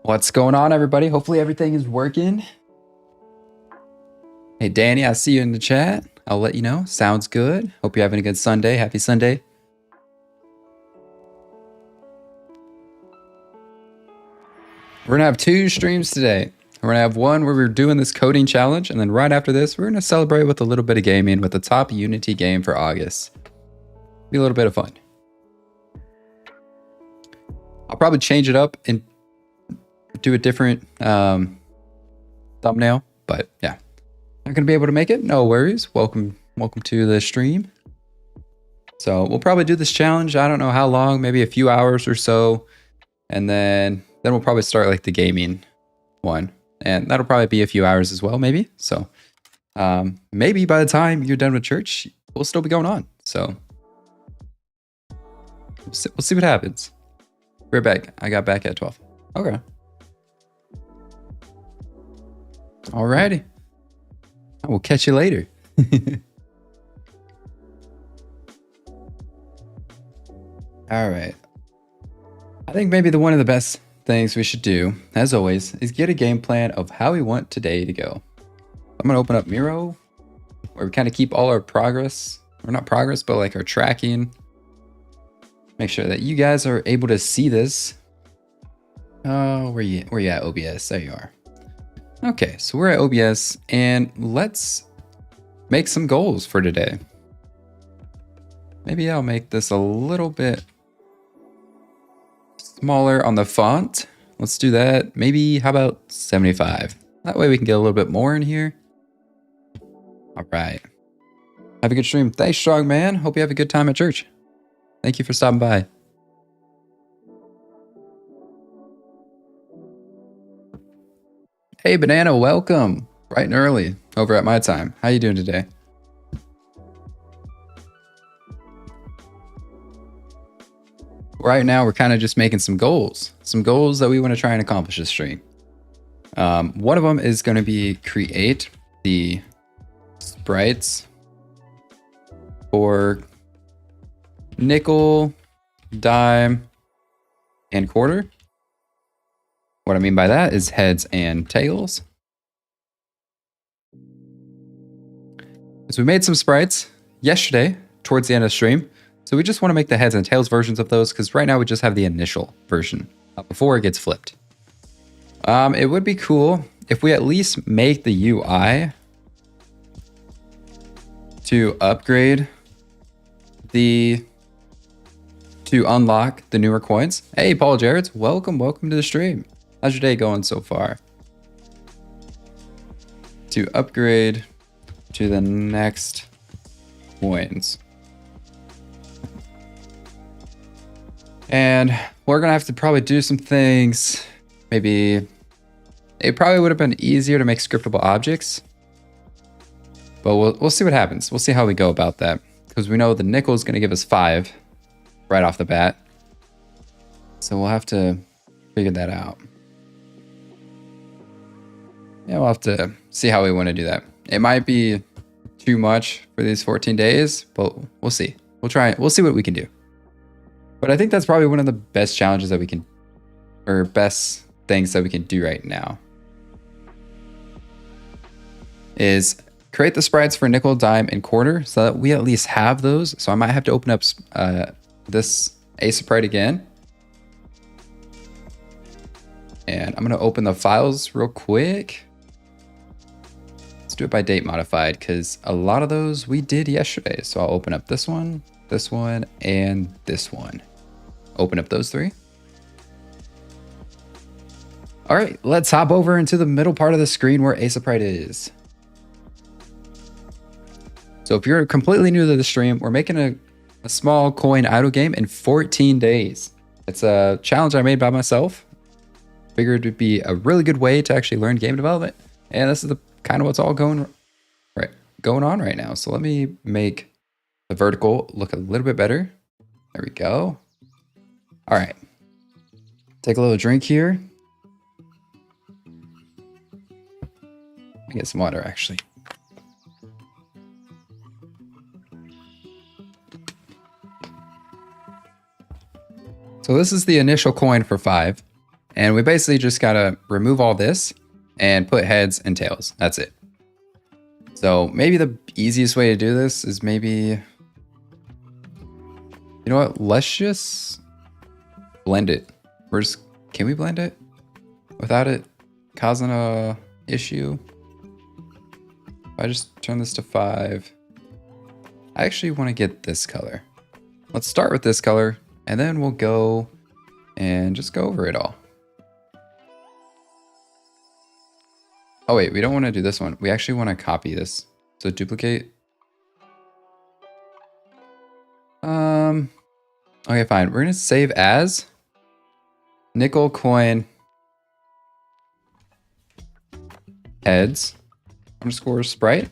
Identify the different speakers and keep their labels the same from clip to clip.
Speaker 1: What's going on, everybody? Hopefully everything is working. Hey, Danny, I see you in the chat. I'll let you know. Sounds good. Hope you're having a good Sunday. Happy Sunday. We're gonna have two streams today. We're gonna have one where we're doing this coding challenge, and then right after this, we're gonna celebrate with a little bit of gaming with the top Unity game for August. Be a little bit of fun. I'll probably change it up and do a different thumbnail, but yeah. Not gonna be able to make it, no worries. Welcome to the stream. So we'll probably do this challenge, I don't know how long, maybe a few hours or so. And then we'll probably start like the gaming one. And that'll probably be a few hours as well, maybe. So maybe by the time you're done with church, we'll still be going on. So we'll see what happens. We're back. I got back at 12. Okay. Alrighty. I will catch you later. All right. I think maybe one of the best things we should do, as always, is get a game plan of how we want today to go. I'm going to open up Miro, where we kind of keep all our progress, or not progress, but like our tracking. Make sure that you guys are able to see this. Oh, where you at, OBS? There you are. Okay, so we're at OBS, and let's make some goals for today. Maybe I'll make this a little bit smaller on the font. Let's do that. Maybe, how about 75? That way we can get a little bit more in here. All right. Have a good stream. Thanks, strong man. Hope you have a good time at church. Thank you for stopping by. Hey, Banana, welcome. Bright and early over at my time. How you doing today? Right now, we're kind of just making some goals that we want to try and accomplish this stream. One of them is going to be create the sprites for nickel, dime, and quarter. What I mean by that is heads and tails. So we made some sprites yesterday towards the end of the stream. So we just want to make the heads and tails versions of those because right now we just have the initial version before it gets flipped. It would be cool if we at least make the UI to upgrade to unlock the newer coins. Hey, Paul Jarrett's, welcome to the stream. How's your day going so far? To upgrade to the next coins. And we're gonna have to probably do some things. Maybe it probably would have been easier to make scriptable objects, but we'll see what happens. We'll see how we go about that because we know the nickel is gonna give us 5 right off the bat. So we'll have to figure that out. Yeah, we'll have to see how we want to do that. It might be too much for these 14 days, but we'll see. We'll try. We'll see what we can do. But I think that's probably one of the best challenges that we can, or best things that we can do right now, is create the sprites for nickel, dime, and quarter so that we at least have those. So I might have to open up this A sprite again. And I'm going to open the files real quick. Let's do it by date modified because a lot of those we did yesterday. So I'll open up this one, and this one. Open up those 3. All right, let's hop over into the middle part of the screen where A sprite is. So if you're completely new to the stream, we're making a small coin idle game in 14 days. It's a challenge I made by myself. Figured it'd be a really good way to actually learn game development. And this is the kind of what's all going on right now. So let me make the vertical look a little bit better. There we go. All right. Take a little drink here. Let me get some water actually. So this is the initial coin for 5. And we basically just gotta remove all this and put heads and tails. That's it. So maybe the easiest way to do this is maybe, you know what? Let's just blend it. Can we blend it without it causing a issue? If I just turn this to 5, I actually want to get this color. Let's start with this color and then we'll go and just go over it all. Oh wait, we don't want to do this one. We actually want to copy this. So duplicate. Okay, fine. We're gonna save as nickel coin heads underscore sprite.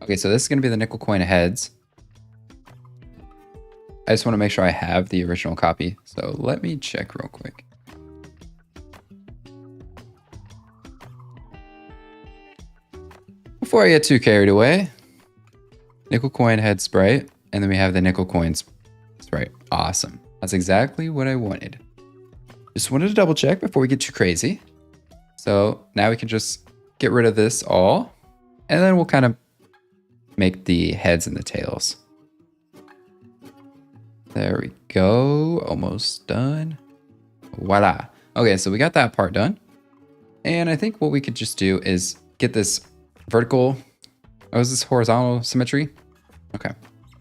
Speaker 1: Okay, so this is gonna be the nickel coin heads. I just want to make sure I have the original copy. So let me check real quick. Before I get too carried away, nickel coin head sprite, and then we have the nickel coins sprite. Awesome. That's exactly what I wanted. Just wanted to double check before we get too crazy. So now we can just get rid of this all, and then we'll kind of make the heads and the tails. There we go. Almost done. Voila. Okay, so we got that part done. And I think what we could just do is get this vertical. Oh, is this horizontal symmetry? Okay.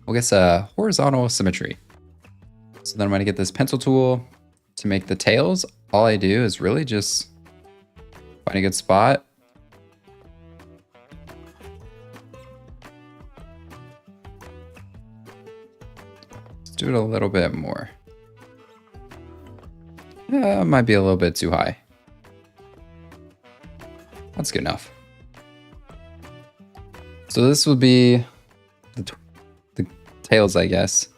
Speaker 1: We'll get a horizontal symmetry. So then I'm going to get this pencil tool to make the tails. All I do is really just find a good spot. Let's do it a little bit more. Yeah, it might be a little bit too high. That's good enough. So this will be the tails, I guess.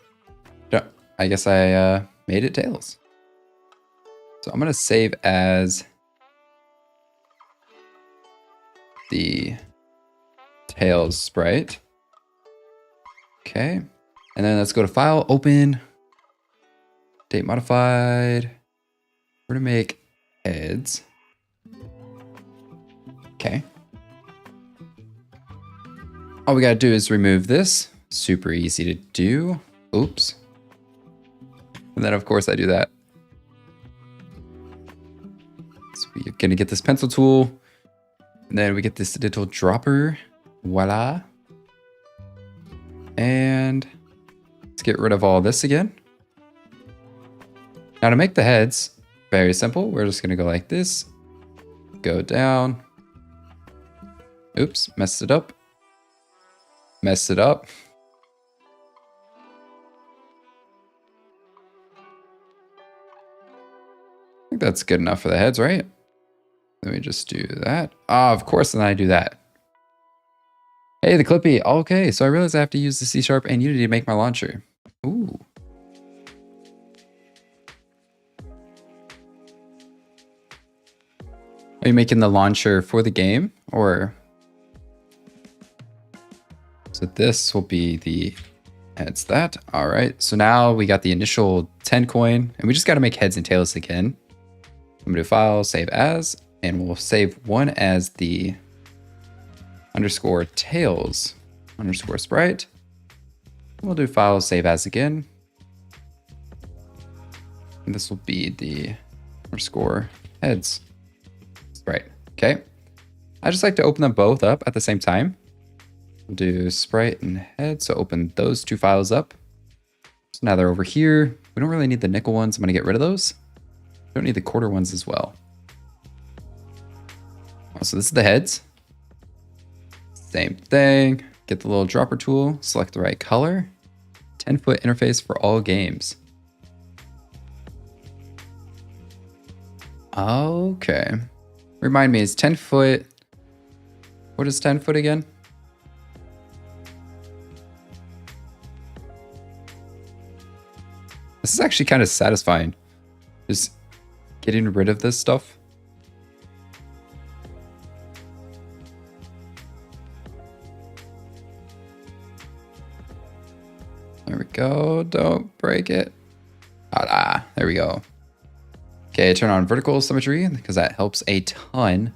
Speaker 1: I guess I made it tails. So I'm going to save as the tails sprite. Okay. And then let's go to File, Open, Date Modified. We're going to make heads. Okay. All we got to do is remove this. Super easy to do. Oops. And then, of course, I do that. So we're going to get this pencil tool. And then we get this little dropper. Voila. And let's get rid of all this again. Now to make the heads, very simple. We're just going to go like this. Go down. Oops, messed it up. Messed it up. I think that's good enough for the heads, right? Let me just do that. Ah, of course, then I do that. Hey, the Clippy. Okay, so I realized I have to use the C# and Unity to make my launcher. Ooh. Are you making the launcher for the game, or? So this will be the heads that. All right, so now we got the initial 10 coin, and we just got to make heads and tails again. I'm gonna do File, Save As, and we'll save one as the underscore tails underscore sprite. We'll do File, Save As again. And this will be the underscore heads sprite. Okay. I just like to open them both up at the same time. We'll do sprite and head. So open those two files up. So now they're over here. We don't really need the nickel ones. I'm going to get rid of those. Don't need the quarter ones as well. So this is the heads. Same thing. Get the little dropper tool, select the right color. 10-foot interface for all games. Okay. Remind me, is 10 foot... What is 10 foot again? This is actually kind of satisfying. Just getting rid of this stuff. There we go. Don't break it. Ah, there we go. Okay, turn on vertical symmetry because that helps a ton.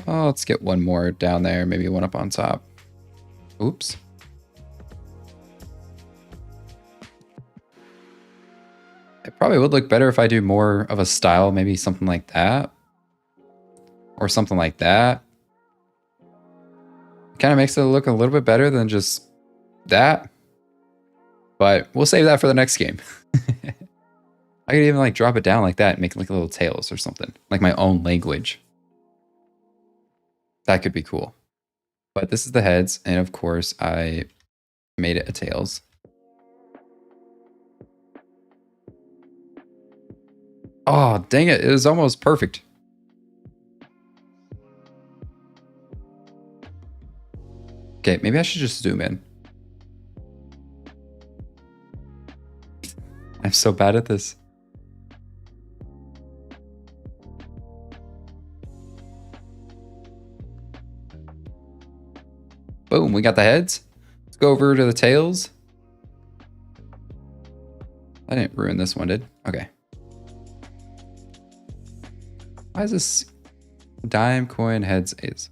Speaker 1: Oh, let's get one more down there, maybe one up on top. Oops. It probably would look better if I do more of a style, maybe something like that. Or something like that. Kind of makes it look a little bit better than just that. But we'll save that for the next game. I could even like drop it down like that and make like little tails or something. Like my own language. That could be cool. But this is the heads, and of course I made it a tails. Oh, dang it. It was almost perfect. Okay, maybe I should just zoom in. I'm so bad at this. Boom, we got the heads. Let's go over to the tails. I didn't ruin this one, did? Okay. Why is this dime coin heads is?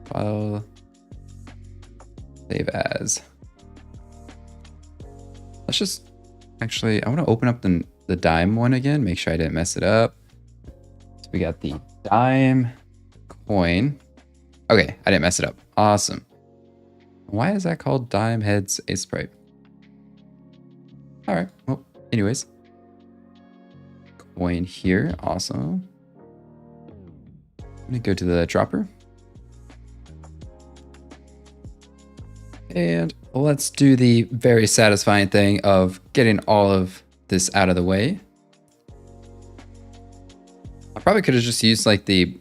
Speaker 1: File. Save as. Let's just actually, I want to open up the dime one again, make sure I didn't mess it up. So we got the dime coin. Okay, I didn't mess it up. Awesome. Why is that called dime heads a sprite? All right, well, anyways. Coin here, awesome. I'm gonna go to the dropper. And let's do the very satisfying thing of getting all of this out of the way. I probably could have just used like the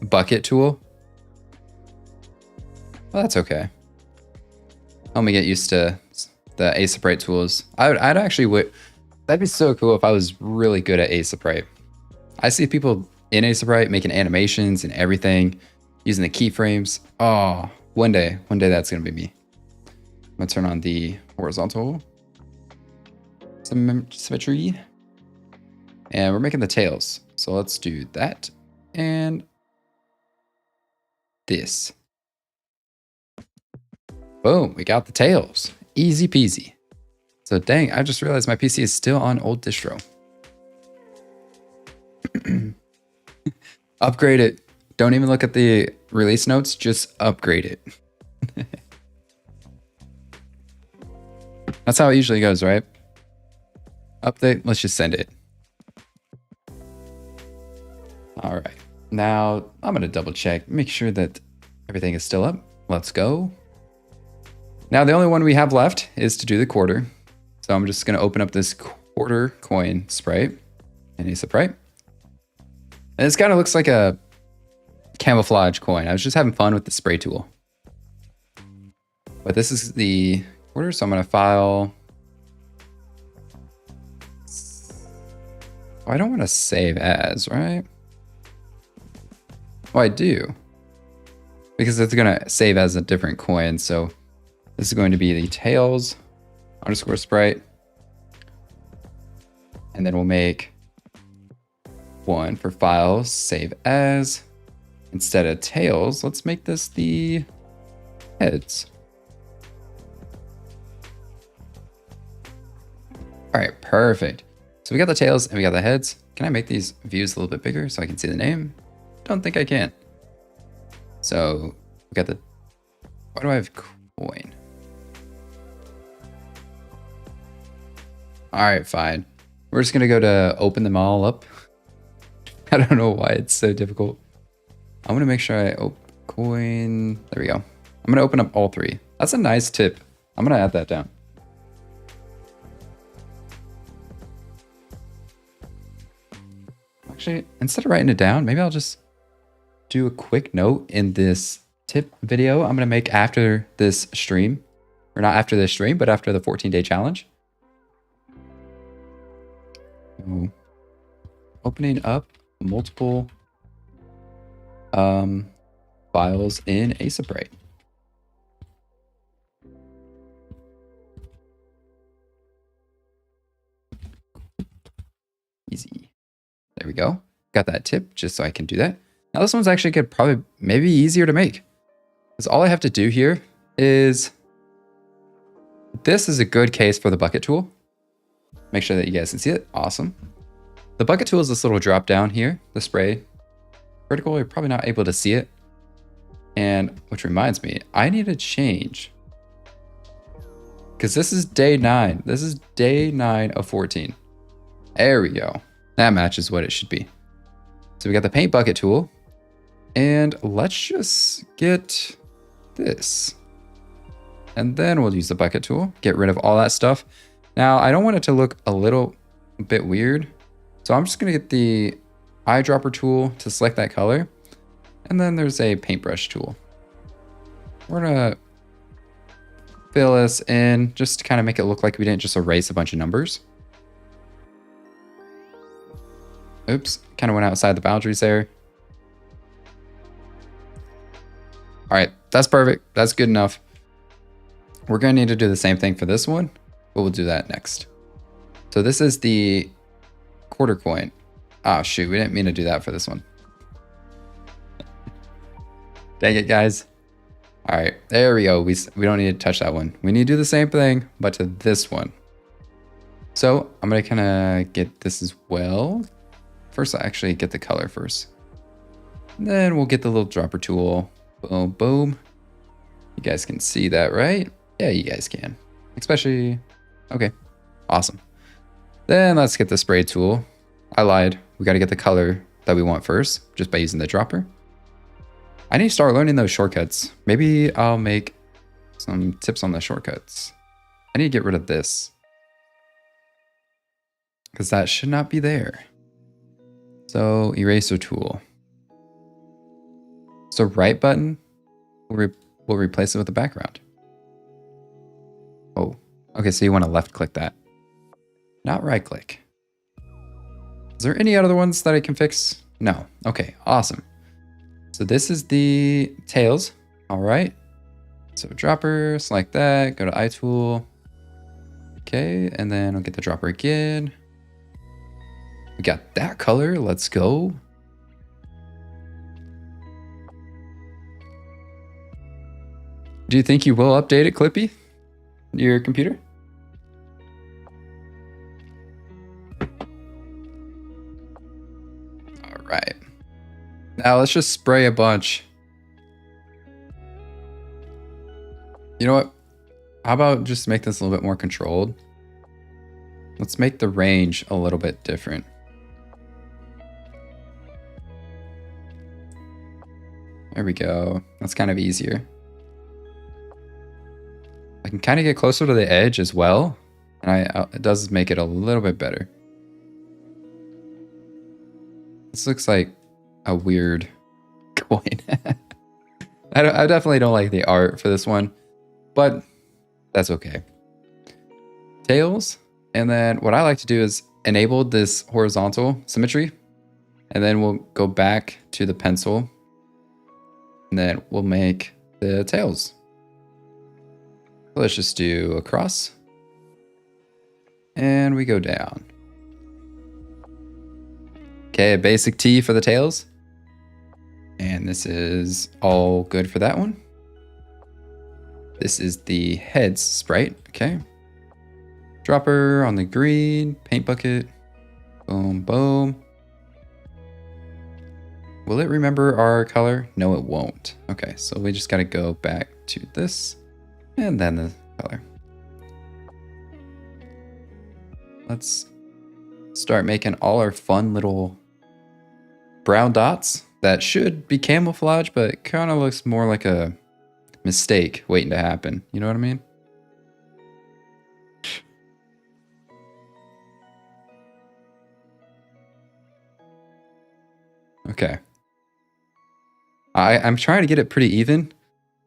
Speaker 1: bucket tool. Well, that's okay. Help me get used to the sprite tools. I'd actually that'd be so cool if I was really good at sprite. I see people in sprite making animations and everything, using the keyframes. Oh, one day that's gonna be me. I'm gonna turn on the horizontal symmetry, and we're making the tails. So let's do that and this. Boom, we got the tails. Easy peasy. So dang, I just realized my PC is still on old distro. Upgrade it. Don't even look at the release notes, just upgrade it. That's how it usually goes, right? Update, let's just send it. All right, now I'm gonna double check, make sure that everything is still up. Let's go. Now the only one we have left is to do the quarter. So I'm just gonna open up this quarter coin sprite and a sprite. And this kind of looks like a camouflage coin. I was just having fun with the spray tool. But this is the quarter, so I'm gonna file. Oh, I don't want to save as, right? Oh, I do. Because it's gonna save as a different coin. So this is going to be the tails underscore sprite. And then we'll make one for files, save as. Instead of tails, let's make this the heads. All right, perfect. So we got the tails and we got the heads. Can I make these views a little bit bigger so I can see the name? Don't think I can. So we got the, why do I have coin? All right, fine. We're just gonna go to open them all up. I don't know why it's so difficult. I'm gonna make sure I open coin. There we go. I'm gonna open up all three. That's a nice tip. I'm gonna add that down. Actually, instead of writing it down, maybe I'll just do a quick note in this tip video I'm gonna make after this stream. Or not after this stream, but after the 14-day challenge. So, opening up multiple files in a sprite. There we go. Got that tip just so I can do that. Now this one's actually good, probably maybe easier to make. Because all I have to do here is, this is a good case for the bucket tool. Make sure that you guys can see it. Awesome. The bucket tool is this little drop down here, the spray vertical. You're probably not able to see it. And which reminds me, I need to change. Because this is day 9. This is day 9 of 14. There we go. That matches what it should be. So we got the paint bucket tool. And let's just get this. And then we'll use the bucket tool. Get rid of all that stuff. Now, I don't want it to look a little bit weird. So I'm just going to get the eyedropper tool to select that color. And then there's a paintbrush tool. We're going to fill this in just to kind of make it look like we didn't just erase a bunch of numbers. Oops, kind of went outside the boundaries there. All right, that's perfect. That's good enough. We're going to need to do the same thing for this one, but we'll do that next. So this is the quarter coin. Oh, shoot, we didn't mean to do that for this one. Dang it, guys. All right, there we go. We don't need to touch that one. We need to do the same thing, but to this one. So I'm going to kind of get this as well. First, I'll actually get the color first. And then we'll get the little dropper tool. Boom, boom. You guys can see that, right? Yeah, you guys can. Especially, okay, awesome. Then let's get the spray tool. I lied. We got to get the color that we want first, just by using the dropper. I need to start learning those shortcuts. Maybe I'll make some tips on the shortcuts. I need to get rid of this, because that should not be there. So eraser tool. So right button, we'll replace it with the background. Oh, okay, so you want to left click that, not right click. Is there any other ones that I can fix? No. Okay, awesome. So this is the tails. All right. So dropper, select that, go to eye tool. Okay, and then I'll get the dropper again. We got that color. Let's go. Do you think you will update it, Clippy? Your computer? All right. Now let's just spray a bunch. You know what? How about just make this a little bit more controlled? Let's make the range a little bit different. There we go. That's kind of easier. I can kind of get closer to the edge as well. And it does make it a little bit better. This looks like a weird coin. I definitely don't like the art for this one, but that's okay. Tails. And then what I like to do is enable this horizontal symmetry. And then we'll go back to the pencil. And then we'll make the tails. Let's just do across. And we go down. Okay, a basic T for the tails. And this is all good for that one. This is the heads sprite, okay. Dropper on the green, paint bucket, boom, boom. Will it remember our color? No, it won't. Okay, so we just gotta go back to this and then the color. Let's start making all our fun little brown dots that should be camouflage, but it kind of looks more like a mistake waiting to happen. You know what I mean? Okay. I'm trying to get it pretty even.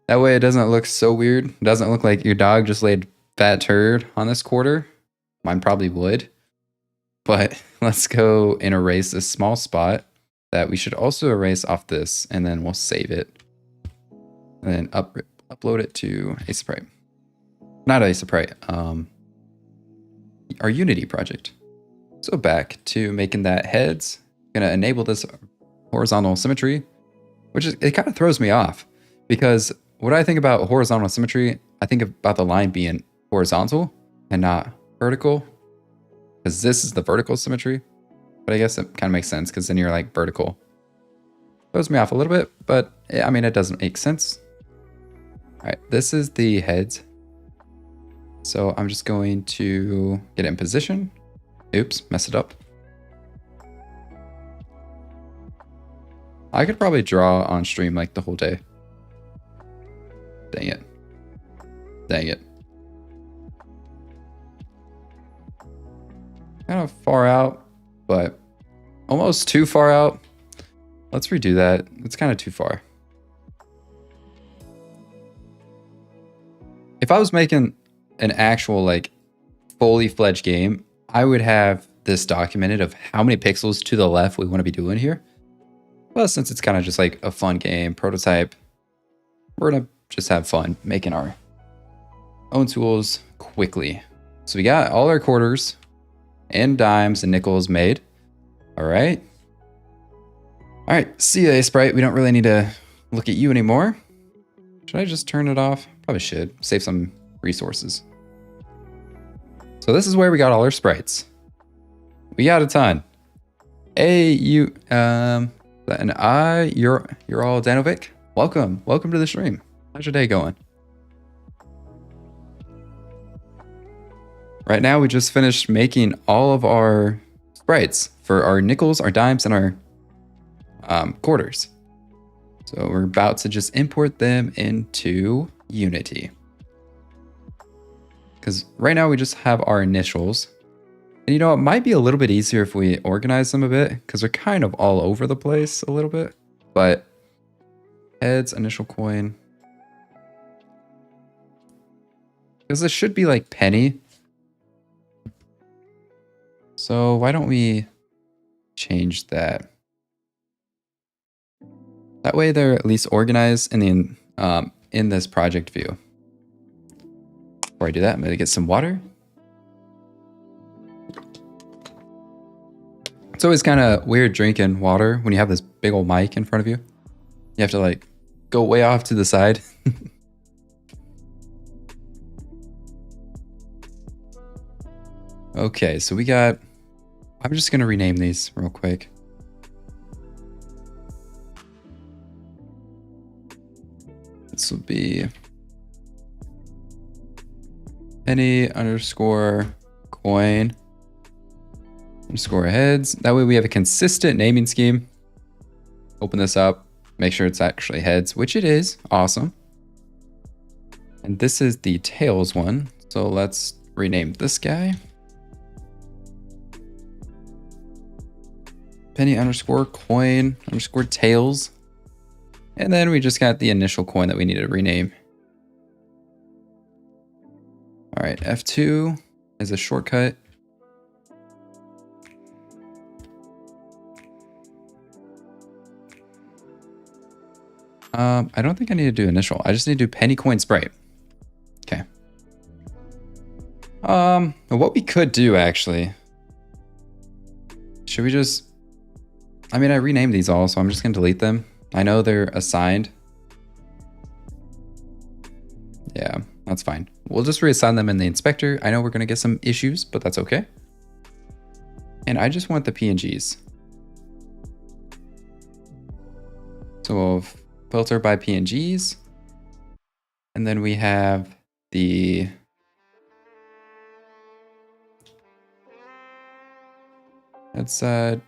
Speaker 1: That way it doesn't look so weird. It doesn't look like your dog just laid fat turd on this quarter. Mine probably would. But let's go and erase this small spot that we should also erase off this, and then we'll save it. And then upload it to a sprite. Not a sprite, our Unity project. So back to making that heads. Gonna enable this horizontal symmetry, which is, it kind of throws me off because what I think about horizontal symmetry, I think about the line being horizontal and not vertical, because this is the vertical symmetry. But I guess it kind of makes sense because then you're like vertical. Throws me off a little bit, but I mean, it doesn't make sense. All right, this is the heads. So I'm just going to get it in position. Oops, mess it up. I could probably draw on stream like the whole day. Dang it. Dang it. Kind of far out, but almost too far out. Let's redo that. It's kind of too far. If I was making an actual like fully fledged game, I would have this documented of how many pixels to the left we want to be doing here. But since it's kind of just like a fun game prototype, we're gonna just have fun making our own tools quickly. So we got all our quarters and dimes and nickels made. All right. All right, see ya, sprite. We don't really need to look at you anymore. Should I just turn it off? Probably should. Save some resources. So this is where we got all our sprites. We got a ton. Hey, you, and you're all Danovic. Welcome to the stream. How's your day going? Right now, we just finished making all of our sprites for our nickels, our dimes, and our quarters. So we're about to just import them into Unity. Because right now we just have our initials. And you know, it might be a little bit easier if we organize them a bit, because they're kind of all over the place a little bit. But heads, initial coin. Because this should be like penny. So why don't we change that? That way they're at least organized in this project view. Before I do that, I'm gonna get some water. It's always kind of weird drinking water when you have this big old mic in front of you. You have to like go way off to the side. Okay, so we got, I'm just gonna rename these real quick. This will be penny underscore coin underscore heads. That way we have a consistent naming scheme. Open this up, make sure it's actually heads, which it is. Awesome. And this is the tails one. So let's rename this guy. Penny underscore coin underscore tails. And then we just got the initial coin that we needed to rename. All right, F2 is a shortcut. I don't think I need to do initial. I just need to do penny coin sprite. Okay. What we could do actually, should we just, I mean, I renamed these all, so I'm just gonna delete them. I know they're assigned. Yeah, that's fine. We'll just reassign them in the inspector. I know we're gonna get some issues, but that's okay. And I just want the PNGs. So we'll filter by PNGs. And then we have the that's I'm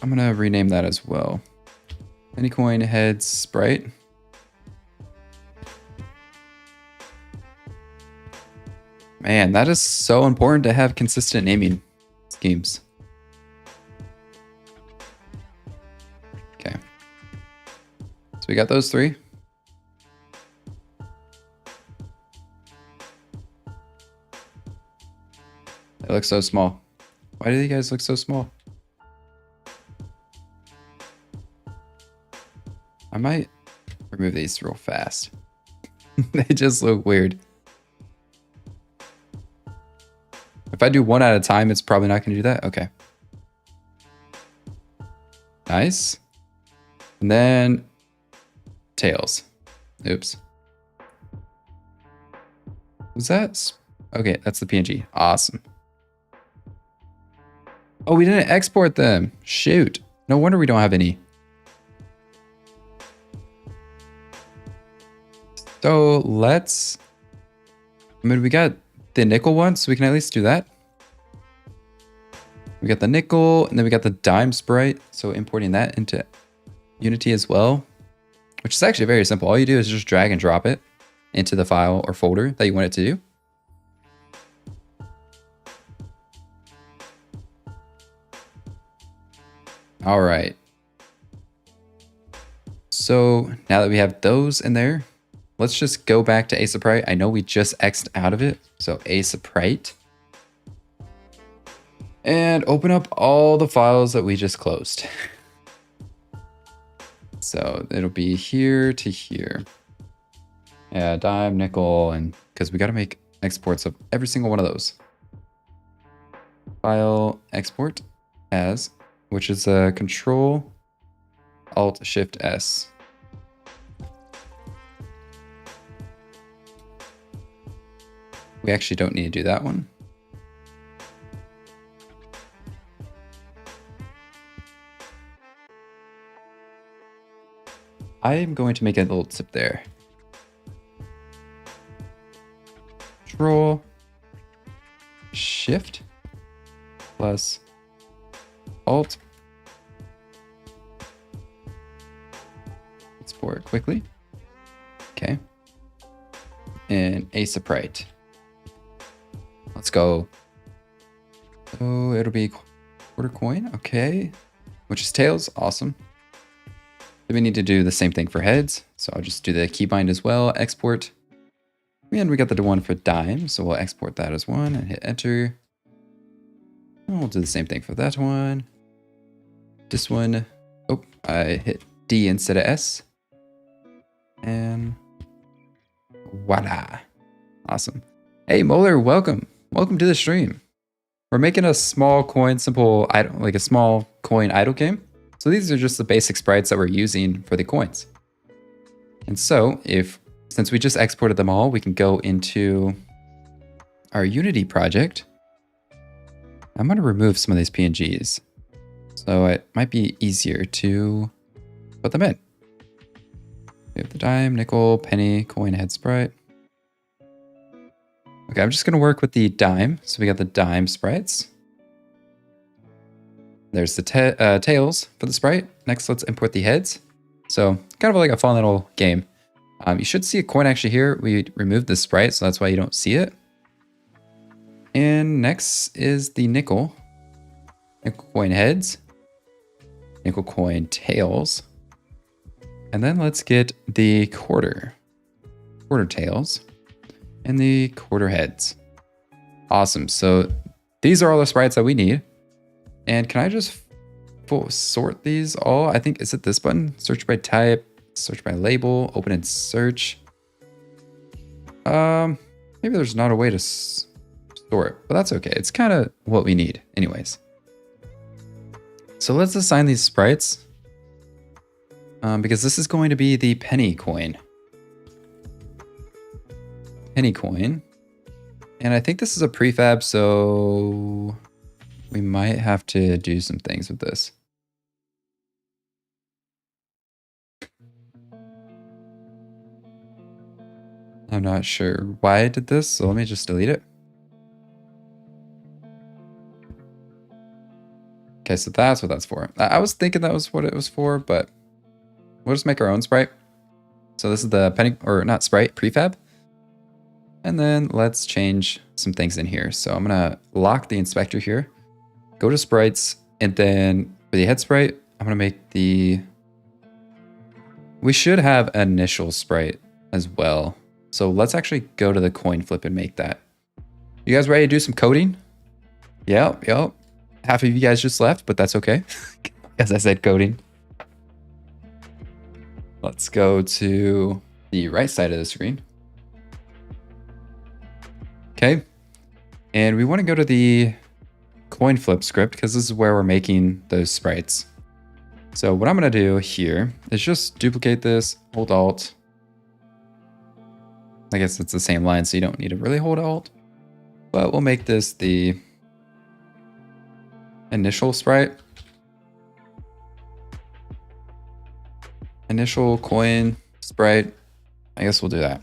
Speaker 1: gonna rename that as well. Anycoin heads sprite. Man, that is so important to have consistent naming schemes. Okay. So we got those three. They look so small. Why do you guys look so small? I might remove these real fast. They just look weird. If I do one at a time, it's probably not gonna do that. Okay. Nice. And then tails. Oops. Was that? Okay, that's the PNG. Awesome. Oh, we didn't export them. Shoot. No wonder we don't have any. So let's, I mean, we got the nickel one, so we can at least do that. We got the nickel, and then we got the dime sprite. So importing that into Unity as well, which is actually very simple. All you do is just drag and drop it into the file or folder that you want it to do. All right. So now that we have those in there, let's just go back to sprite. I know we just X'd out of it. So sprite. And open up all the files that we just closed. So it'll be here to here. Yeah, dime, nickel, and because we got to make exports of every single one of those. File export as, which is a Control Alt Shift S. We actually don't need to do that one. I am going to make a little tip there. Control Shift plus Alt. Export quickly. Okay. And sprite. Let's go. So it'll be quarter coin. Okay. Which is tails. Awesome. Then we need to do the same thing for heads. So I'll just do the keybind as well. Export. And we got the one for dime. So we'll export that as one and hit enter. And we'll do the same thing for that one. This one. Oh, I hit D instead of S. And voila. Awesome. Hey, Moeller, welcome. Welcome to the stream. We're making a small coin, simple, like a small coin idle game. So these are just the basic sprites that we're using for the coins. And so since we just exported them all, we can go into our Unity project. I'm going to remove some of these PNGs. So it might be easier to put them in. We have the dime, nickel, penny, coin, head sprite. Okay, I'm just going to work with the dime. So we got the dime sprites. There's the tails for the sprite. Next, let's import the heads. So kind of like a fun little game. You should see a coin actually here. We removed the sprite, so that's why you don't see it. And next is the nickel. Nickel coin heads. Nickel coin tails. And then let's get the quarter tails. And the quarter heads. Awesome. So these are all the sprites that we need. And can I just sort these all? I think, is it this button? Search by type, search by label, open and search. Maybe there's not a way to sort, but that's okay. It's kind of what we need anyways. So let's assign these sprites because this is going to be the penny coin. Penny coin. And I think this is a prefab, so we might have to do some things with this. I'm not sure why I did this, so let me just delete it. Okay, so that's what that's for. I was thinking that was what it was for, but we'll just make our own sprite. So this is the penny, or not sprite, prefab. And then let's change some things in here. So I'm gonna lock the inspector here, go to sprites, and then for the head sprite, I'm gonna make we should have an initial sprite as well. So let's actually go to the coin flip and make that. You guys ready to do some coding? Yep. Half of you guys just left, but that's okay. As I said, coding. Let's go to the right side of the screen. Okay. And we want to go to the coin flip script because this is where we're making those sprites. So what I'm going to do here is just duplicate this, hold Alt. I guess it's the same line, so you don't need to really hold Alt. But we'll make this the initial sprite. Initial coin sprite. I guess we'll do that.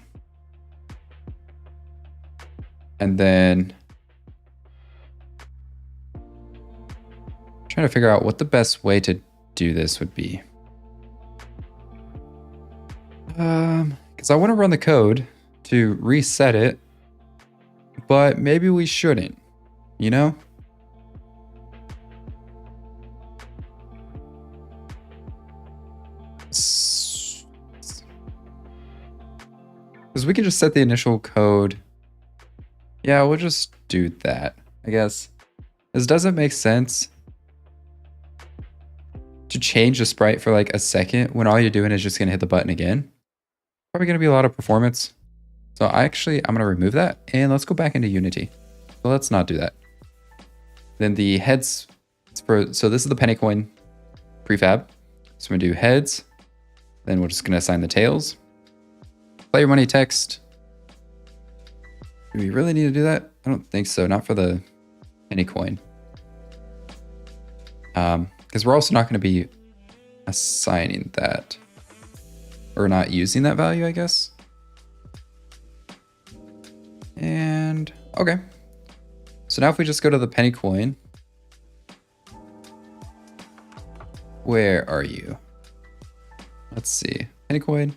Speaker 1: And then trying to figure out what the best way to do this would be. Because I want to run the code to reset it, but maybe we shouldn't, you know? Because we can just set the initial code. Yeah, we'll just do that, I guess. This doesn't make sense to change a sprite for like a second when all you're doing is just going to hit the button again. Probably going to be a lot of performance. So I'm going to remove that and let's go back into Unity. So let's not do that. Then the heads so this is the penny coin prefab. So we're going to do heads. Then we're just going to assign the tails. Player money text. Do we really need to do that? I don't think so. Not for the penny coin. Because we're also not going to be assigning that. Or not using that value, I guess. And okay. So now if we just go to the penny coin. Where are you? Let's see. Penny coin.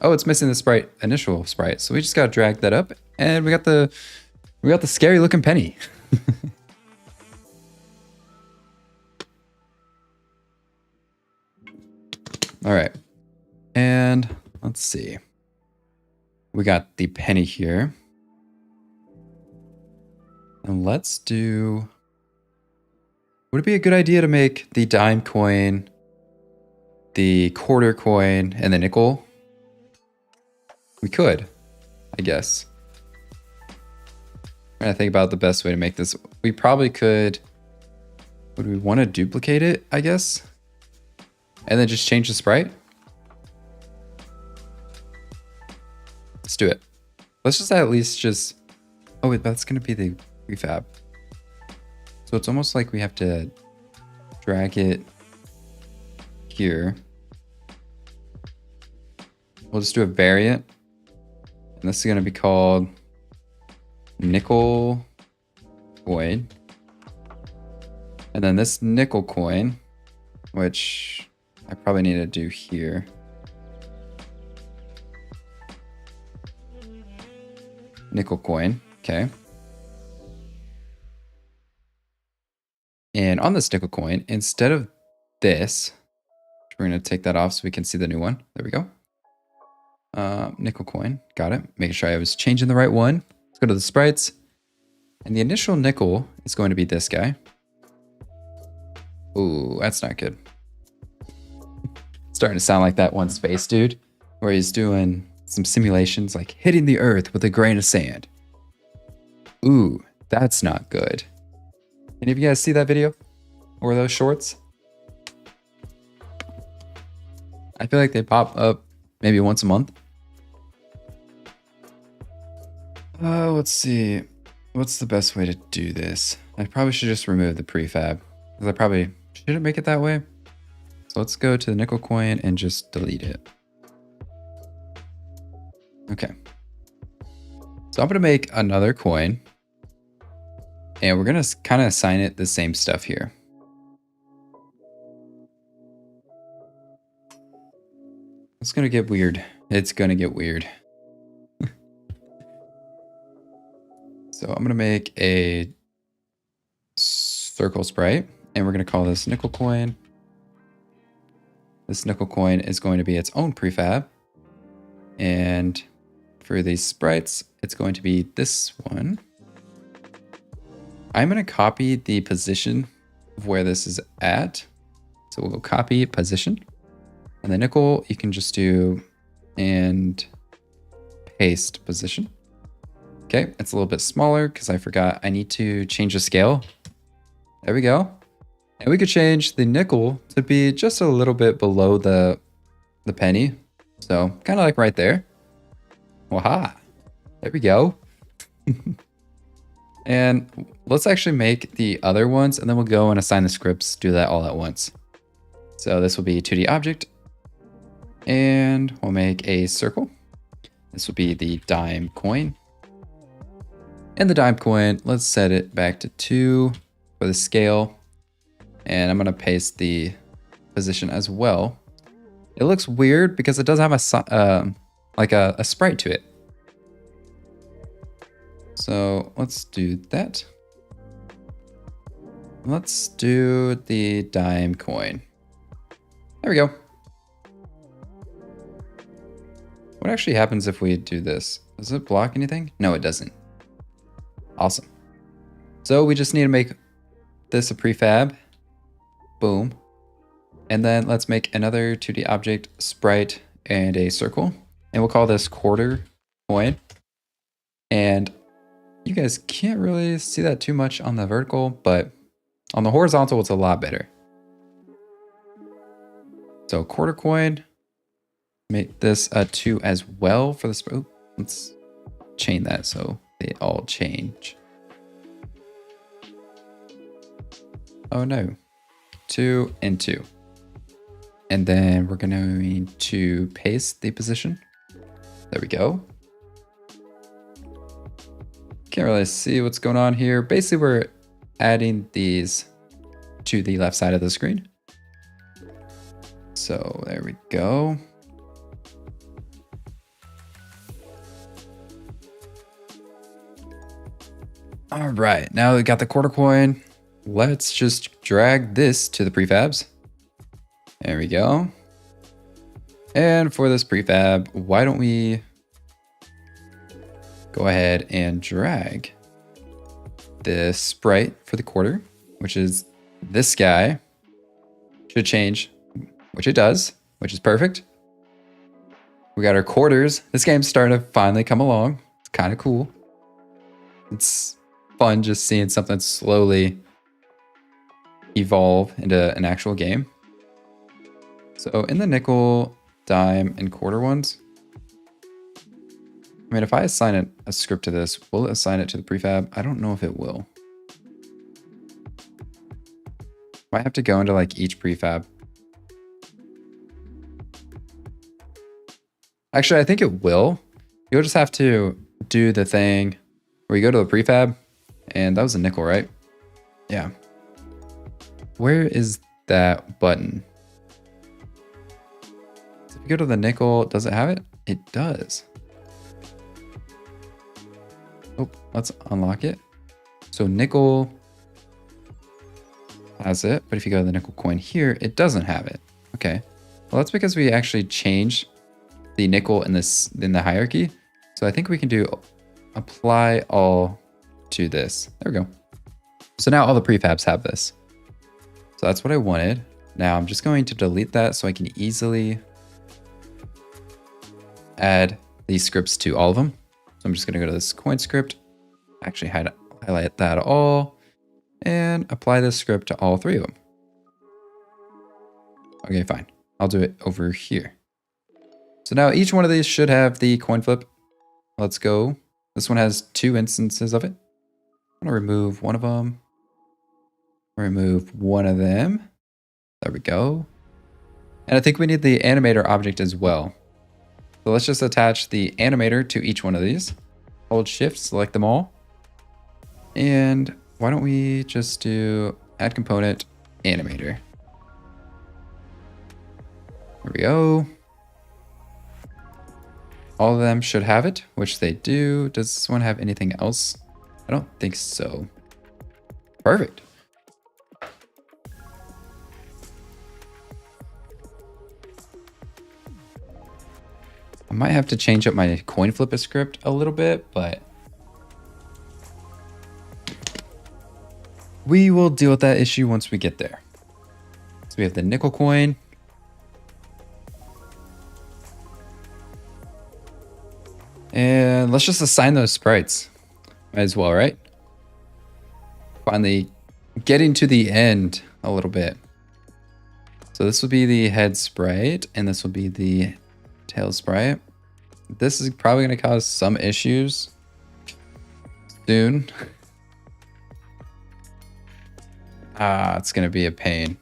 Speaker 1: Oh, it's missing the sprite, initial sprite. So we just got to drag that up and we got the scary looking penny. All right. And let's see. We got the penny here. And let's do, would it be a good idea to make the dime coin, the quarter coin, and the nickel? We could, I guess. I'm trying to think about the best way to make this. We probably could, would we want to duplicate it, I guess? And then just change the sprite? Let's do it. Let's just at least just, oh wait, that's going to be the prefab. So it's almost like we have to drag it here. We'll just do a variant. And this is going to be called nickel coin. And then this nickel coin, which I probably need to do here. Nickel coin, okay. And on this nickel coin, instead of this, we're going to take that off so we can see the new one. There we go. Nickel coin, got it. Making sure I was changing the right one. Let's go to the sprites. And the initial nickel is going to be this guy. Ooh, that's not good. It's starting to sound like that one Space Dude, where he's doing some simulations like hitting the earth with a grain of sand. Ooh, that's not good. Any of you guys see that video? Or those shorts? I feel like they pop up maybe once a month. Let's see. What's the best way to do this? I probably should just remove the prefab, because I probably shouldn't make it that way. So let's go to the nickel coin and just delete it. Okay. So I'm going to make another coin. And we're going to kind of assign it the same stuff here. It's going to get weird. It's going to get weird. So I'm going to make a circle sprite. And we're going to call this nickel coin. This nickel coin is going to be its own prefab. And for these sprites, it's going to be this one. I'm going to copy the position of where this is at. So we'll go copy position. And the nickel, you can just do and paste position. Okay, it's a little bit smaller because I forgot I need to change the scale. There we go. And we could change the nickel to be just a little bit below the penny. So kind of like right there. Waha. There we go. And let's actually make the other ones and then we'll go and assign the scripts, do that all at once. So this will be 2D object and we'll make a circle. This will be the dime coin. And the dime coin, let's set it back to 2 for the scale. And I'm gonna paste the position as well. It looks weird because it doesn't have a sprite to it. So let's do that. Let's do the dime coin. There we go. What actually happens if we do this? Does it block anything? No, it doesn't. Awesome. So we just need to make this a prefab. Boom. And then let's make another 2D object, sprite, and a circle. And we'll call this quarter coin. And you guys can't really see that too much on the vertical, but on the horizontal, it's a lot better. So quarter coin, make this a 2 as well for the sprite. Let's chain that so they all change. Oh no, 2 and 2. And then we're going to paste the position. There we go. Can't really see what's going on here. Basically, we're adding these to the left side of the screen. So there we go. All right, now we got the quarter coin. Let's just drag this to the prefabs. There we go. And for this prefab, why don't we go ahead and drag the sprite for the quarter, which is this guy. Should change, which it does, which is perfect. We got our quarters. This game's starting to finally come along. It's kind of cool. It's fun just seeing something slowly evolve into an actual game. So in the nickel, dime, and quarter ones, I mean, if I assign a script to this, will it assign it to the prefab? I don't know if it will. Might have to go into like each prefab. Actually, I think it will. You'll just have to do the thing where you go to the prefab, and that was a nickel, right? Yeah. Where is that button? So if you go to the nickel, does it have it? It does. Oh, let's unlock it. So nickel has it, but if you go to the nickel coin here, it doesn't have it. Okay. Well, that's because we actually changed the nickel in the hierarchy. So I think we can do apply all to this. There we go. So now all the prefabs have this. So that's what I wanted. Now I'm just going to delete that so I can easily add these scripts to all of them. So I'm just going to go to this coin script, actually highlight that all, and apply this script to all 3 of them. Okay, fine. I'll do it over here. So now each one of these should have the coin flip. Let's go. This one has 2 instances of it. I'm going to remove one of them. Remove one of them. There we go. And I think we need the animator object as well. So let's just attach the animator to each one of these. Hold shift, select them all. And why don't we just do add component animator. There we go. All of them should have it, which they do. Does this one have anything else? I don't think so. Perfect. I might have to change up my coin flip script a little bit, but we will deal with that issue once we get there. So we have the nickel coin. And let's just assign those sprites. Might as well, right? Finally getting to the end a little bit. So this will be the head sprite, and this will be the tail sprite. This is probably going to cause some issues soon. It's going to be a pain.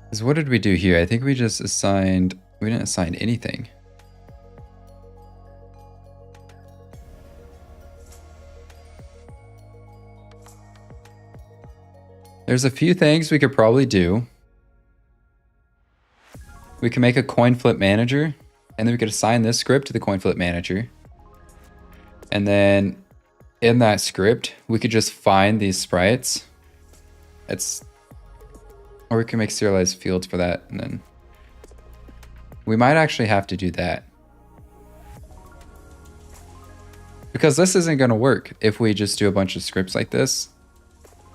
Speaker 1: Because what did we do here? I think we just assigned... We didn't assign anything. There's a few things we could probably do. We can make a coin flip manager, and then we could assign this script to the coin flip manager. And then in that script, we could just find these sprites. Or we can make serialized fields for that, and then we might actually have to do that. Because this isn't going to work if we just do a bunch of scripts like this.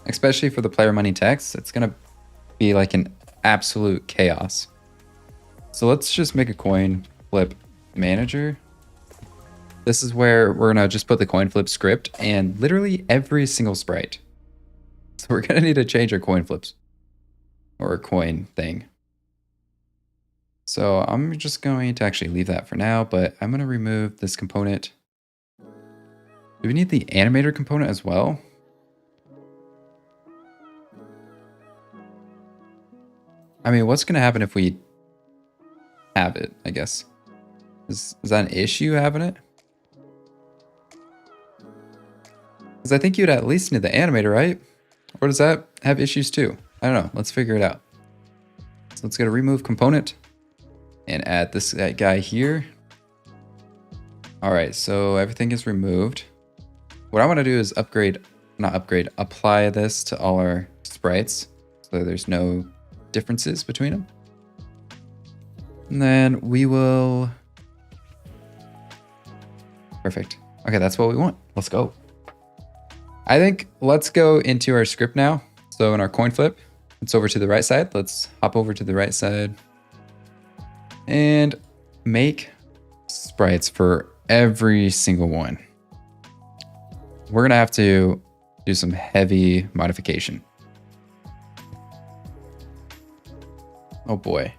Speaker 1: Especially for the player money text, it's going to be like an absolute chaos. So let's just make a coin flip manager. This is where we're going to just put the coin flip script and literally every single sprite. So we're going to need to change our coin flips or a coin thing. So I'm just going to actually leave that for now, but I'm going to remove this component. Do we need the animator component as well? I mean, what's going to happen if we have it, I guess? Is that an issue having it? Because I think you'd at least need the animator, right? Or does that have issues too? I don't know. Let's figure it out. So let's go to remove component and add that guy here. All right, so everything is removed. What I want to do is apply this to all our sprites so there's no differences between them. And then we will... Perfect. Okay, that's what we want. Let's go. I think let's go into our script now. So in our coin flip, it's over to the right side. Let's hop over to the right side and make sprites for every single one. We're going to have to do some heavy modification. Oh boy.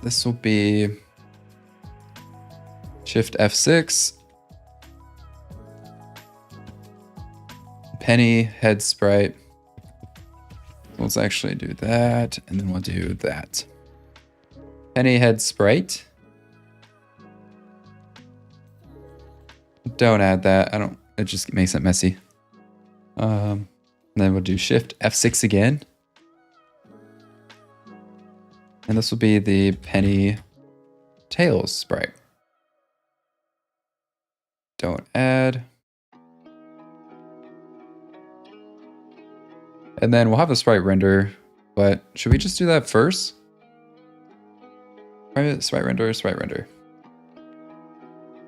Speaker 1: This will be Shift F6. Penny head sprite. Let's actually do that, and then we'll do that. Penny head sprite. Don't add that. It just makes it messy. Then we'll do Shift F6 again. And this will be the penny tails sprite. Don't add. And then we'll have a sprite render, but should we just do that first? Sprite render, sprite render.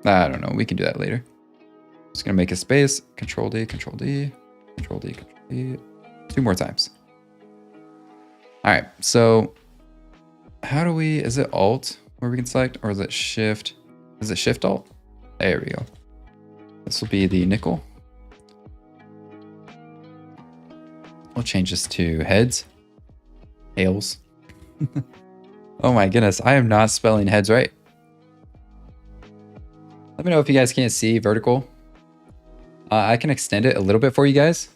Speaker 1: I don't know. We can do that later. Just gonna make a space. Control D, Control D, Control D, Control D. 2 more times. All right. So how do we? Is it Alt where we can select, or is it Shift? Is it Shift Alt? There we go. This will be the nickel. We'll change this to heads. Tails. Oh my goodness, I am not spelling heads right. Let me know if you guys can't see vertical. I can extend it a little bit for you guys.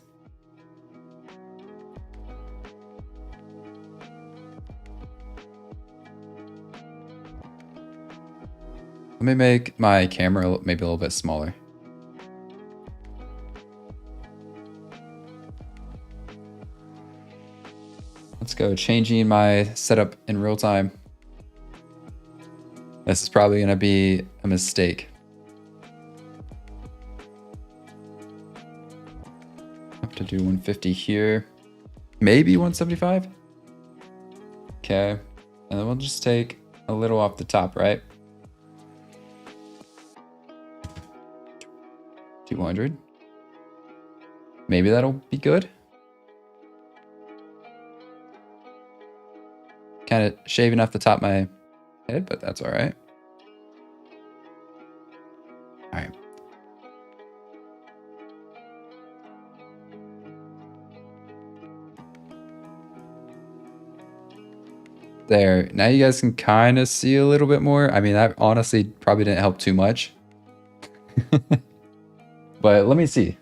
Speaker 1: Let me make my camera maybe a little bit smaller. Let's go changing my setup in real time. This is probably going to be a mistake. Have to do 150 here. Maybe 175. Okay. And then we'll just take a little off the top, right? 200. Maybe that'll be good. kind of shaving off the top of my head, but that's all right. All right. There. Now you guys can kind of see a little bit more. I mean, that honestly probably didn't help too much. But let me see.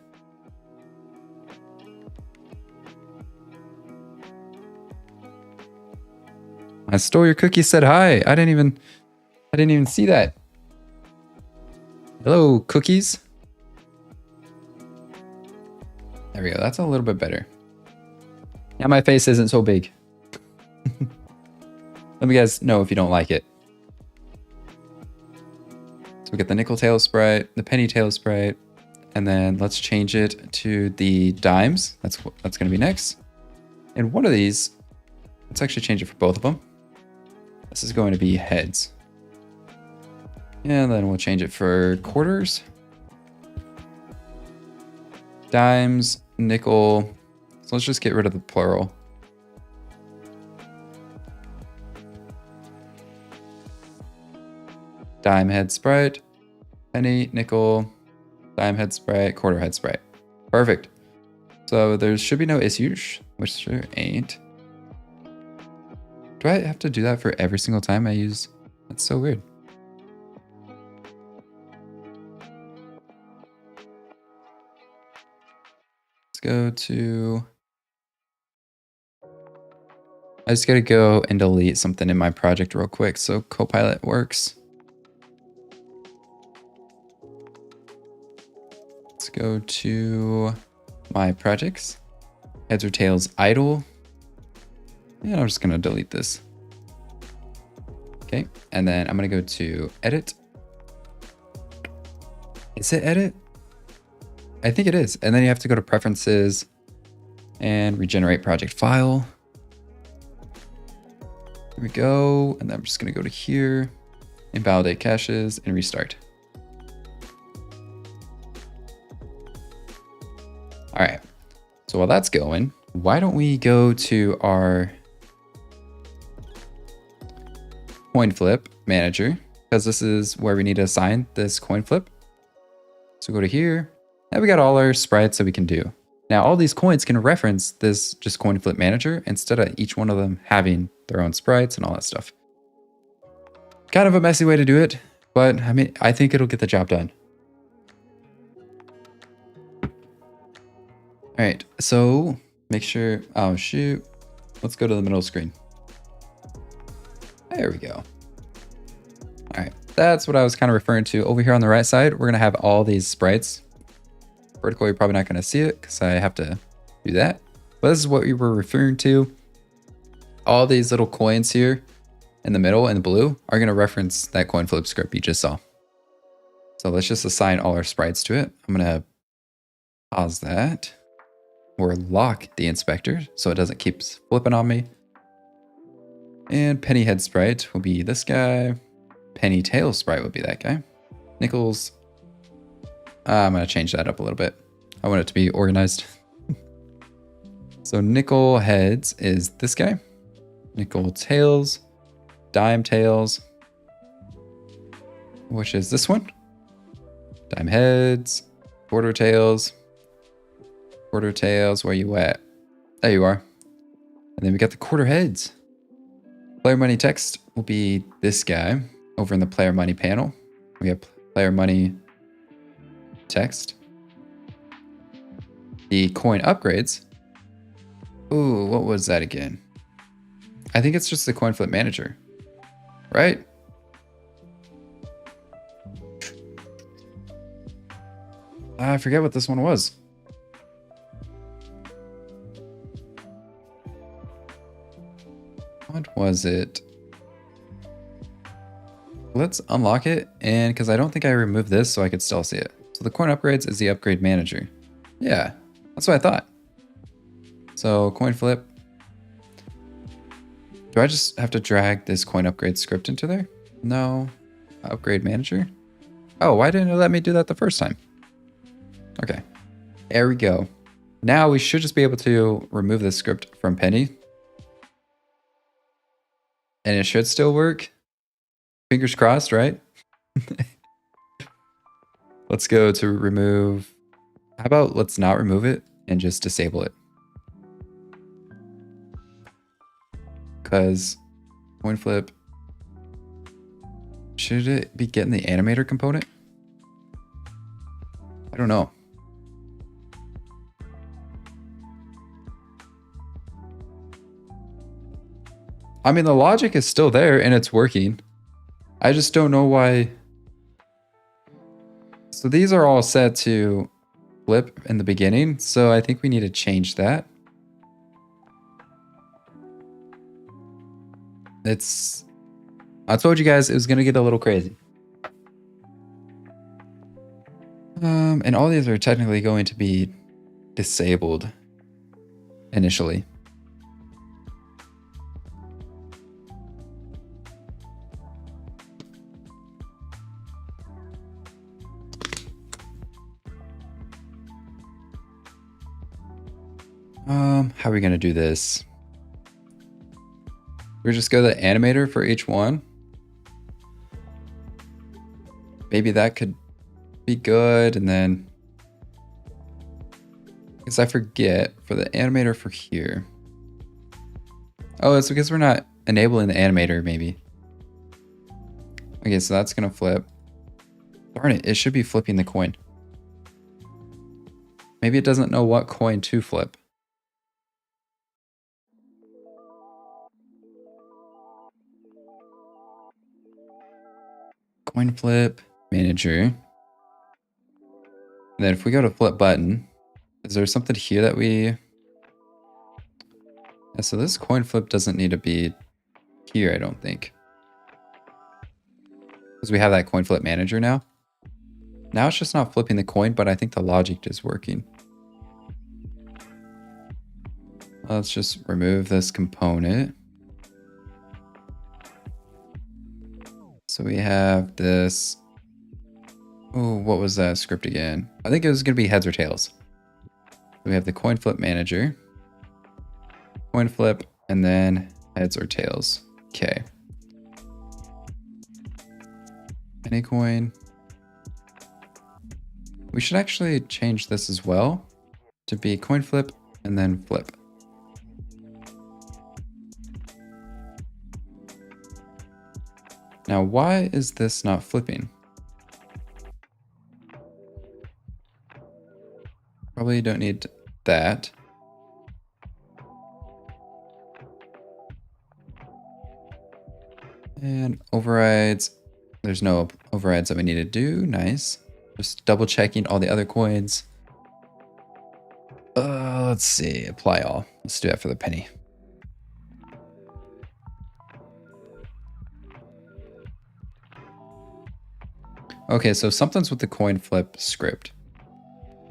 Speaker 1: I stole your cookie, said hi. I didn't even see that. Hello, cookies. There we go. That's a little bit better. Now my face isn't so big. Let me guys know if you don't like it. So we get the nickel tail sprite, the penny tail sprite, and then let's change it to the dimes. That's going to be next. And one of these, let's actually change it for both of them. This is going to be heads. And then we'll change it for quarters, dimes, nickel. So let's just get rid of the plural. Dime head sprite, penny, nickel, dime head sprite, quarter head sprite. Perfect. So there should be no issues, which there ain't. Do I have to do that for every single time I use? That's so weird. Let's go to... I just gotta go and delete something in my project real quick. So Copilot works. Let's go to my projects. Heads or tails idle. And I'm just gonna delete this. Okay, and then I'm gonna go to edit. Is it edit? I think it is. And then you have to go to preferences and regenerate project file. Here we go. And then I'm just gonna go to here, invalidate caches and restart. All right, so while that's going, why don't we go to our coin flip manager, because this is where we need to assign this coin flip. So go to here. Now we got all our sprites that we can do. Now all these coins can reference this just coin flip manager instead of each one of them having their own sprites and all that stuff. Kind of a messy way to do it, but I mean, I think it'll get the job done. All right, so make sure, oh shoot. Let's go to the middle screen. There we go. All right, that's what I was kind of referring to. Over here on the right side, we're gonna have all these sprites. Vertical, you're probably not gonna see it because I have to do that. But this is what we were referring to. All these little coins here in the middle in the blue are gonna reference that coin flip script you just saw. So let's just assign all our sprites to it. I'm gonna pause that or lock the inspector so it doesn't keep flipping on me. And penny head sprite will be this guy. Penny tail sprite would be that guy. Nickels. I'm going to change that up a little bit. I want it to be organized. So nickel heads is this guy. Nickel tails. Dime tails. Which is this one. Dime heads. Quarter tails. Quarter tails. Where you at? There you are. And then we got the quarter heads. Player money text will be this guy over in the player money panel. We have player money text. The coin upgrades. Ooh, what was that again? I think it's just the coin flip manager, right? I forget what this one was. What was it? Let's unlock it, and because I don't think I removed this so I could still see it. So the coin upgrades is the upgrade manager. Yeah, that's what I thought. So coin flip. Do I just have to drag this coin upgrade script into there? No. Upgrade manager. Oh, why didn't it let me do that the first time? Okay, there we go. Now we should just be able to remove this script from Penny. And it should still work. Fingers crossed, right? Let's go to remove. How about let's not remove it and just disable it? Because coin flip, should it be getting the animator component? I don't know. I mean, the logic is still there and it's working. I just don't know why. So these are all set to flip in the beginning. So I think we need to change that. I told you guys it was going to get a little crazy. And all these are technically going to be disabled initially. How are we going to do this? We just go to the animator for each one. Maybe that could be good. And then, because I forget for the animator for here. Oh, it's because we're not enabling the animator, maybe. Okay, so that's going to flip. Darn it, it should be flipping the coin. Maybe it doesn't know what coin to flip. Coin flip manager. And then if we go to flip button, is there something here that we... Yeah, so this coin flip doesn't need to be here, I don't think. Because we have that coin flip manager now. Now it's just not flipping the coin, but I think the logic is working. Let's just remove this component. So we have this. Oh, what was that script again? I think it was going to be heads or tails. We have the coin flip manager, coin flip, and then heads or tails. Okay. Any coin. We should actually change this as well to be coin flip and then flip. Now, why is this not flipping? Probably don't need that. And overrides. There's no overrides that we need to do. Nice. Just double checking all the other coins. Let's see. Apply all. Let's do that for the penny. Okay, so something's with the coin flip script.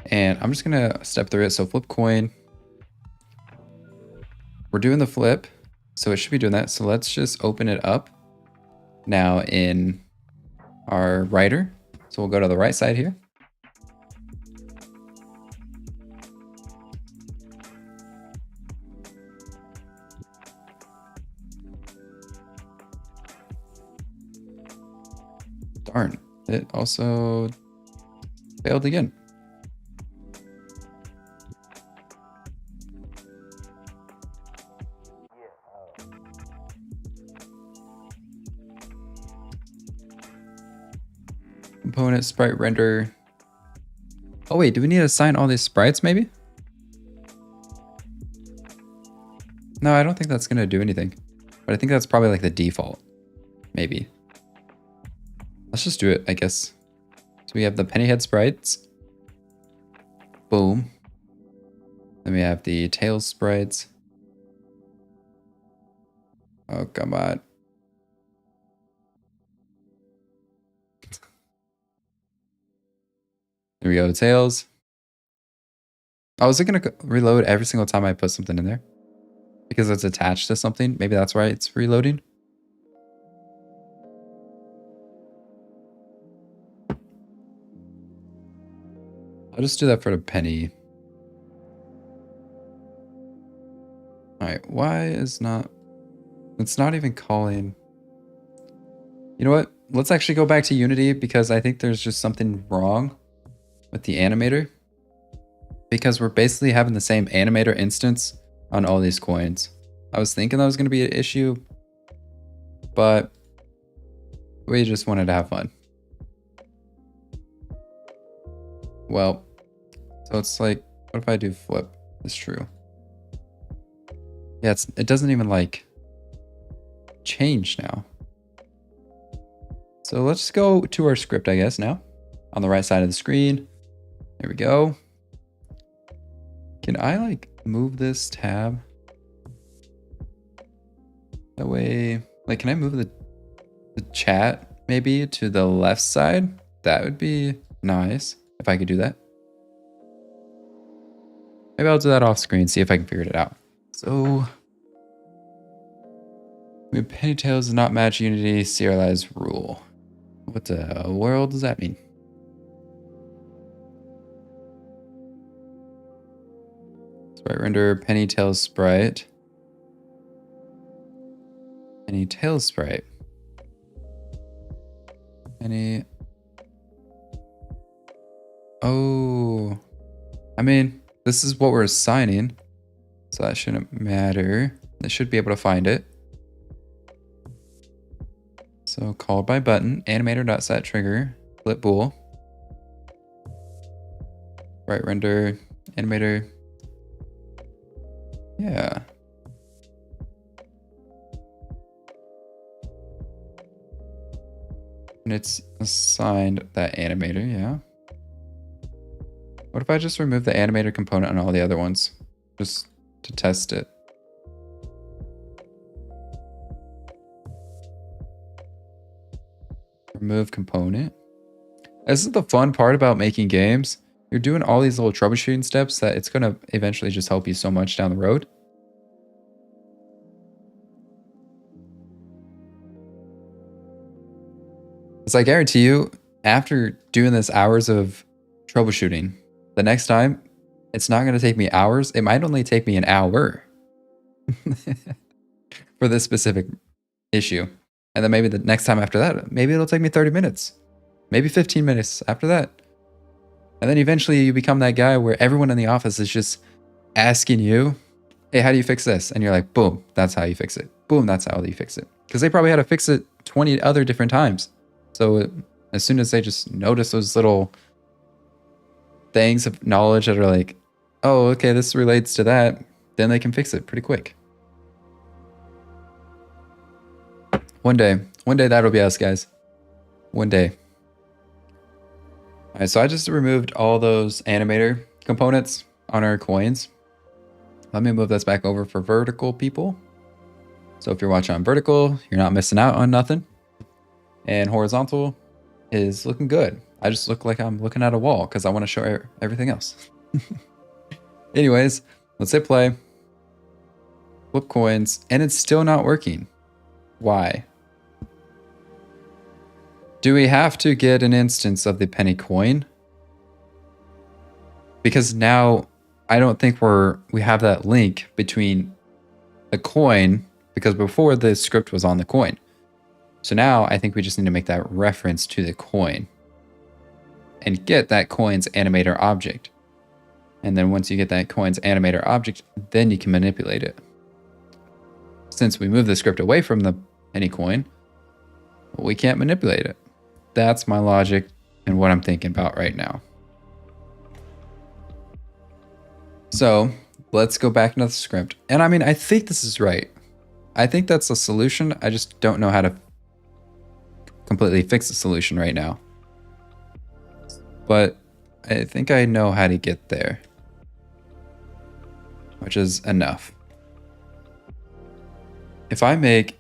Speaker 1: And I'm just going to step through it. So flip coin. We're doing the flip. So it should be doing that. So let's just open it up now in our writer. So we'll go to the right side here. Darn, it also failed again. Component sprite render. Oh wait, do we need to assign all these sprites maybe? No, I don't think that's gonna do anything. But I think that's probably like the default. Maybe. Let's just do it, I guess. So we have the penny head sprites. Boom. Then we have the tail sprites. Oh, come on. There we go, tails. Oh, is it going to reload every single time I put something in there? Because it's attached to something? Maybe that's why it's reloading? I'll just do that for the penny. Alright, why is not... It's not even calling. You know what? Let's actually go back to Unity because I think there's just something wrong with the animator. Because we're basically having the same animator instance on all these coins. I was thinking that was going to be an issue, but we just wanted to have fun. Well, so it's like, what if I do flip? It's true. Yeah, it doesn't even like change now. So let's go to our script, I guess, now. On the right side of the screen. There we go. Can I like move this tab? That way, like, can I move the chat maybe to the left side? That would be nice if I could do that. Maybe I'll do that off screen, see if I can figure it out. So, pennytails does not match Unity serialize rule. What the world does that mean? Sprite render pennytails sprite. Pennytails sprite. Penny. Oh, I mean, this is what we're assigning, so that shouldn't matter. They should be able to find it. So called by button, animator.setTrigger, flip bool, sprite render, animator. Yeah. And it's assigned that animator, yeah. What if I just remove the animator component on all the other ones? Just to test it. Remove component. This is the fun part about making games. You're doing all these little troubleshooting steps that it's going to eventually just help you so much down the road. Because I guarantee you, after doing this hours of troubleshooting, the next time, it's not going to take me hours. It might only take me an hour for this specific issue. And then maybe the next time after that, maybe it'll take me 30 minutes, maybe 15 minutes after that. And then eventually you become that guy where everyone in the office is just asking you, hey, how do you fix this? And you're like, boom, that's how you fix it. Boom, that's how you fix it. Because they probably had to fix it 20 other different times. So as soon as they just notice those little things of knowledge that are like, oh, okay, this relates to that, then they can fix it pretty quick. One day that'll be us, guys. One day. All right, so I just removed all those animator components on our coins. Let me move this back over for vertical people. So if you're watching on vertical, you're not missing out on nothing. And horizontal is looking good. I just look like I'm looking at a wall because I want to show everything else. Anyways, let's hit play. Flip coins, and it's still not working. Why? Do we have to get an instance of the penny coin? Because now I don't think we have that link between the coin, because before the script was on the coin. So now I think we just need to make that reference to the coin and get that coin's animator object. And then once you get that coin's animator object, then you can manipulate it. Since we moved the script away from the penny coin, we can't manipulate it. That's my logic and what I'm thinking about right now. So let's go back into the script. And I mean, I think this is right. I think that's a solution. I just don't know how to completely fix the solution right now. But I think I know how to get there, which is enough. If I make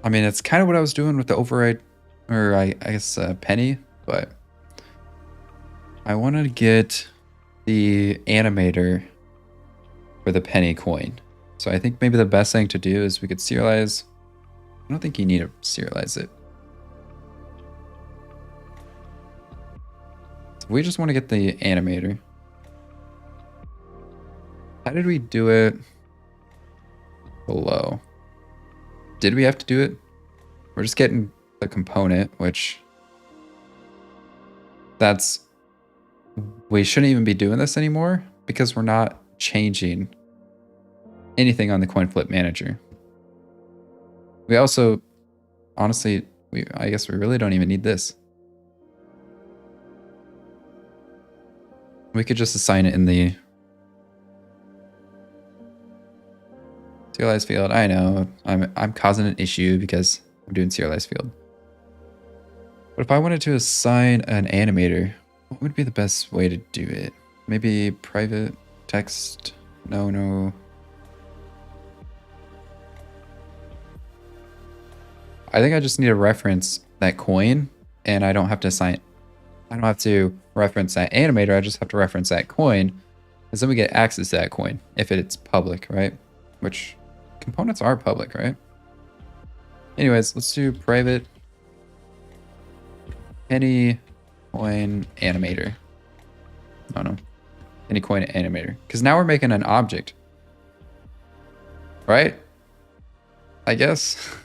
Speaker 1: it's kind of what I was doing with the override, or I guess penny, but I want to get the animator for the penny coin. So I think maybe the best thing to do is we could serialize. I don't think you need to serialize it. So we just want to get the animator. How did we do it below? Did we have to do it? We're just getting the component, which we shouldn't even be doing this anymore because we're not changing anything on the coin flip manager. We also, honestly, I guess we really don't even need this. We could just assign it in the serialized field. I know I'm causing an issue because I'm doing serialized field. But if I wanted to assign an animator, what would be the best way to do it? Maybe private text? No. I think I just need to reference that coin, and I don't have to reference that animator, I just have to reference that coin, because then we get access to that coin if it's public, right? Which components are public, right? Anyways, let's do private any coin animator. Oh no, any coin animator, because now we're making an object, right? I guess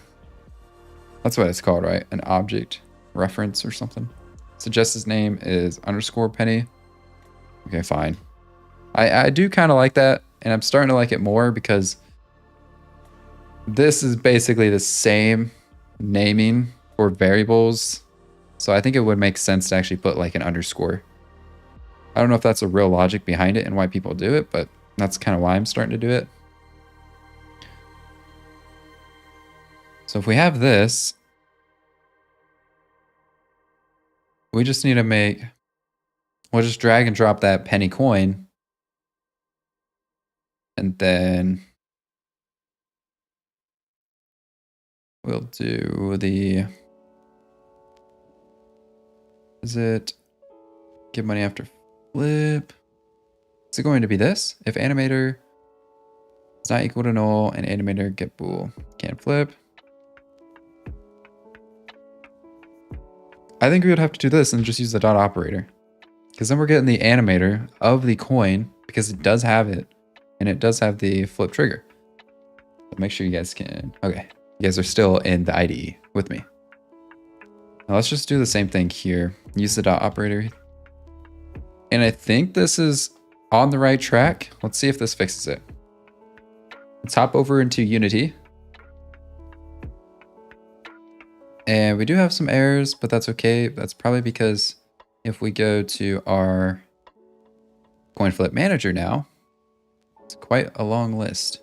Speaker 1: that's what it's called, right? An object reference or something. Suggested name is _penny. Okay, fine. I do kind of like that, and I'm starting to like it more because this is basically the same naming for variables. So I think it would make sense to actually put like an underscore. I don't know if that's a real logic behind it and why people do it, but that's kind of why I'm starting to do it. So if we have this, we just need to we'll just drag and drop that penny coin. And then we'll do is it give money after flip? Is it going to be this? If animator is not equal to null and animator get bool, can't flip. I think we would have to do this and just use the dot operator, because then we're getting the animator of the coin because it does have it and it does have the flip trigger. But make sure you guys can, okay, you guys are still in the IDE with me. Now let's just do the same thing here. Use the dot operator. And I think this is on the right track. Let's see if this fixes it. Let's hop over into Unity. And we do have some errors, but that's okay. That's probably because if we go to our coin flip manager now, it's quite a long list.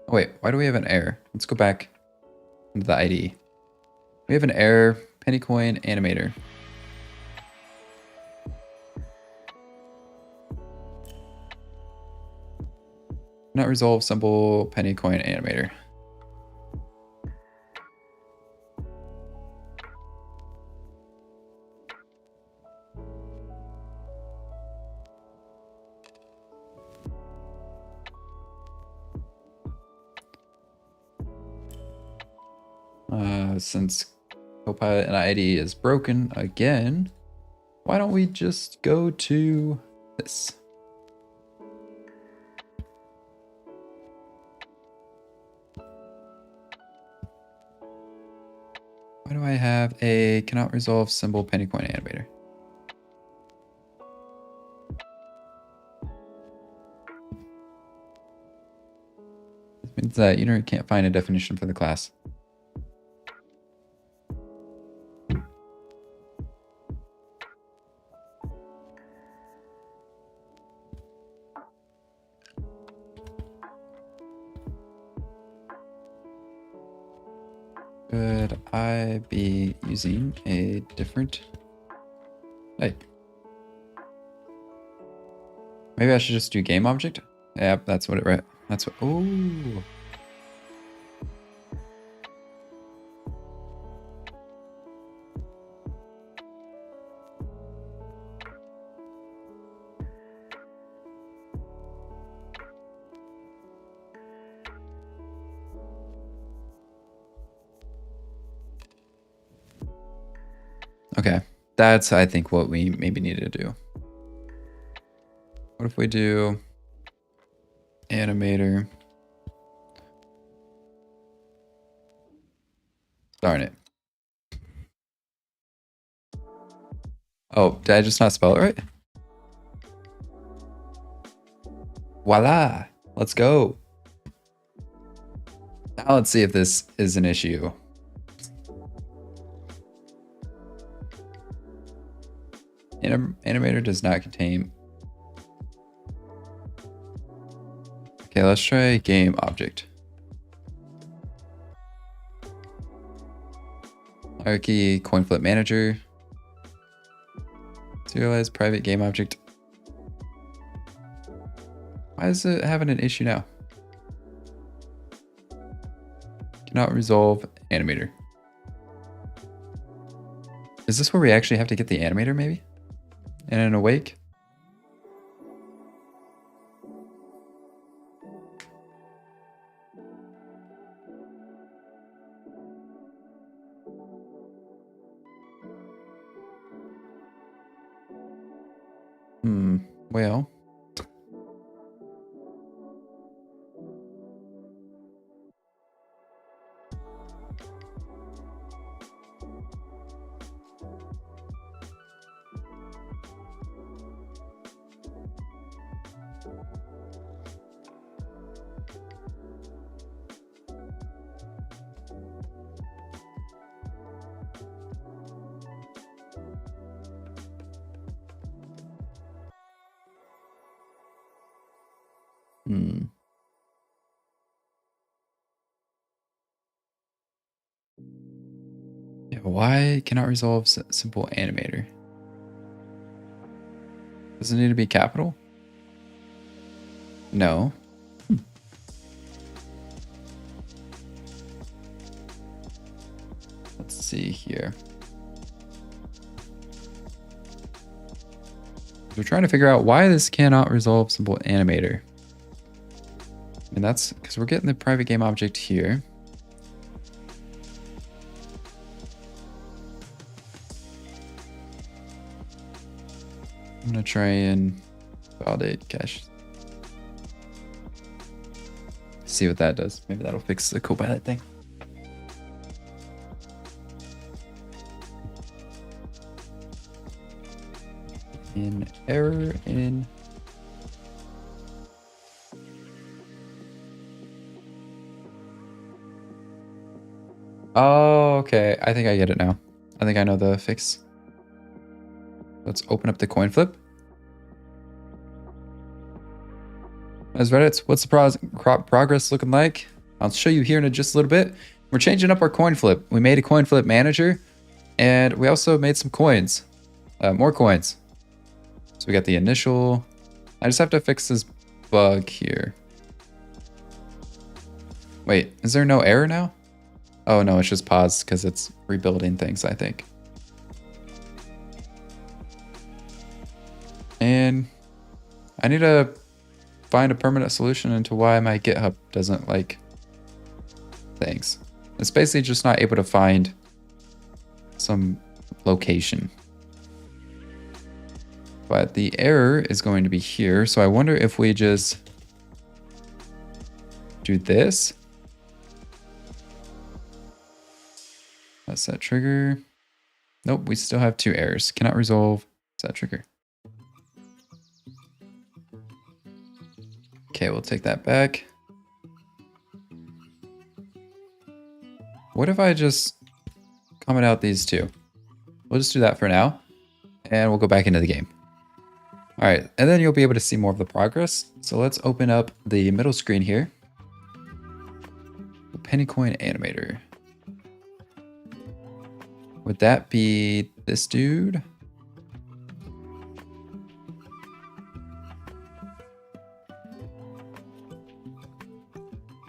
Speaker 1: Oh wait, why do we have an error? Let's go back into the IDE. We have an error, penny coin animator. Not resolve symbol penny coin animator. Since Copilot and IDE is broken again, why don't we just go to this? Why do I have a cannot resolve symbol penny coin animator? This means that you can't find a definition for the class. Could I be using a different? Hey. Maybe I should just do game object? Yep, that's what it right. That's what. Oh. Okay, that's I think what we maybe need to do. What if we do animator. Darn it. Oh, did I just not spell it right? Voila. Let's go. Now let's see if this is an issue. Animator does not contain. Okay, let's try game object. Hierarchy, coin flip manager. Serialize private game object. Why is it having an issue now? Cannot resolve animator. Is this where we actually have to get the animator maybe? And an awake? Well. Yeah, why cannot resolve simple animator? Does it need to be capital? No. Let's see here. We're trying to figure out why this cannot resolve simple animator. And that's because we're getting the private game object here. I'm gonna try and validate cache. See what that does. Maybe that'll fix the Copilot thing. An error in. Oh, okay. I think I get it now. I think I know the fix. Let's open up the coin flip. As Reddit, what's the progress looking like? I'll show you here in just a little bit. We're changing up our coin flip. We made a coin flip manager, and we also made some coins, more coins. So we got the initial. I just have to fix this bug here. Wait, is there no error now? Oh no, it's just paused because it's rebuilding things, I think. And I need to find a permanent solution into why my GitHub doesn't like things. It's basically just not able to find some location. But the error is going to be here. So I wonder if we just do this. That's that trigger. Nope, we still have two errors. Cannot resolve set trigger. Okay, we'll take that back. What if I just comment out these two? We'll just do that for now, and we'll go back into the game. All right, and then you'll be able to see more of the progress. So let's open up the middle screen here. Penny coin animator. Would that be this dude?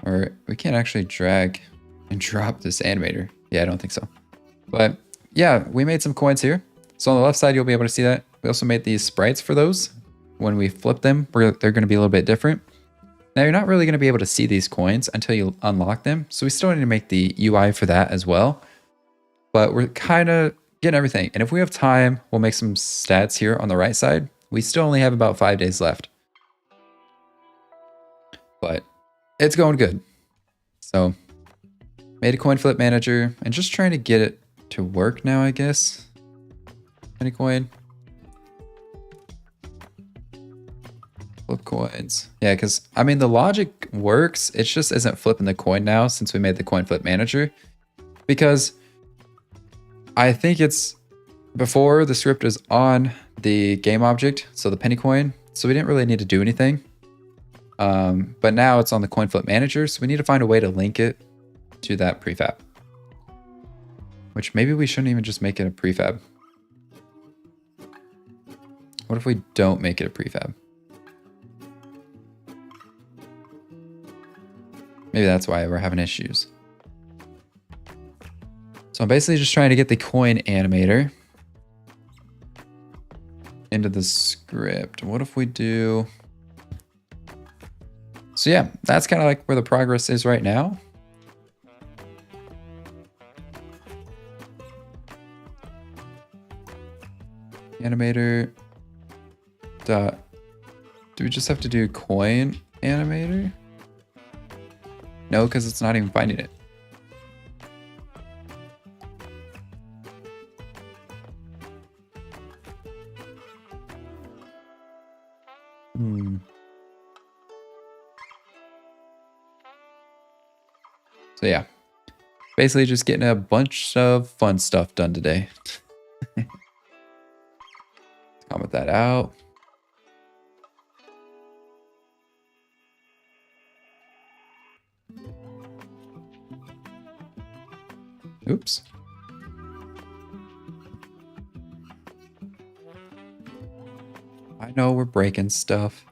Speaker 1: Or we can't actually drag and drop this animator. Yeah, I don't think so. But yeah, we made some coins here. So on the left side, you'll be able to see that. We also made these sprites for those. When we flip them, they're going to be a little bit different. Now you're not really going to be able to see these coins until you unlock them. So we still need to make the UI for that as well. But we're kind of getting everything. And if we have time, we'll make some stats here on the right side. We still only have about 5 days left. it's going good. So made a coin flip manager and just trying to get it to work now, I guess. Penny coin. Flip coins. Yeah, because I mean the logic works. It just isn't flipping the coin now since we made the coin flip manager. Because I think it's before the script is on the game object, so the penny coin. So we didn't really need to do anything. But now it's on the coin flip manager, so we need to find a way to link it to that prefab. Which maybe we shouldn't even just make it a prefab. What if we don't make it a prefab? Maybe that's why we're having issues. So I'm basically just trying to get the coin animator into the script. What if we do... So yeah, that's kind of like where the progress is right now. Animator dot... Do we just have to do coin animator? No, because it's not even finding it. So yeah, basically just getting a bunch of fun stuff done today. Comment that out. Oops. I know we're breaking stuff.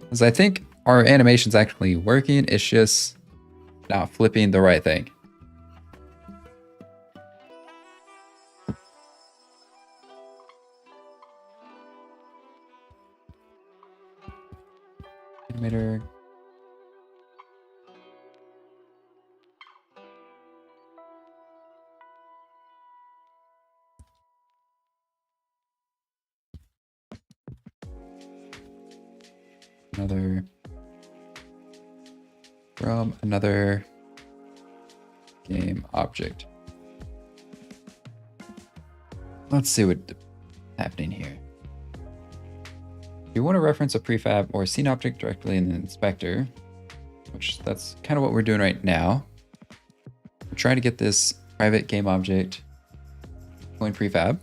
Speaker 1: Because I think our animation's actually working. It's just not flipping the right thing. Animator. Another from another game object. Let's see what's happening here. You want to reference a prefab or a scene object directly in the inspector, which that's kind of what we're doing right now. We're trying to get this private game object going prefab.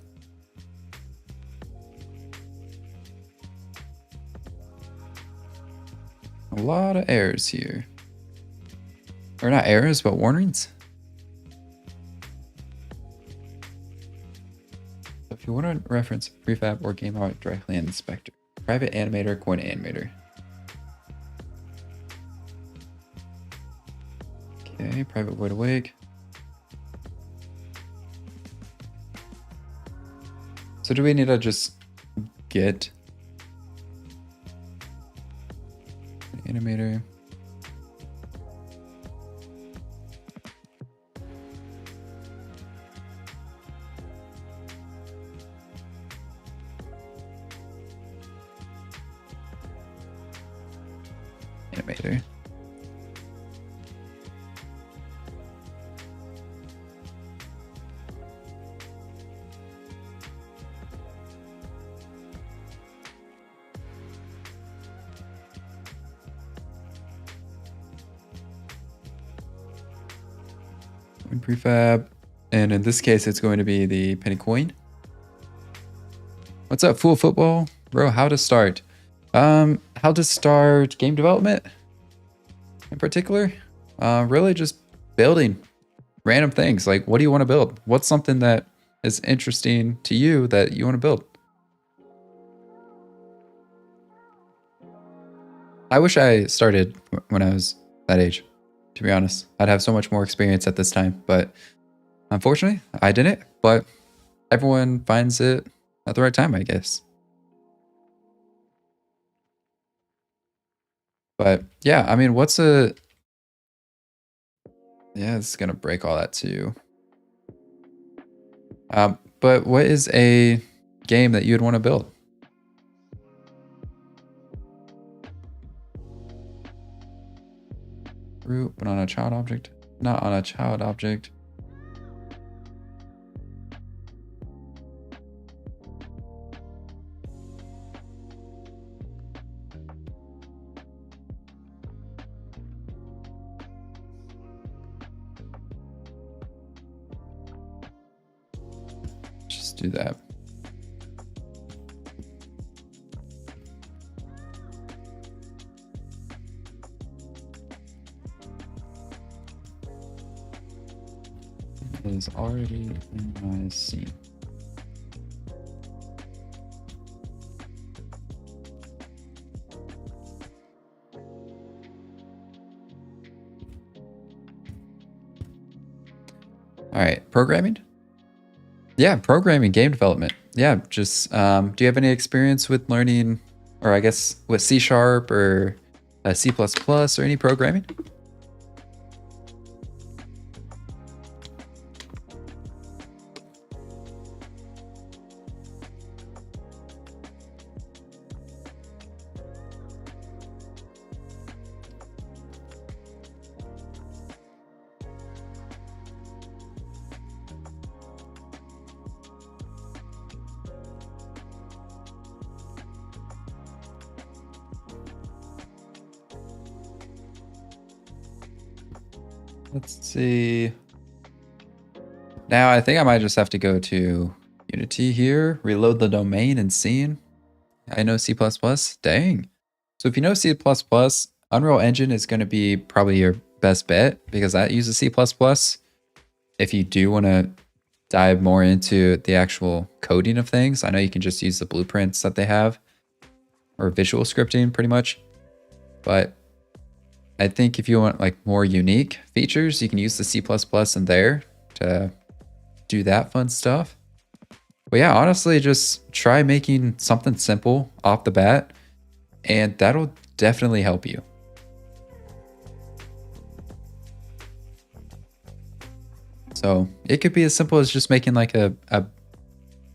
Speaker 1: A lot of errors here. Or not errors, but warnings. So if you want to reference prefab or game object directly in the inspector, private animator, coin animator. Okay, private void awake. So do we need to just get animator? Animator. Prefab, and in this case it's going to be the penny coin. What's up, Fool Football? Bro, how to start? How to start game development in particular? Really just building random things. Like, what do you want to build? What's something that is interesting to you that you want to build? I wish I started when I was that age. To be honest, I'd have so much more experience at this time, but unfortunately I didn't. But everyone finds it at the right time, I guess. But yeah, I mean, what's a Yeah, it's gonna break all that too. But what is a game that you'd want to build? Root, but on a child object, not on a child object. Just do that. It is already in my scene. All right, programming. Yeah, programming, game development. Yeah, just do you have any experience with learning, or I guess with C# or C++ or any programming? Let's see. Now I think I might just have to go to Unity here, reload the domain and scene. I know C++. Dang. So if you know C++, Unreal Engine is going to be probably your best bet because that uses C++. If you do want to dive more into the actual coding of things, I know you can just use the blueprints that they have or visual scripting pretty much. But I think if you want like more unique features, you can use the C++ in there to do that fun stuff. But yeah, honestly, just try making something simple off the bat, and that'll definitely help you. So it could be as simple as just making like a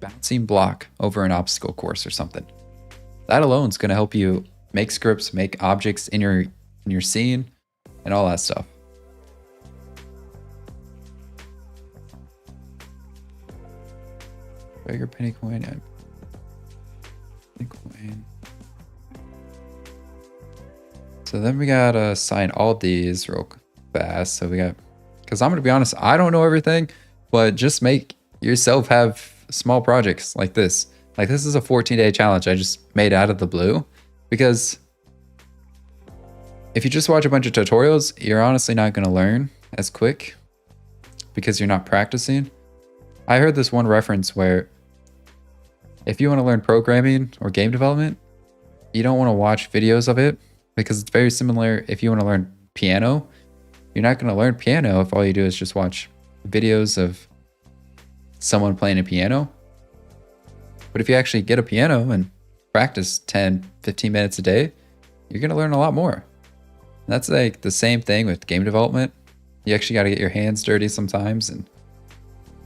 Speaker 1: bouncing block over an obstacle course or something. That alone is going to help you make scripts, make objects in your scene, and all that stuff. Bigger penny coin. Penny coin. So then we gotta assign all these real fast. So we got, because I'm gonna be honest, I don't know everything, but just make yourself have small projects like this. Like this is a 14-day challenge I just made out of the blue, because if you just watch a bunch of tutorials, you're honestly not going to learn as quick because you're not practicing. I heard this one reference where if you want to learn programming or game development, you don't want to watch videos of it because it's very similar. If you want to learn piano, you're not going to learn piano if all you do is just watch videos of someone playing a piano. But if you actually get a piano and practice 10, 15 minutes a day, you're going to learn a lot more. That's like the same thing with game development. You actually got to get your hands dirty sometimes and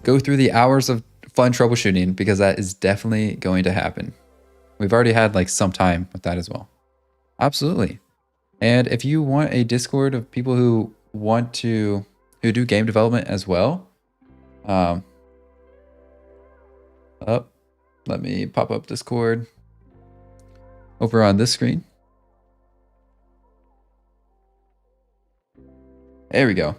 Speaker 1: go through the hours of fun troubleshooting, because that is definitely going to happen. We've already had like some time with that as well. Absolutely. And if you want a Discord of people who do game development as well, let me pop up Discord over on this screen. There we go.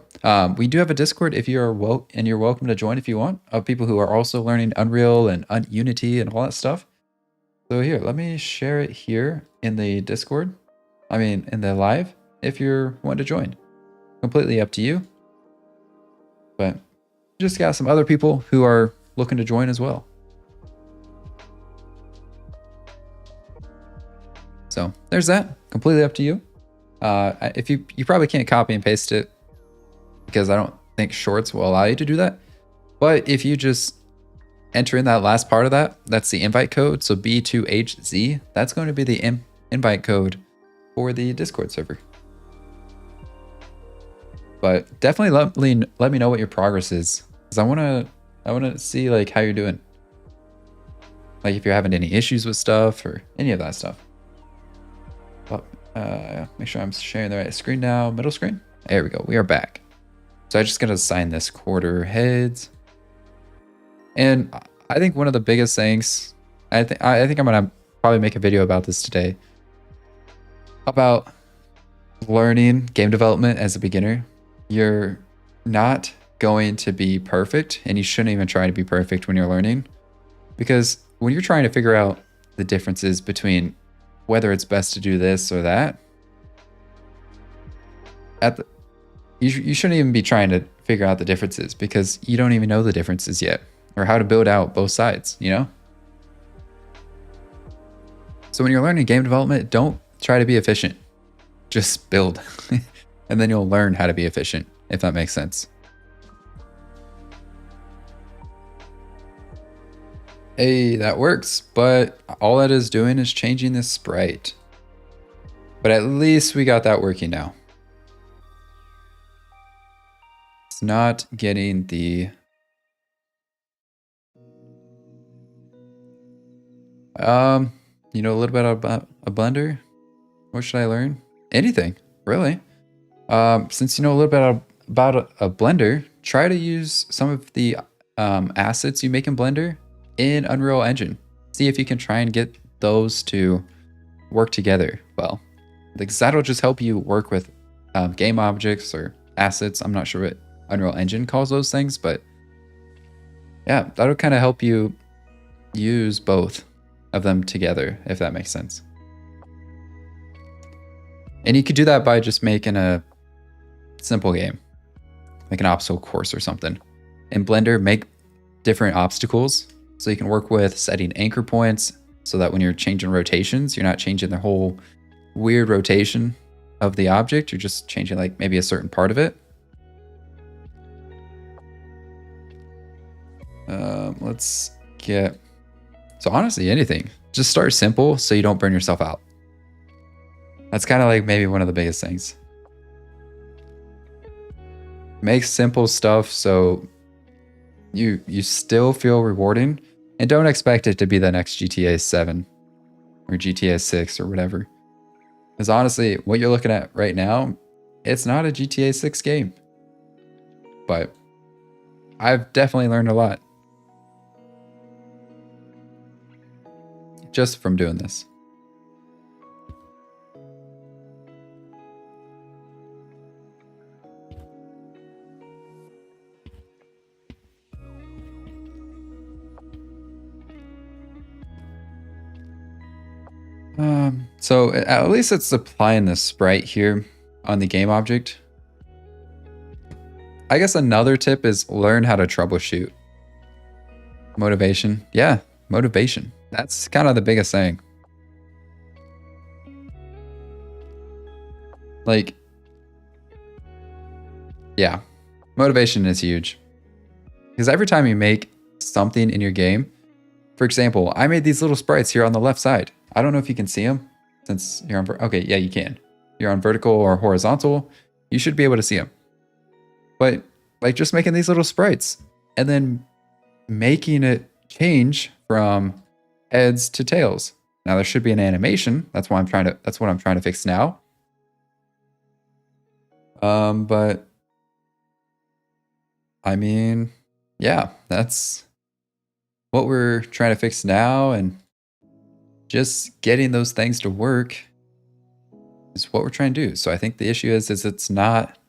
Speaker 1: We do have a Discord if you're welcome to join if you want, of people who are also learning Unreal and Unity and all that stuff. So here, let me share it here in the Discord. I mean, in the live, if you're wanting to join. Completely up to you. But just got some other people who are looking to join as well. So there's that. Completely up to you. If you probably can't copy and paste it, because I don't think Shorts will allow you to do that. But if you just enter in that last part of that, that's the invite code. So B2HZ, that's going to be the invite code for the Discord server. But definitely let me know what your progress is, because I wanna see like how you're doing. Like if you're having any issues with stuff or any of that stuff. But make sure I'm sharing the right screen now. Middle screen. There we go. We are back. So I just gotta assign this quarter heads. And I think one of the biggest things, I think I'm gonna probably make a video about this today, about learning game development as a beginner. You're not going to be perfect, and you shouldn't even try to be perfect when you're learning, because when you're trying to figure out the differences between whether it's best to do this or that, you shouldn't even be trying to figure out the differences, because you don't even know the differences yet, or how to build out both sides, you know? So when you're learning game development, don't try to be efficient. Just build. And then you'll learn how to be efficient, if that makes sense. Hey, that works, but all that is doing is changing this sprite. But at least we got that working now. It's not getting the... you know a little bit about a Blender? What should I learn? Anything, really. Since you know a little bit about a Blender, try to use some of the assets you make in Blender in Unreal Engine. See if you can try and get those to work together well. Because that'll just help you work with game objects or assets. I'm not sure what Unreal Engine calls those things, but yeah, that'll kind of help you use both of them together, if that makes sense. And you could do that by just making a simple game, like an obstacle course or something. In Blender, make different obstacles so you can work with setting anchor points, so that when you're changing rotations, you're not changing the whole weird rotation of the object. You're just changing like maybe a certain part of it. Let's get... So honestly, anything. Just start simple so you don't burn yourself out. That's kind of like maybe one of the biggest things. Make simple stuff so you still feel rewarding, and don't expect it to be the next GTA 7 or GTA 6 or whatever. Because honestly, what you're looking at right now, it's not a GTA 6 game. But I've definitely learned a lot just from doing this. So at least it's applying the sprite here on the game object. I guess another tip is learn how to troubleshoot. Motivation. Yeah, motivation. That's kind of the biggest thing. Like, yeah, motivation is huge. Because every time you make something in your game, for example, I made these little sprites here on the left side. I don't know if you can see them since you're on, okay, yeah, you can. You're on vertical or horizontal, you should be able to see them. But like just making these little sprites and then making it change from heads to tails. Now there should be an animation. That's what I'm trying to fix now. But I mean, yeah, that's what we're trying to fix now, and just getting those things to work is what we're trying to do. So I think the issue is it's not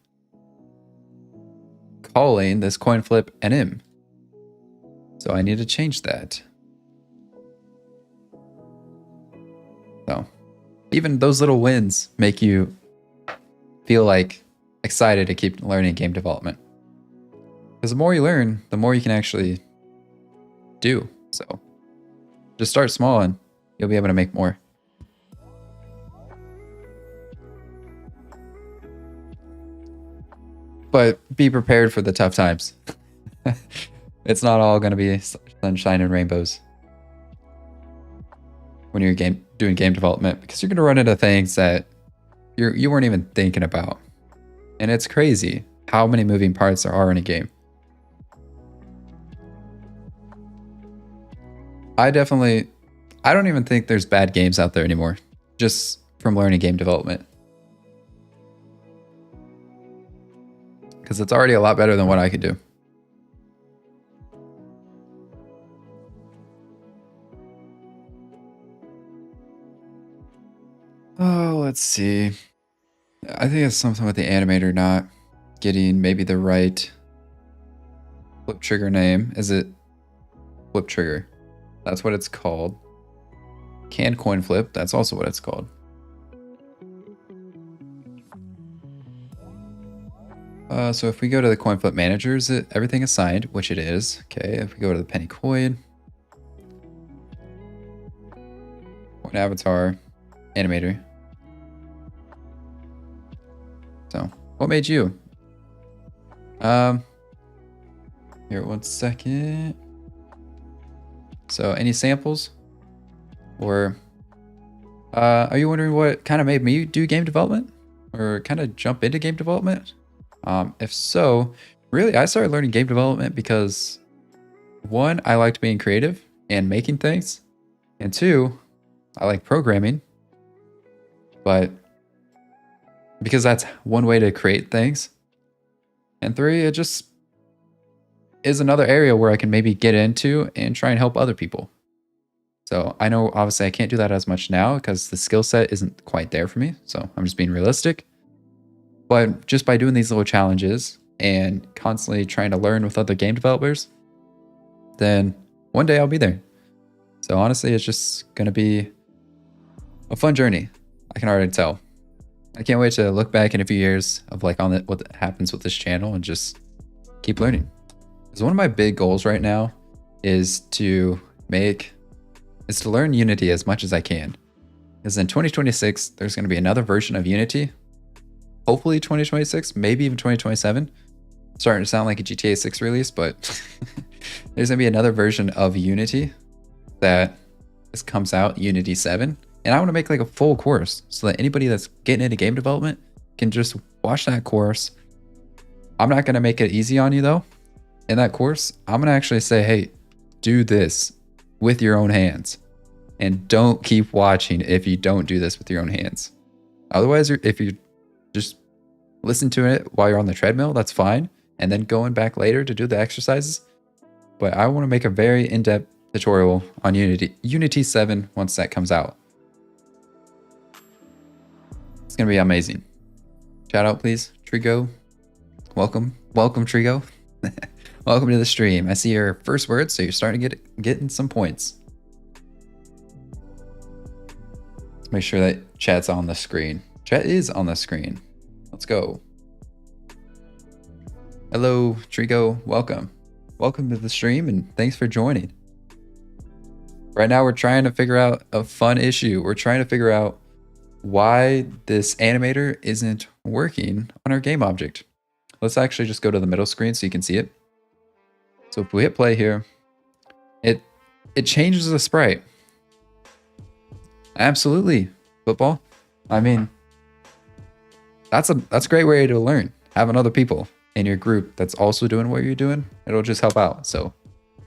Speaker 1: calling this coin flip anim. So I need to change that. So even those little wins make you feel like excited to keep learning game development. Because the more you learn, the more you can actually do. So just start small and you'll be able to make more. But be prepared for the tough times. It's not all going to be sunshine and rainbows when you're doing game development, because you're going to run into things that you weren't even thinking about. And it's crazy how many moving parts there are in a game. I don't even think there's bad games out there anymore, just from learning game development. Because it's already a lot better than what I could do. Oh, let's see. I think it's something with the animator not getting maybe the right flip trigger name. Is it flip trigger? That's what it's called. Canned coin flip, that's also what it's called. So if we go to the coin flip manager, is it everything assigned, which it is. Okay, if we go to the penny coin avatar, animator. So what made you? Here, 1 second. So any samples? Or are you wondering what kind of made me do game development? Or kind of jump into game development? If so, really, I started learning game development because 1, I liked being creative and making things. And 2, I like programming. But because that's one way to create things. And 3, it just is another area where I can maybe get into and try and help other people. So I know obviously I can't do that as much now because the skill set isn't quite there for me. So I'm just being realistic. But just by doing these little challenges and constantly trying to learn with other game developers, then one day I'll be there. So honestly, it's just going to be a fun journey. I can already tell. I can't wait to look back in a few years of like on what happens with this channel and just keep learning. Because one of my big goals right now is to learn Unity as much as I can. Because in 2026, there's going to be another version of Unity. Hopefully 2026, maybe even 2027. Starting to sound like a GTA 6 release, but there's going to be another version of Unity that just comes out, Unity 7. And I want to make like a full course so that anybody that's getting into game development can just watch that course. I'm not going to make it easy on you though. In that course, I'm going to actually say, hey, do this with your own hands. And don't keep watching if you don't do this with your own hands. Otherwise, if you just listen to it while you're on the treadmill, that's fine. And then going back later to do the exercises. But I want to make a very in-depth tutorial on Unity 7 once that comes out. It's going to be amazing. Shout out, please. Trigo. Welcome. Welcome, Trigo. Welcome to the stream. I see your first words, so you're starting to getting some points. Let's make sure that chat's on the screen. Chat is on the screen. Let's go. Hello, Trigo. Welcome. Welcome to the stream, and thanks for joining. Right now, we're trying to figure out a fun issue. We're trying to figure out why this animator isn't working on our game object. Let's actually just go to the middle screen so you can see it. So if we hit play here, it changes the sprite. Absolutely, football. I mean, that's a great way to learn. Having other people in your group that's also doing what you're doing, it'll just help out. So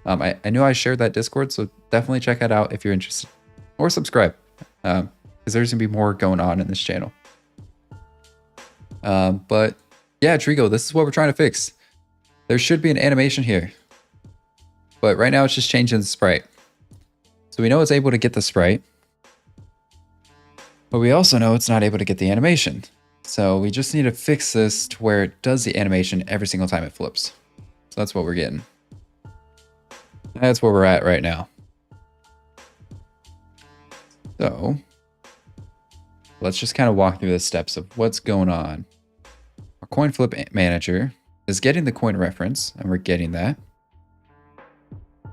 Speaker 1: I knew I shared that Discord, so definitely check that out if you're interested, or subscribe, because there's gonna be more going on in this channel. But yeah, Trigo, this is what we're trying to fix. There should be an animation here, but right now it's just changing the sprite. So we know it's able to get the sprite, but we also know it's not able to get the animation. So we just need to fix this to where it does the animation every single time it flips. So that's what we're getting. That's where we're at right now. So let's just kind of walk through the steps of what's going on. Our coin flip manager is getting the coin reference, and we're getting that.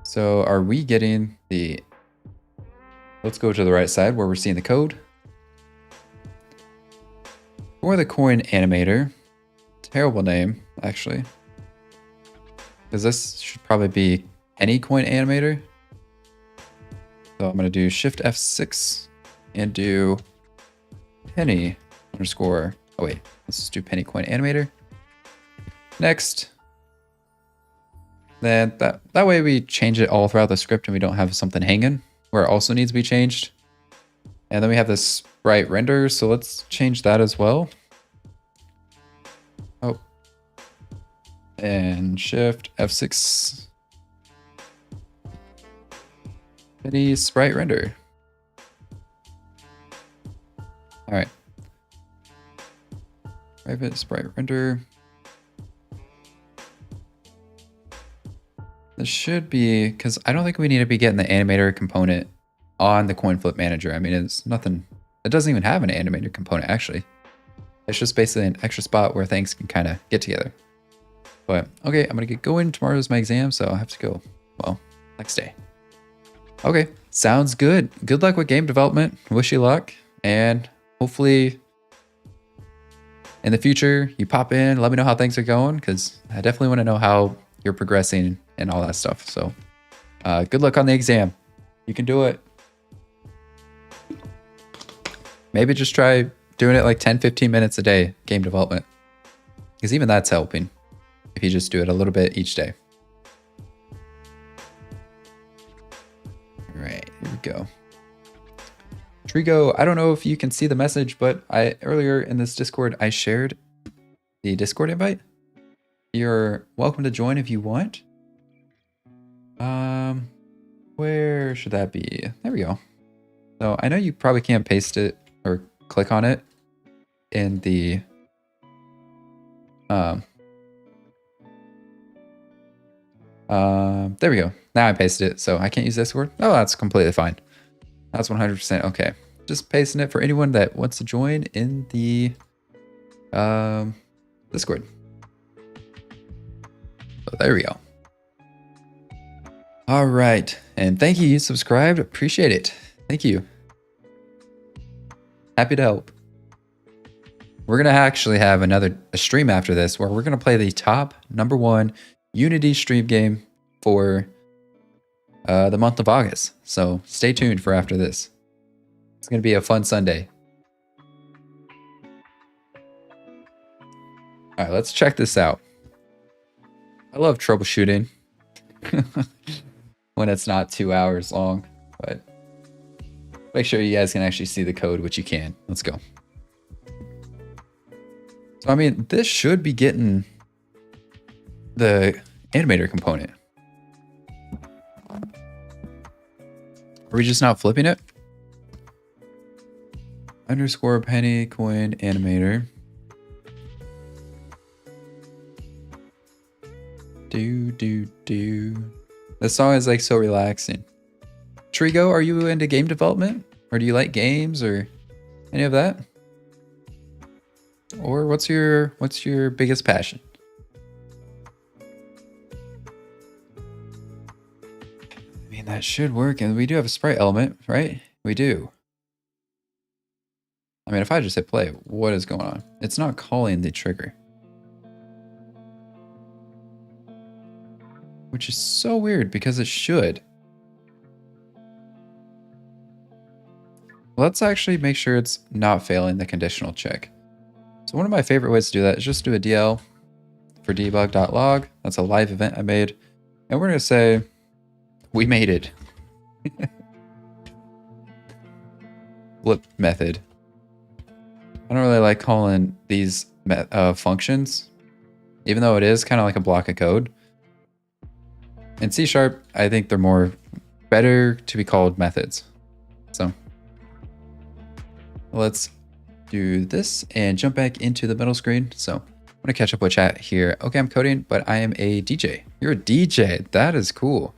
Speaker 1: So are we getting the... Let's go to the right side where we're seeing the code. For the coin animator, terrible name, actually. Because this should probably be any coin animator. So I'm going to do Shift F6 and do penny underscore. Oh wait, let's just do penny coin animator. Next. Then that way we change it all throughout the script and we don't have something hanging where it also needs to be changed. And then we have this sprite render, so let's change that as well. Oh. And shift F6. Any sprite render. All right. Private sprite render. This should be, because I don't think we need to be getting the animator component on the coin flip manager. I mean, it's nothing, it doesn't even have an animator component actually. It's just basically an extra spot where things can kind of get together. But okay, I'm gonna get going. Tomorrow's my exam, so I have to go, well, next day. Okay, sounds good. Good luck with game development. Wish you luck. And hopefully in the future, you pop in, let me know how things are going, because I definitely want to know how you're progressing and all that stuff. So good luck on the exam. You can do it. Maybe just try doing it like 10-15 minutes a day, game development, because even that's helping if you just do it a little bit each day. All right, here we go. Trigo, I don't know if you can see the message, but earlier in this Discord, I shared the Discord invite. You're welcome to join if you want. Where should that be? There we go. So I know you probably can't paste it or click on it in the there we go. Now I pasted it, so I can't use Discord. Oh, that's completely fine. That's 100% okay. Just pasting it for anyone that wants to join in the Discord. So there we go. All right, and thank you. You subscribed. Appreciate it. Thank you. Happy to help. We're gonna actually have a stream after this where we're gonna play the top #1 Unity stream game for the month of August. So stay tuned for after this. It's gonna be a fun Sunday. All right, let's check this out. I love troubleshooting when it's not 2 hours long, but make sure you guys can actually see the code, which you can. Let's go. So, I mean, this should be getting the animator component. Are we just not flipping it? Underscore penny coin animator. This song is like so relaxing. Trigo, are you into game development? Or do you like games or any of that? Or what's your biggest passion? I mean, that should work, and we do have a sprite element, right? We do. I mean, if I just hit play, what is going on? It's not calling the trigger. Which is so weird because it should. Let's actually make sure it's not failing the conditional check. So one of my favorite ways to do that is just do a DL for debug.log. That's a live event I made. And we're going to say, we made it. Flip method. I don't really like calling these functions, even though it is kind of like a block of code. In C#, I think they're better to be called methods. So let's do this and jump back into the middle screen. So I'm gonna catch up with chat here. Okay, I'm coding, but I am a DJ. You're a DJ, that is cool.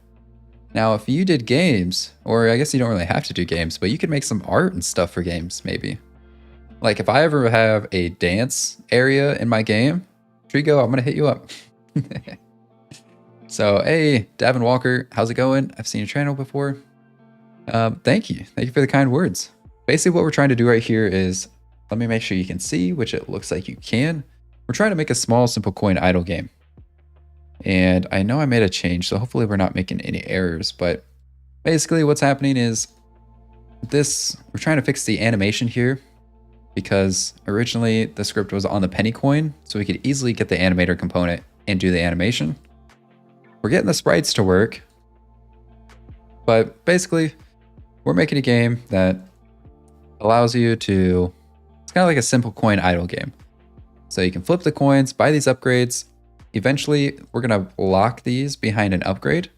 Speaker 1: Now, if you did games, or I guess you don't really have to do games, but you could make some art and stuff for games, maybe. Like if I ever have a dance area in my game, Trigo, I'm gonna hit you up. So, hey, Davin Walker, how's it going? I've seen your channel before. Thank you. Thank you for the kind words. Basically, what we're trying to do right here is, let me make sure you can see, which it looks like you can. We're trying to make a small, simple coin idle game. And I know I made a change, so hopefully we're not making any errors. But basically what's happening is we're trying to fix the animation here because originally the script was on the penny coin, so we could easily get the animator component and do the animation. We're getting the sprites to work, but basically we're making a game that allows you to, it's kind of like a simple coin idle game. So you can flip the coins, buy these upgrades. Eventually we're gonna lock these behind an upgrade.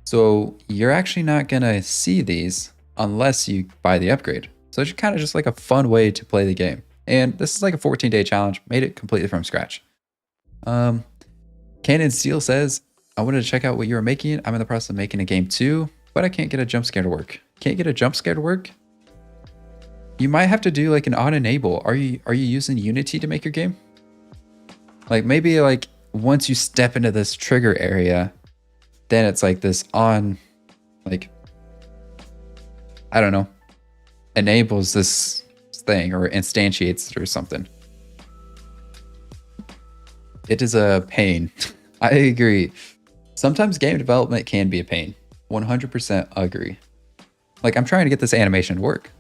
Speaker 1: So you're actually not gonna see these unless you buy the upgrade. So it's kind of just like a fun way to play the game. And this is like a 14-day challenge, made it completely from scratch. Cannon Steel says, I wanted to check out what you were making. I'm in the process of making a game too, but I can't get a jump scare to work. Can't get a jump scare to work? You might have to do like an on enable. Are you using Unity to make your game? Like maybe like once you step into this trigger area, then it's like this on, like, I don't know, enables this thing or instantiates it or something. It is a pain. I agree. Sometimes game development can be a pain. 100% agree. Like I'm trying to get this animation to work.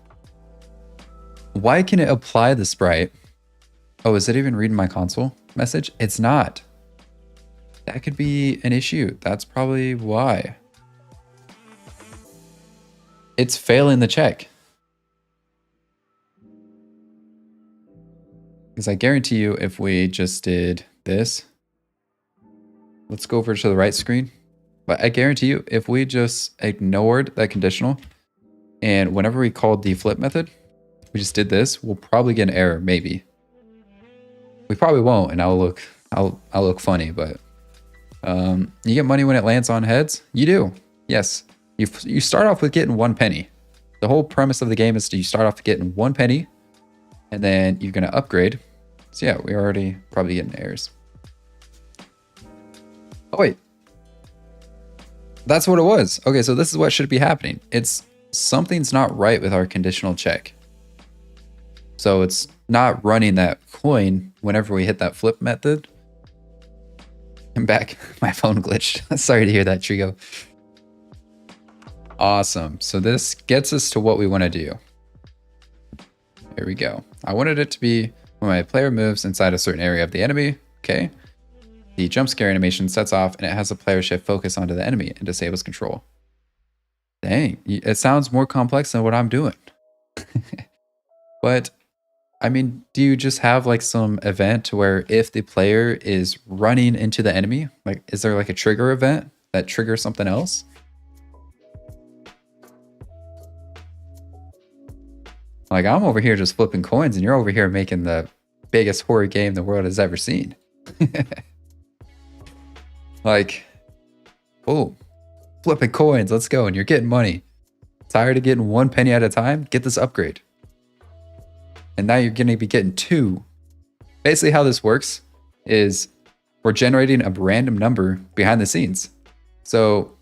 Speaker 1: Why can it apply the sprite? Oh, is it even reading my console message? It's not. That could be an issue. That's probably why. It's failing the check. Because I guarantee you if we just did this, let's go over to the right screen. But I guarantee you if we just ignored that conditional and whenever we called the flip method, we just did this, we'll probably get an error, maybe. We probably won't, and I'll look funny, but you get money when it lands on heads? You do. Yes. You start off with getting 1 penny. The whole premise of the game is you start off getting 1 penny, and then you're gonna upgrade. So yeah, we're already probably getting errors. Oh wait. That's what it was. Okay, so this is what should be happening. It's something's not right with our conditional check. So it's not running that coin whenever we hit that flip method. I'm back. My phone glitched. Sorry to hear that, Trigo. Awesome. So this gets us to what we want to do. Here we go. I wanted it to be when my player moves inside a certain area of the enemy. Okay. The jump scare animation sets off and it has the player shift focus onto the enemy and disables control. Dang, it sounds more complex than what I'm doing. But I mean, do you just have like some event where if the player is running into the enemy, like is there like a trigger event that triggers something else? Like I'm over here just flipping coins and you're over here making the biggest horror game the world has ever seen. Like, oh, flipping coins, let's go. And you're getting money. Tired of getting 1 penny at a time? Get this upgrade. And now you're going to be getting 2. Basically how this works is we're generating a random number behind the scenes. So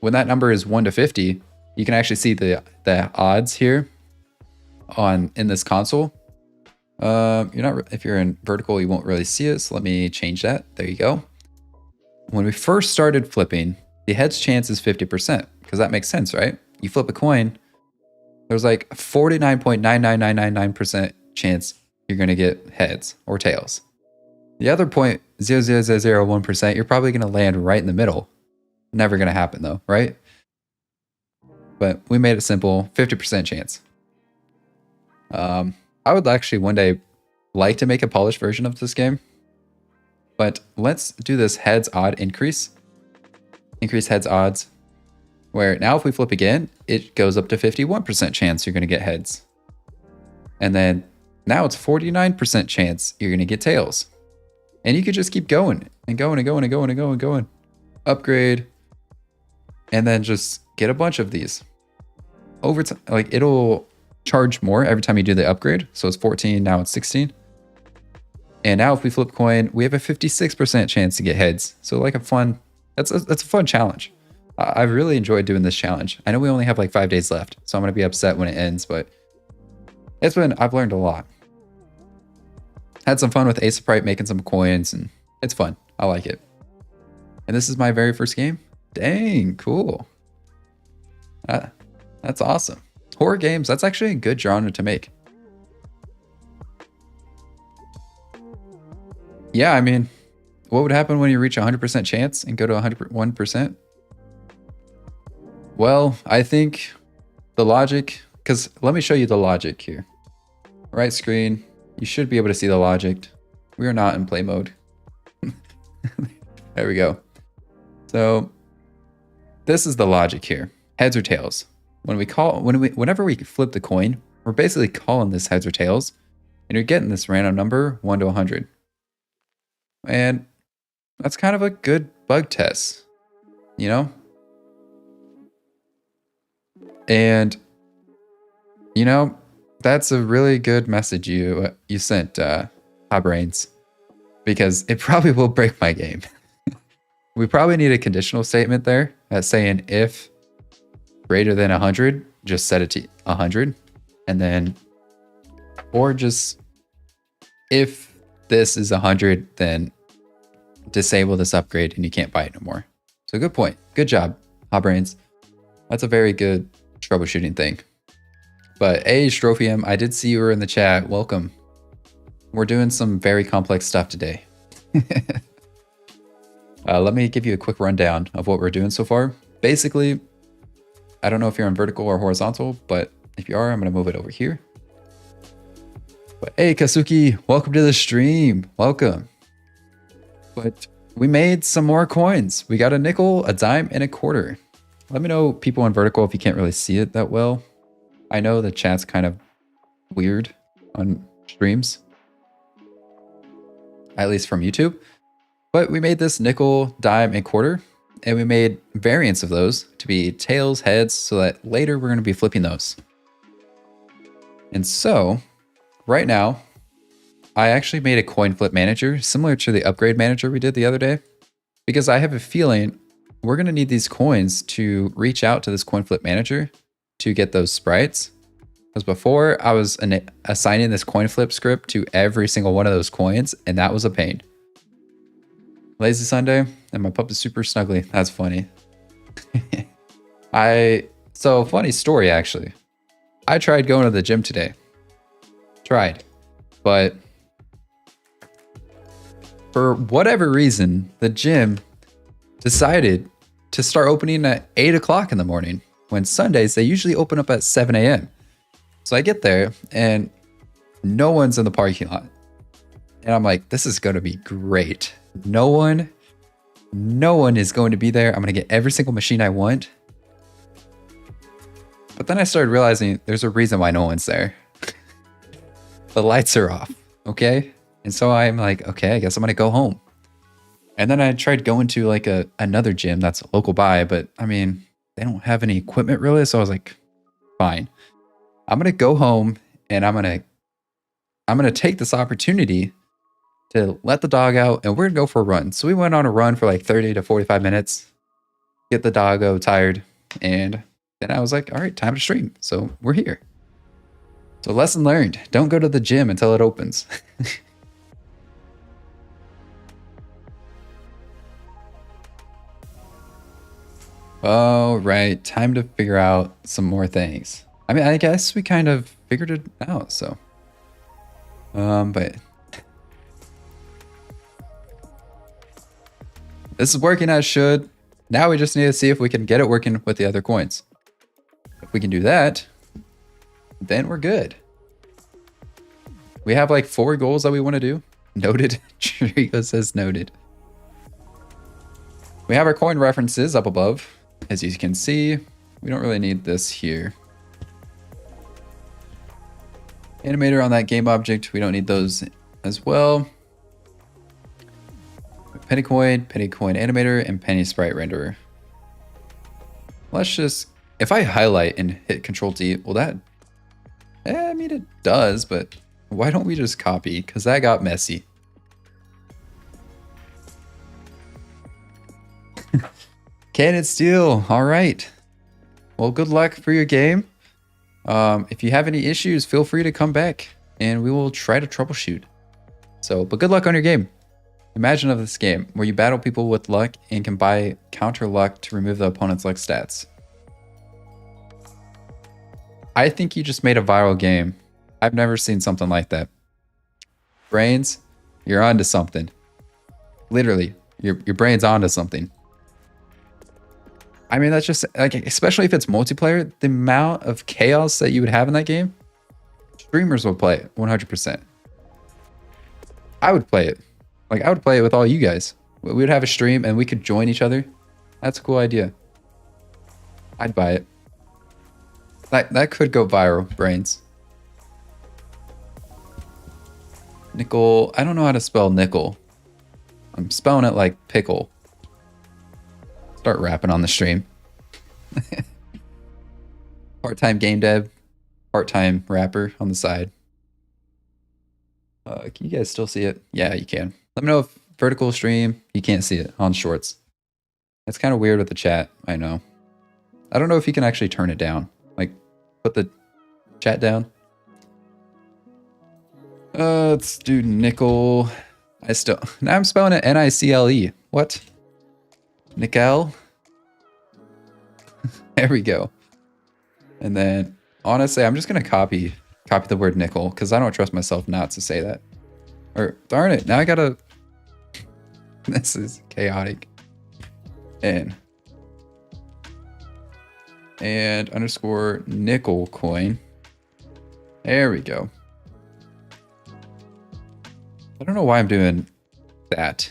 Speaker 1: when that number is 1 to 50, you can actually see the odds here in this console. If you're in vertical, you won't really see it. So let me change that. There you go. When we first started flipping, the heads chance is 50% because that makes sense, right? You flip a coin, there's like 49.99999% chance you're going to get heads or tails. The other 0.00001%, you're probably going to land right in the middle. Never going to happen though, right? But we made it simple, 50% chance. I would actually one day like to make a polished version of this game. But let's do this heads odd increase. Increase heads odds. Where now if we flip again, it goes up to 51% chance you're going to get heads. And then now it's 49% chance you're going to get tails. And you could just keep going and going and going and going and going and going. Upgrade. And then just get a bunch of these. Over time, like it'll charge more every time you do the upgrade. So it's 14, now it's 16. And now if we flip coin, we have a 56% chance to get heads. So like that's a fun challenge. I've really enjoyed doing this challenge. I know we only have like 5 days left, so I'm gonna be upset when it ends, but I've learned a lot. Had some fun with a sprite, making some coins, and it's fun. I like it. And this is my very first game. Dang, cool. That's awesome. Horror games, that's actually a good genre to make. Yeah, I mean, what would happen when you reach 100% chance and go to 101%? Well, I think the logic, because let me show you the logic here. Right screen, you should be able to see the logic. We are not in play mode. There we go. So this is the logic here. Heads or tails. Whenever we flip the coin, we're basically calling this heads or tails, and you're getting this random number 1 to 100. And that's kind of a good bug test, you know? And you know, that's a really good message you sent, Hot Brains, because it probably will break my game. We probably need a conditional statement there that's saying if greater than 100, just set it to 100, and then, or just if this is 100, then disable this upgrade and you can't buy it no more. So good point. Good job, Hot Brains. That's a very good troubleshooting thing. But hey, Strophium, I did see you were in the chat. Welcome. We're doing some very complex stuff today. Let me give you a quick rundown of what we're doing so far. Basically, I don't know if you're on vertical or horizontal, but if you are, I'm going to move it over here. But hey, Kasuki, welcome to the stream. Welcome. But we made some more coins. We got a nickel, a dime, and a quarter. Let me know, people on vertical, if you can't really see it that well. I know the chat's kind of weird on streams, at least from YouTube. But we made this nickel, dime, and quarter, and we made variants of those to be tails, heads, so that later we're going to be flipping those. And so, right now, I actually made a coin flip manager similar to the upgrade manager we did the other day, because I have a feeling we're going to need these coins to reach out to this coin flip manager to get those sprites. Because before, I was assigning this coin flip script to every single one of those coins, and that was a pain. Lazy Sunday, and my pup is super snuggly. That's funny. So funny story, actually. I tried going to the gym today. But for whatever reason, the gym decided to start opening at 8 o'clock in the morning, when Sundays, they usually open up at 7 a.m. So I get there and no one's in the parking lot. And I'm like, this is going to be great. No one is going to be there. I'm going to get every single machine I want. But then I started realizing there's a reason why no one's there. The lights are off, okay? And so I'm like, okay, I guess I'm going to go home. And then I tried going to like another gym that's local by, but I mean, they don't have any equipment really. So I was like, fine. I'm going to go home and I'm going to take this opportunity to let the dog out and we're going to go for a run. So we went on a run for like 30 to 45 minutes, get the doggo tired. And then I was like, all right, time to stream. So we're here. So lesson learned, don't go to the gym until it opens. All right, time to figure out some more things. I mean, I guess we kind of figured it out, so. But this is working as should. Now we just need to see if we can get it working with the other coins. If we can do that, then we're good. We have like 4 goals that we want to do. Noted. Trigo says noted. We have our coin references up above. As you can see, we don't really need this here. Animator on that game object, we don't need those as well. Penny coin animator, and penny sprite renderer. Let's just, if I highlight and hit Control D, will that, I mean it does, but why don't we just copy? Because that got messy. Cannon Steel, all right. Well, good luck for your game. If you have any issues, feel free to come back and we will try to troubleshoot. So, but good luck on your game. Imagine of this game where you battle people with luck and can buy counter luck to remove the opponent's luck stats. I think you just made a viral game. I've never seen something like that. Brains, you're onto something. Literally, your brain's onto something. I mean, that's just like, especially if it's multiplayer, the amount of chaos that you would have in that game, streamers will play it 100%. I would play it. Like, I would play it with all you guys. We would have a stream and we could join each other. That's a cool idea. I'd buy it. That could go viral, brains. Nickel. I don't know how to spell nickel. I'm spelling it like pickle. Start rapping on the stream. Part-time game dev, part-time rapper on the side. Can you guys still see it? Yeah, you can. Let me know if vertical stream, you can't see it on shorts. It's kind of weird with the chat, I know. I don't know if you can actually turn it down. Like, put the chat down. Let's do nickel. Now I'm spelling it N-I-C-L-E. What? Nickel. There we go. And then, honestly, I'm just gonna copy the word nickel because I don't trust myself not to say that. Or darn it, now I gotta. This is chaotic. And underscore nickel coin. There we go. I don't know why I'm doing that.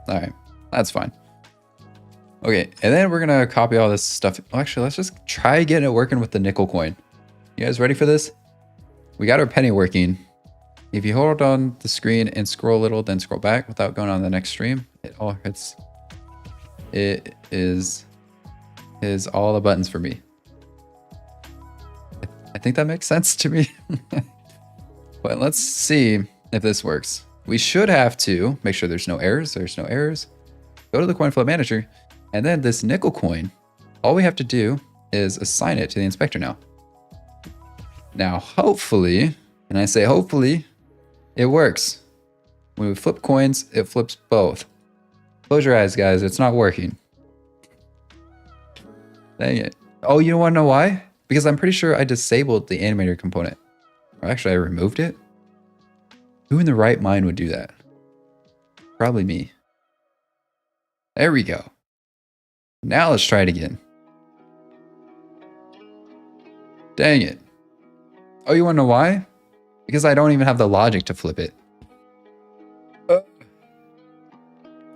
Speaker 1: All right, that's fine. Okay, and then we're gonna copy all this stuff. Actually, let's just try getting it working with the nickel coin. You guys ready for this? We got our penny working. If you hold on the screen and scroll a little, then scroll back without going on the next stream, it is all the buttons for me. I think that makes sense to me. But let's see if this works. We should have to make sure there's no errors. There's no errors. Go to the coin flow manager, and then this nickel coin, all we have to do is assign it to the inspector now. Now, hopefully, and I say hopefully, it works. When we flip coins, it flips both. Close your eyes, guys. It's not working. Dang it. Oh, you want to know why? Because I'm pretty sure I disabled the animator component. Or actually, I removed it. Who in the right mind would do that? Probably me. There we go. Now let's try it again. Dang it. Oh, you want to know why? Because I don't even have the logic to flip it.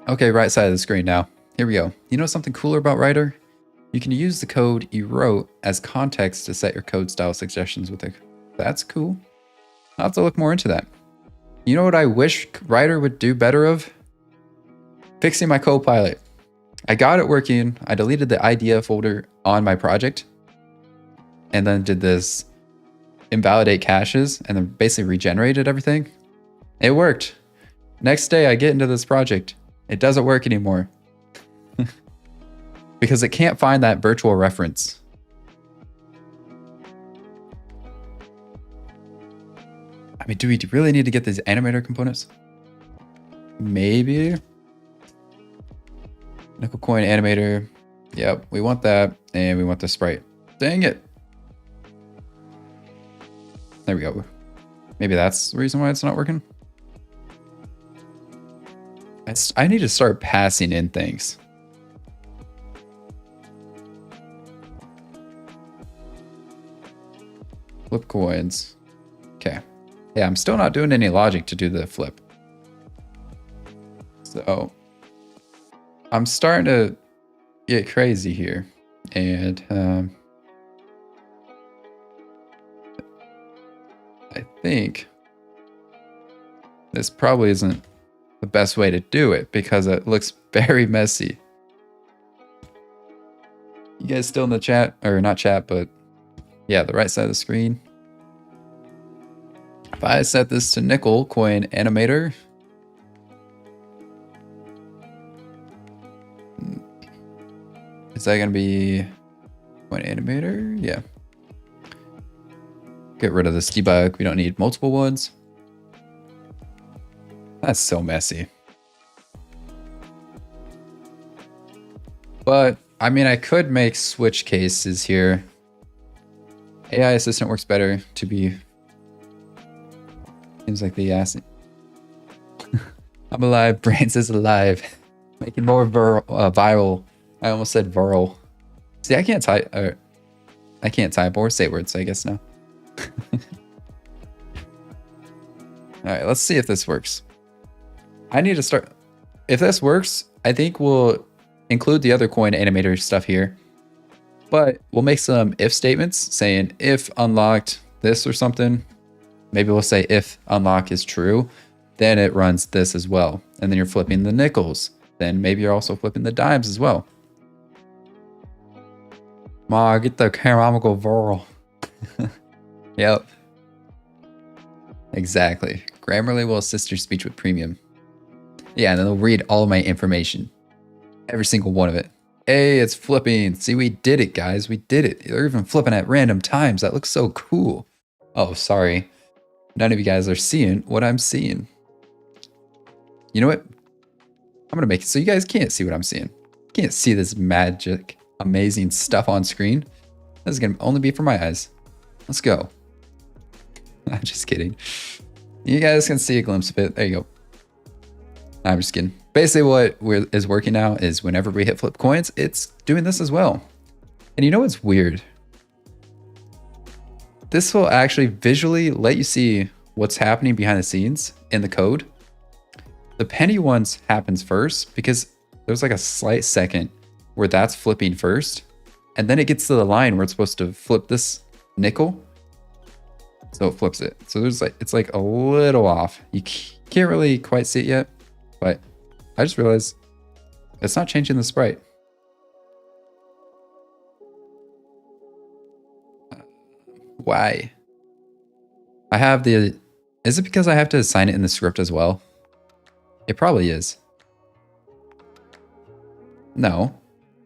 Speaker 1: Okay, right side of the screen now. Here we go. You know something cooler about Writer? You can use the code you wrote as context to set your code style suggestions with it. That's cool. I'll have to look more into that. You know what I wish Writer would do better of? Fixing my Copilot. I got it working. I deleted the idea folder on my project and then did this invalidate caches and then basically regenerated everything. It worked. Next day I get into this project. It doesn't work anymore because it can't find that virtual reference. I mean, do we really need to get these animator components? Maybe. Nickel coin animator. Yep, we want that. And we want the sprite. Dang it. There we go. Maybe that's the reason why it's not working. I need to start passing in things. Flip coins. Okay. Yeah, I'm still not doing any logic to do the flip. So I'm starting to get crazy here. And I think this probably isn't the best way to do it because it looks very messy. You guys still in the chat? Or not chat, but yeah, the right side of the screen. If I set this to nickel coin animator, is that going to be coin animator? Yeah. Get rid of this debug. We don't need multiple ones. That's so messy. But I mean, I could make switch cases here. AI assistant works better to be Seems like the ass. I'm alive. Brains is alive. Making more viral. I almost said viral. See, I can't type. I can't type or say words. I guess now. All right, let's see if this works. I need to start. If this works, I think we'll include the other coin animator stuff here. But we'll make some if statements saying if unlocked this or something. Maybe we'll say if unlock is true, then it runs this as well. And then you're flipping the nickels. Then maybe you're also flipping the dimes as well. Ma, get the canonical viral. Yep. Exactly. Grammarly will assist your speech with premium. Yeah, and then they'll read all of my information. Every single one of it. Hey, it's flipping. See, we did it, guys. We did it. They're even flipping at random times. That looks so cool. Oh, sorry. None of you guys are seeing what I'm seeing. You know what? I'm going to make it so you guys can't see what I'm seeing. You can't see this magic, amazing stuff on screen. This is going to only be for my eyes. Let's go. I'm just kidding. You guys can see a glimpse of it. There you go. I'm just kidding. Basically what is working now is whenever we hit flip coins, it's doing this as well. And you know what's weird? This will actually visually let you see what's happening behind the scenes in the code. The penny ones happens first because there's like a slight second where that's flipping first. And then it gets to the line where it's supposed to flip this nickel. So it flips it. So there's like, it's like a little off. You can't really quite see it yet, but I just realized it's not changing the sprite. Why? I have the, is it because I have to assign it in the script as well? It probably is. No,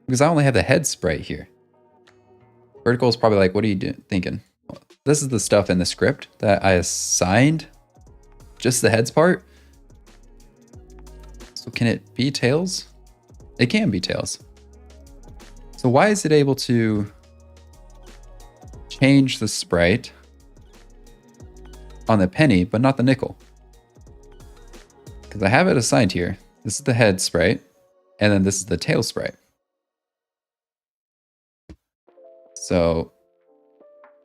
Speaker 1: because I only have the head sprite here. Vertical is probably like, what are you thinking? This is the stuff in the script that I assigned, just the heads part. So can it be tails? It can be tails. So why is it able to change the sprite on the penny, but not the nickel? Because I have it assigned here. This is the head sprite, and then this is the tail sprite. So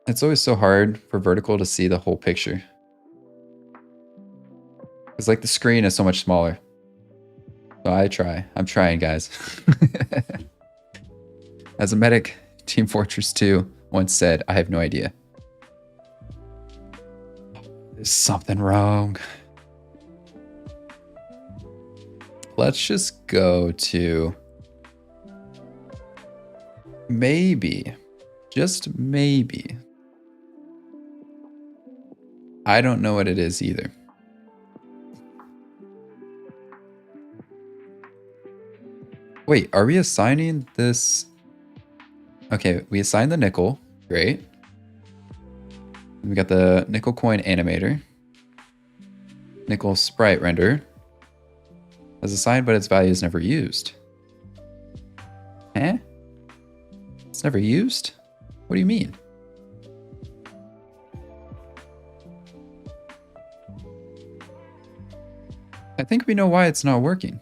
Speaker 1: it's always so hard for vertical to see the whole picture. It's like the screen is so much smaller. So I'm trying, guys. As a medic, Team Fortress 2 once said, I have no idea. There's something wrong. Let's just go to maybe, just maybe. I don't know what it is either. Wait, are we assigning this? Okay, we assigned the nickel. Great. We got the nickel coin animator. Nickel sprite render. As assigned, but its value is never used. Eh? It's never used? What do you mean? I think we know why it's not working.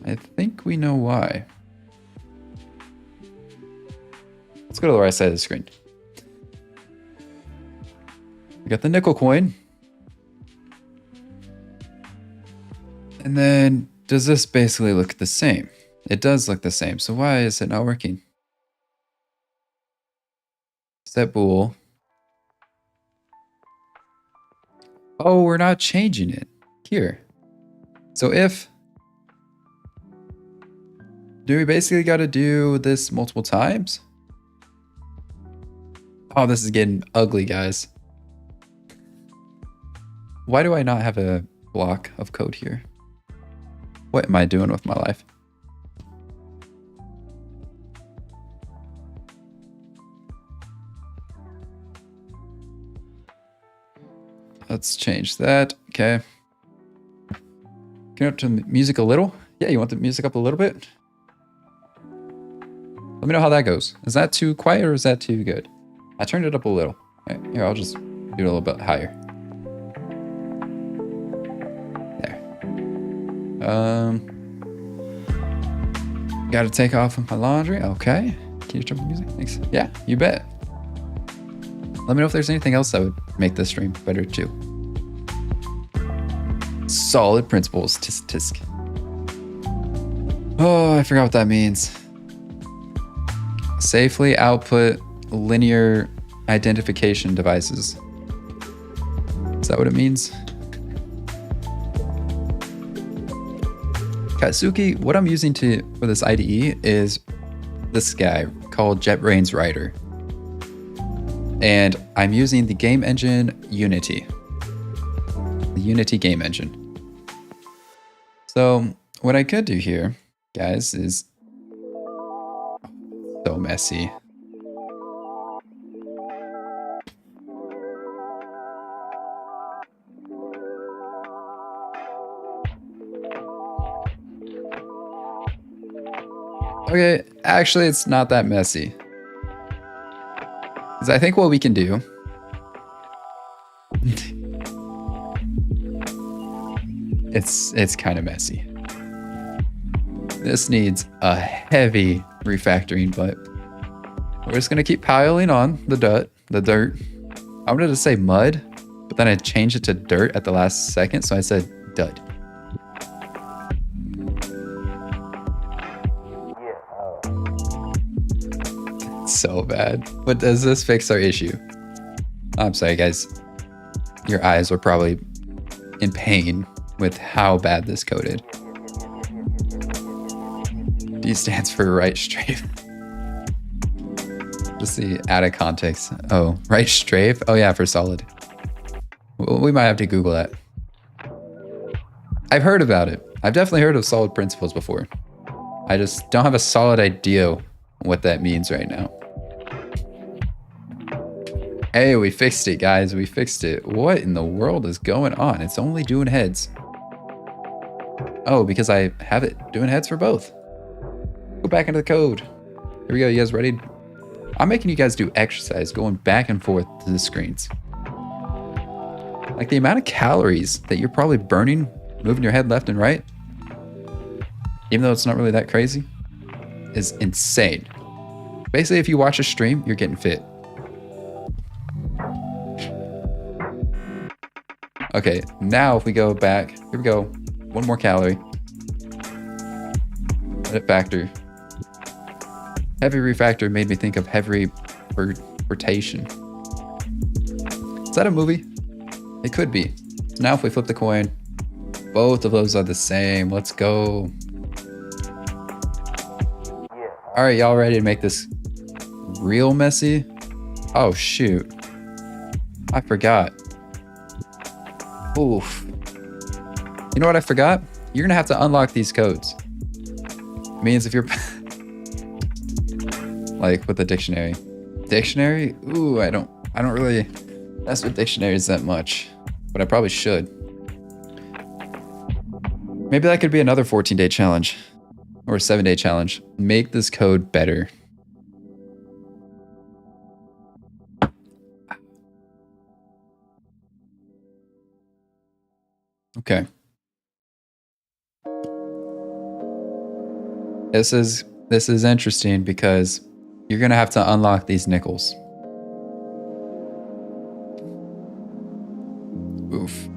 Speaker 1: I think we know why. Let's go to the right side of the screen. We got the nickel coin. And then does this basically look the same? It does look the same. So why is it not working? Set bool. Oh, we're not changing it here. So if, do we basically got to do this multiple times? Oh, this is getting ugly, guys. Why do I not have a block of code here? What am I doing with my life? Let's change that. Okay. Can you up to the music a little? Yeah, you want the music up a little bit? Let me know how that goes. Is that too quiet or is that too good? I turned it up a little. Okay, here, I'll just do it a little bit higher. There. Gotta take off my laundry. Okay. Can you turn the music? Thanks. Yeah, you bet. Let me know if there's anything else that would make this stream better too. Solid principles. Tisk tisk. Oh, I forgot what that means. Safely output linear identification devices. Is that what it means? Katsuki, what I'm using for this IDE is this guy called JetBrains Writer. And I'm using the game engine Unity. The Unity game engine. So what I could do here, guys, is so messy. Okay, actually it's not that messy. Because I think what we can do it's kind of messy. This needs a heavy refactoring, but we're just gonna keep piling on the dirt. I wanted to say mud, but then I changed it to dirt at the last second, so I said dud. So bad. But does this fix our issue? I'm sorry, guys. Your eyes were probably in pain with how bad this coded. D stands for right strafe. Just the out of context. Oh, right strafe? Oh yeah, for solid. We might have to Google that. I've heard about it. I've definitely heard of solid principles before. I just don't have a solid idea what that means right now. Hey, we fixed it, guys. We fixed it. What in the world is going on? It's only doing heads. Oh, because I have it doing heads for both. Go back into the code. Here we go. You guys ready? I'm making you guys do exercise going back and forth to the screens. Like the amount of calories that you're probably burning moving your head left and right, even though it's not really that crazy, is insane. Basically, if you watch a stream, you're getting fit. Okay, now if we go back, here we go. One more calorie. Let it factor. Heavy refactor made me think of heavy rotation. Is that a movie? It could be. So now if we flip the coin, both of those are the same. Let's go. All right, y'all ready to make this real messy? Oh shoot. I forgot. Oof. You know what I forgot? You're gonna have to unlock these codes. It means if you're like with the dictionary. Dictionary? Ooh, I don't really mess with dictionaries that much, but I probably should. Maybe that could be another 14-day challenge or a 7-day challenge. Make this code better. Okay. This is interesting because you're gonna have to unlock these nickels. Oof.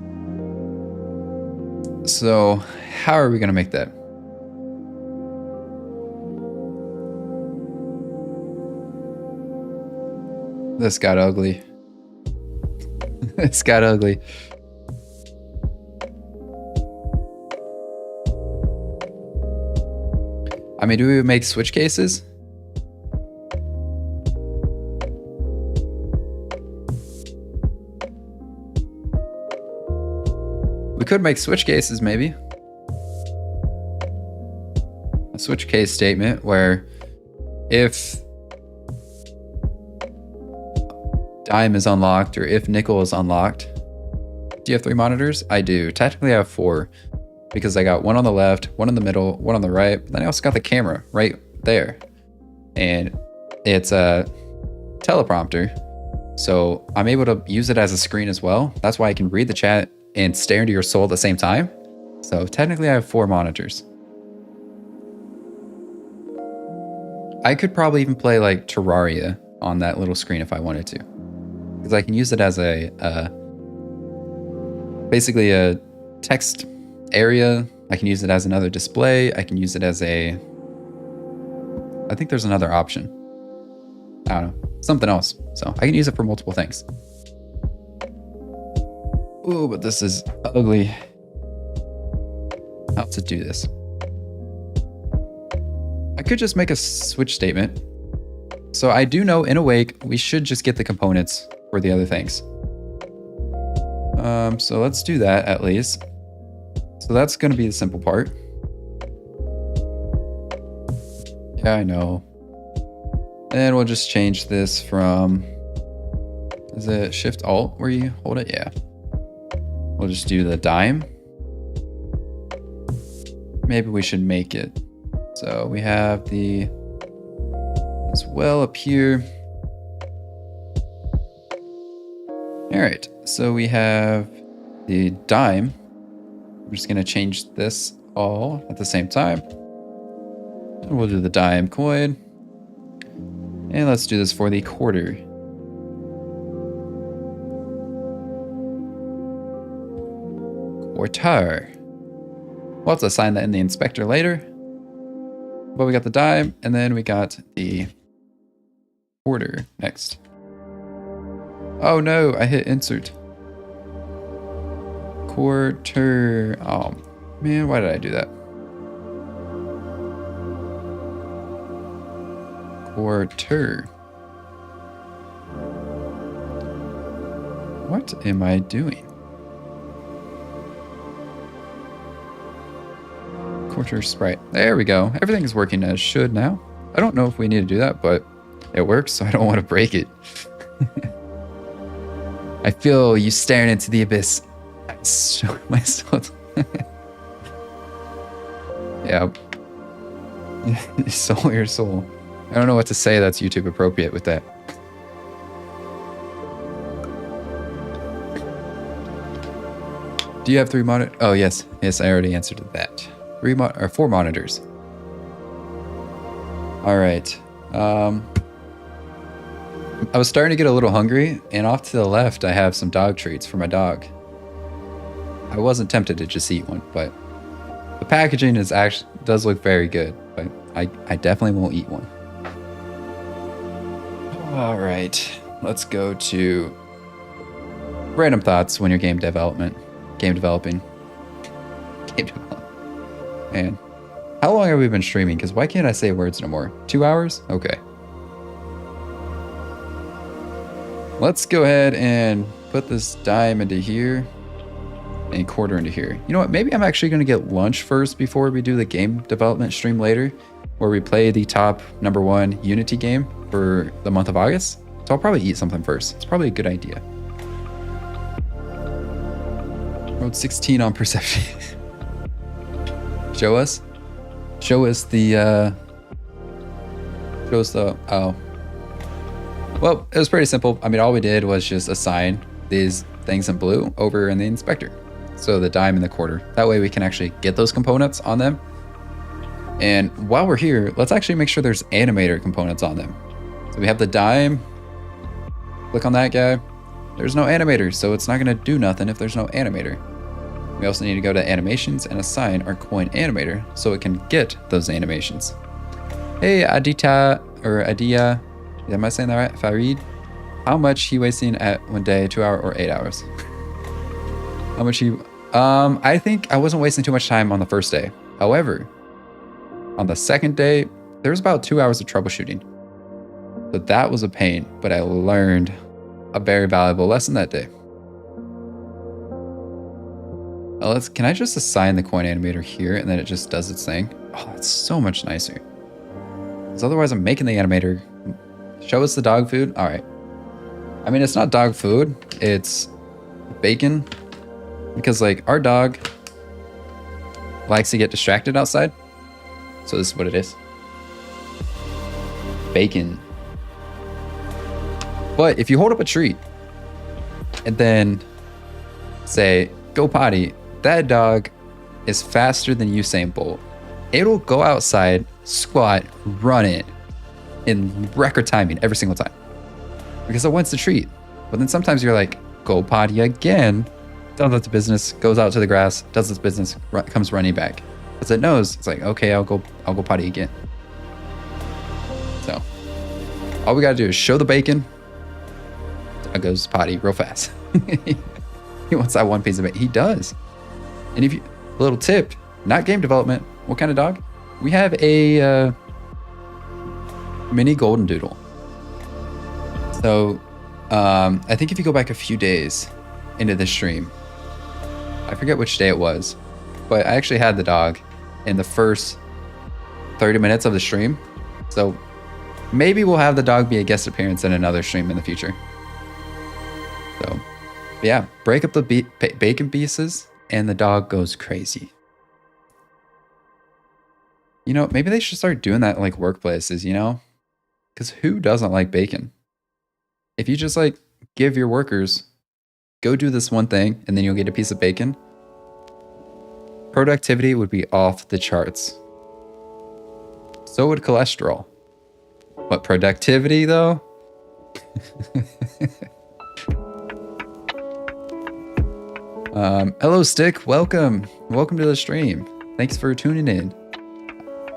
Speaker 1: So how are we gonna make that? This got ugly. It's got ugly. I mean, do we make switch cases? We could make switch cases, maybe. A switch case statement where if dime is unlocked or if nickel is unlocked. Do you have 3 monitors? I do. Technically I have 4 because I got one on the left, one in the middle, one on the right, but then I also got the camera right there. and it's a teleprompter. So I'm able to use it as a screen as well. That's why I can read the chat and stare into your soul at the same time. So technically I have 4 monitors. I could probably even play like Terraria on that little screen if I wanted to. Because I can use it as a, basically a text area. I can use it as another display. I can use it as a, I think there's another option. I don't know, something else. So I can use it for multiple things. Ooh, but this is ugly. How to do this? I could just make a switch statement. So I do know in Awake, we should just get the components for the other things. So let's do that at least. So that's going to be the simple part. Yeah, I know. And we'll just change this from, is it Shift Alt where you hold it? Yeah. We'll just do the dime. Maybe we should make it. So we have the, as well up here. All right, so we have the dime. I'm just gonna change this all at the same time. And we'll do the dime coin. And let's do this for the quarter. Quarter. We'll have to assign that in the inspector later. But we got the dime, and then we got the quarter next. Oh no, I hit insert. Quarter. Oh man, why did I do that? Quarter. What am I doing? Quarter sprite. There we go. Everything is working as should now. I don't know if we need to do that, but it works, so I don't want to break it. I feel you staring into the abyss. I show myself. Yeah. Soul your soul. I don't know what to say that's YouTube appropriate with that. Do you have 3 monitors? Oh, yes. Yes, I already answered that. 4 monitors. All right. I was starting to get a little hungry, and off to the left, I have some dog treats for my dog. I wasn't tempted to just eat one, but the packaging is actually does look very good, but I definitely won't eat one. All right, let's go to random thoughts when you're game developing. Man, how long have we been streaming? Because why can't I say words no more? 2 hours? Okay. Let's go ahead and put this dime into here and quarter into here. You know what? Maybe I'm actually going to get lunch first before we do the game development stream later, where we play the top #1 Unity game for the month of August. So I'll probably eat something first. It's probably a good idea. Road 16 on perception. Show us the, oh. Well, it was pretty simple. I mean, all we did was just assign these things in blue over in the inspector. So the dime and the quarter. That way we can actually get those components on them. And while we're here, let's actually make sure there's animator components on them. So we have the dime. Click on that guy. There's no animator, so it's not gonna do nothing if there's no animator. We also need to go to animations and assign our coin animator so it can get those animations. Hey, Adita, or Adia, am I saying that right? Farid, how much he wasting at 1 day, 2 hour, or 8 hours? How much he, I think I wasn't wasting too much time on the first day. However, on the second day, there was about 2 hours of troubleshooting. So that was a pain, but I learned a very valuable lesson that day. Can I just assign the coin animator here and then it just does its thing? Oh, it's so much nicer. Because otherwise I'm making the animator. Show us the dog food. All right. I mean, it's not dog food. It's bacon. Because like our dog likes to get distracted outside. So this is what it is. bacon. But if you hold up a treat and then say, go potty, that dog is faster than Usain Bolt. It'll go outside, squat, run it in record timing every single time. Because it wants the treat. But then sometimes you're like, go potty again, does its business, goes out to the grass, does its business, comes running back. Because it knows, it's like, okay, I'll go potty again. So all we gotta do is show the bacon. Dog goes potty real fast. He wants that one piece of bacon. He does. And if you, little tip, not game development. What kind of dog? We have a mini golden doodle. So I think if you go back a few days into the stream, I forget which day it was, but I actually had the dog in the first 30 minutes of the stream. So maybe we'll have the dog be a guest appearance in another stream in the future. So yeah, break up the bacon pieces and the dog goes crazy. You know, maybe they should start doing that in like workplaces, you know? Because who doesn't like bacon? If you just like give your workers, go do this one thing and then you'll get a piece of bacon, productivity would be off the charts. So would cholesterol. But productivity though? Hello Stick, welcome to the stream. Thanks for tuning in.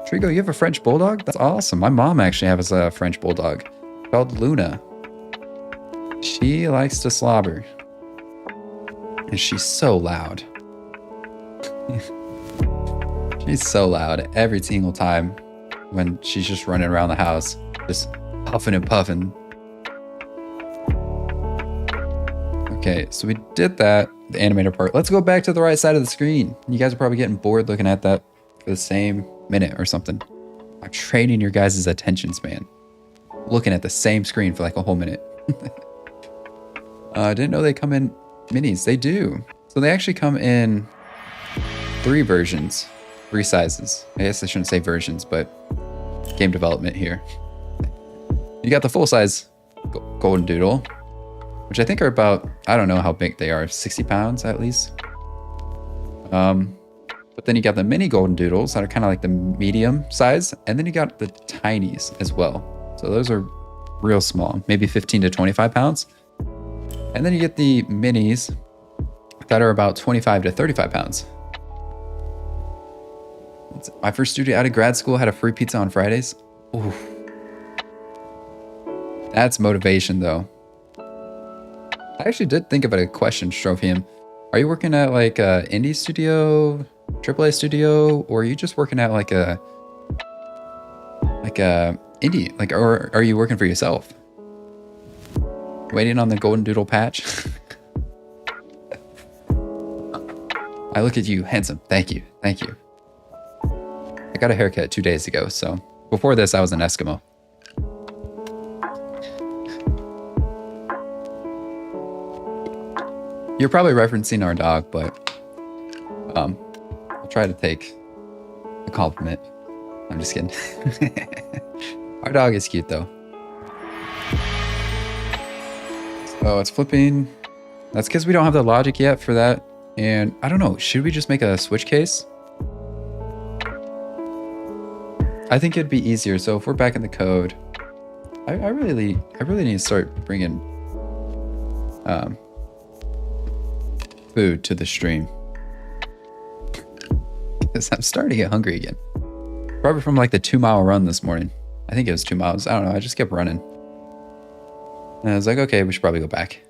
Speaker 1: Trigo, you have a French bulldog? That's awesome. My mom actually has a French bulldog called Luna. She likes to slobber. And she's so loud. She's so loud every single time when she's just running around the house, just puffing and puffing. Okay, so we did that, the animator part. Let's go back to the right side of the screen. You guys are probably getting bored looking at that for the same minute or something. I'm training your guys' attention span. Looking at the same screen for like a whole minute. I didn't know they come in minis. They do. So they actually come in 3 versions, 3 sizes. I guess I shouldn't say versions, but game development here. You got the full size golden doodle, which I think are about, I don't know how big they are, 60 pounds at least. But then you got the mini golden doodles that are kind of like the medium size. And then you got the tinies as well. So those are real small, maybe 15 to 25 pounds. And then you get the minis that are about 25 to 35 pounds. My first student out of grad school had a free pizza on Fridays. Ooh. That's motivation though. I actually did think about a question, Strophium. Are you working at like a indie studio, AAA studio, or are you just working at like a indie, like, or are you working for yourself? Waiting on the golden doodle patch. I look at you, handsome. Thank you. Thank you. I got a haircut 2 days ago, so before this, I was an Eskimo. You're probably referencing our dog, but I'll try to take a compliment. I'm just kidding. Our dog is cute though. So it's flipping. That's because we don't have the logic yet for that. And I don't know, should we just make a switch case? I think it'd be easier. So if we're back in the code, I really need to start bringing food to the stream. Because I'm starting to get hungry again. Probably from like the 2-mile run this morning. I think it was 2 miles. I don't know. I just kept running. And I was like, okay, we should probably go back.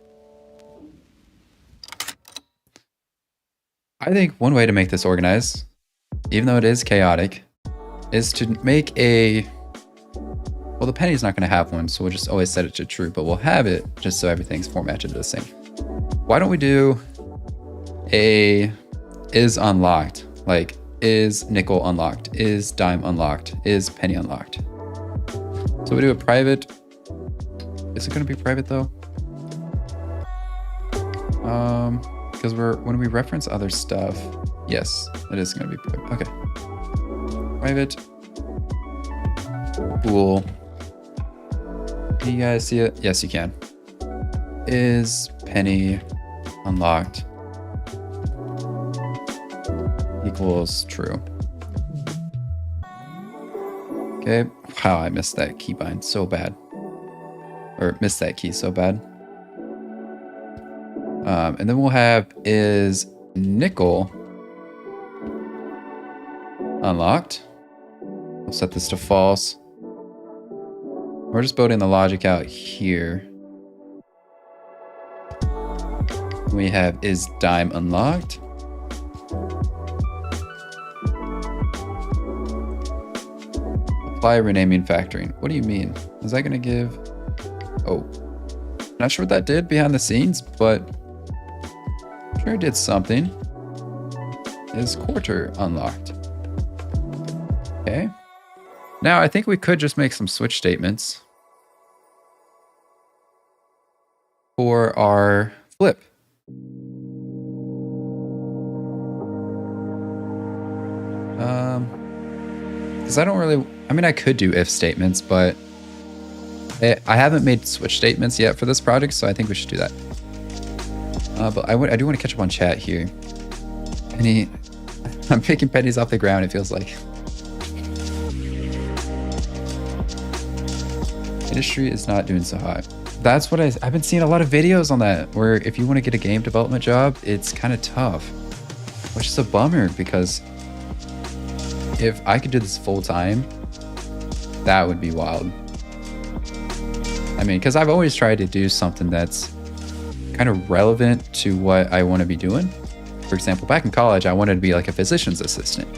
Speaker 1: I think one way to make this organized, even though it is chaotic, is to make a... Well, the penny's not going to have one, so we'll just always set it to true, but we'll have it just so everything's formatted the same. Why don't we do a is unlocked? Like, is nickel unlocked? Is dime unlocked? Is penny unlocked? So we do a private. Is it going to be private though? Because when we reference other stuff, yes, it is going to be private. Okay. Private bool Can you guys see it? Yes, you can. Is penny unlocked equals true. Okay. Wow, I missed that keybind so bad. Or missed that key so bad. And then we'll have is nickel unlocked. We'll set this to false. We're just building the logic out here. We have is dime unlocked. Apply renaming factoring. What do you mean? Is that going to give... Oh, not sure what that did behind the scenes, but I'm sure it did something. Is quarter unlocked? Okay. Now I think we could just make some switch statements for our flip. Because I don't really, I mean, I could do if statements, but I haven't made switch statements yet for this project, so I think we should do that. But I do want to catch up on chat here. I'm picking pennies off the ground, it feels like. Industry is not doing so hot. That's what I've been seeing a lot of videos on that, where if you want to get a game development job, it's kind of tough, which is a bummer because if I could do this full time, that would be wild. I mean, because I've always tried to do something that's kind of relevant to what I want to be doing. For example, back in college, I wanted to be like a physician's assistant.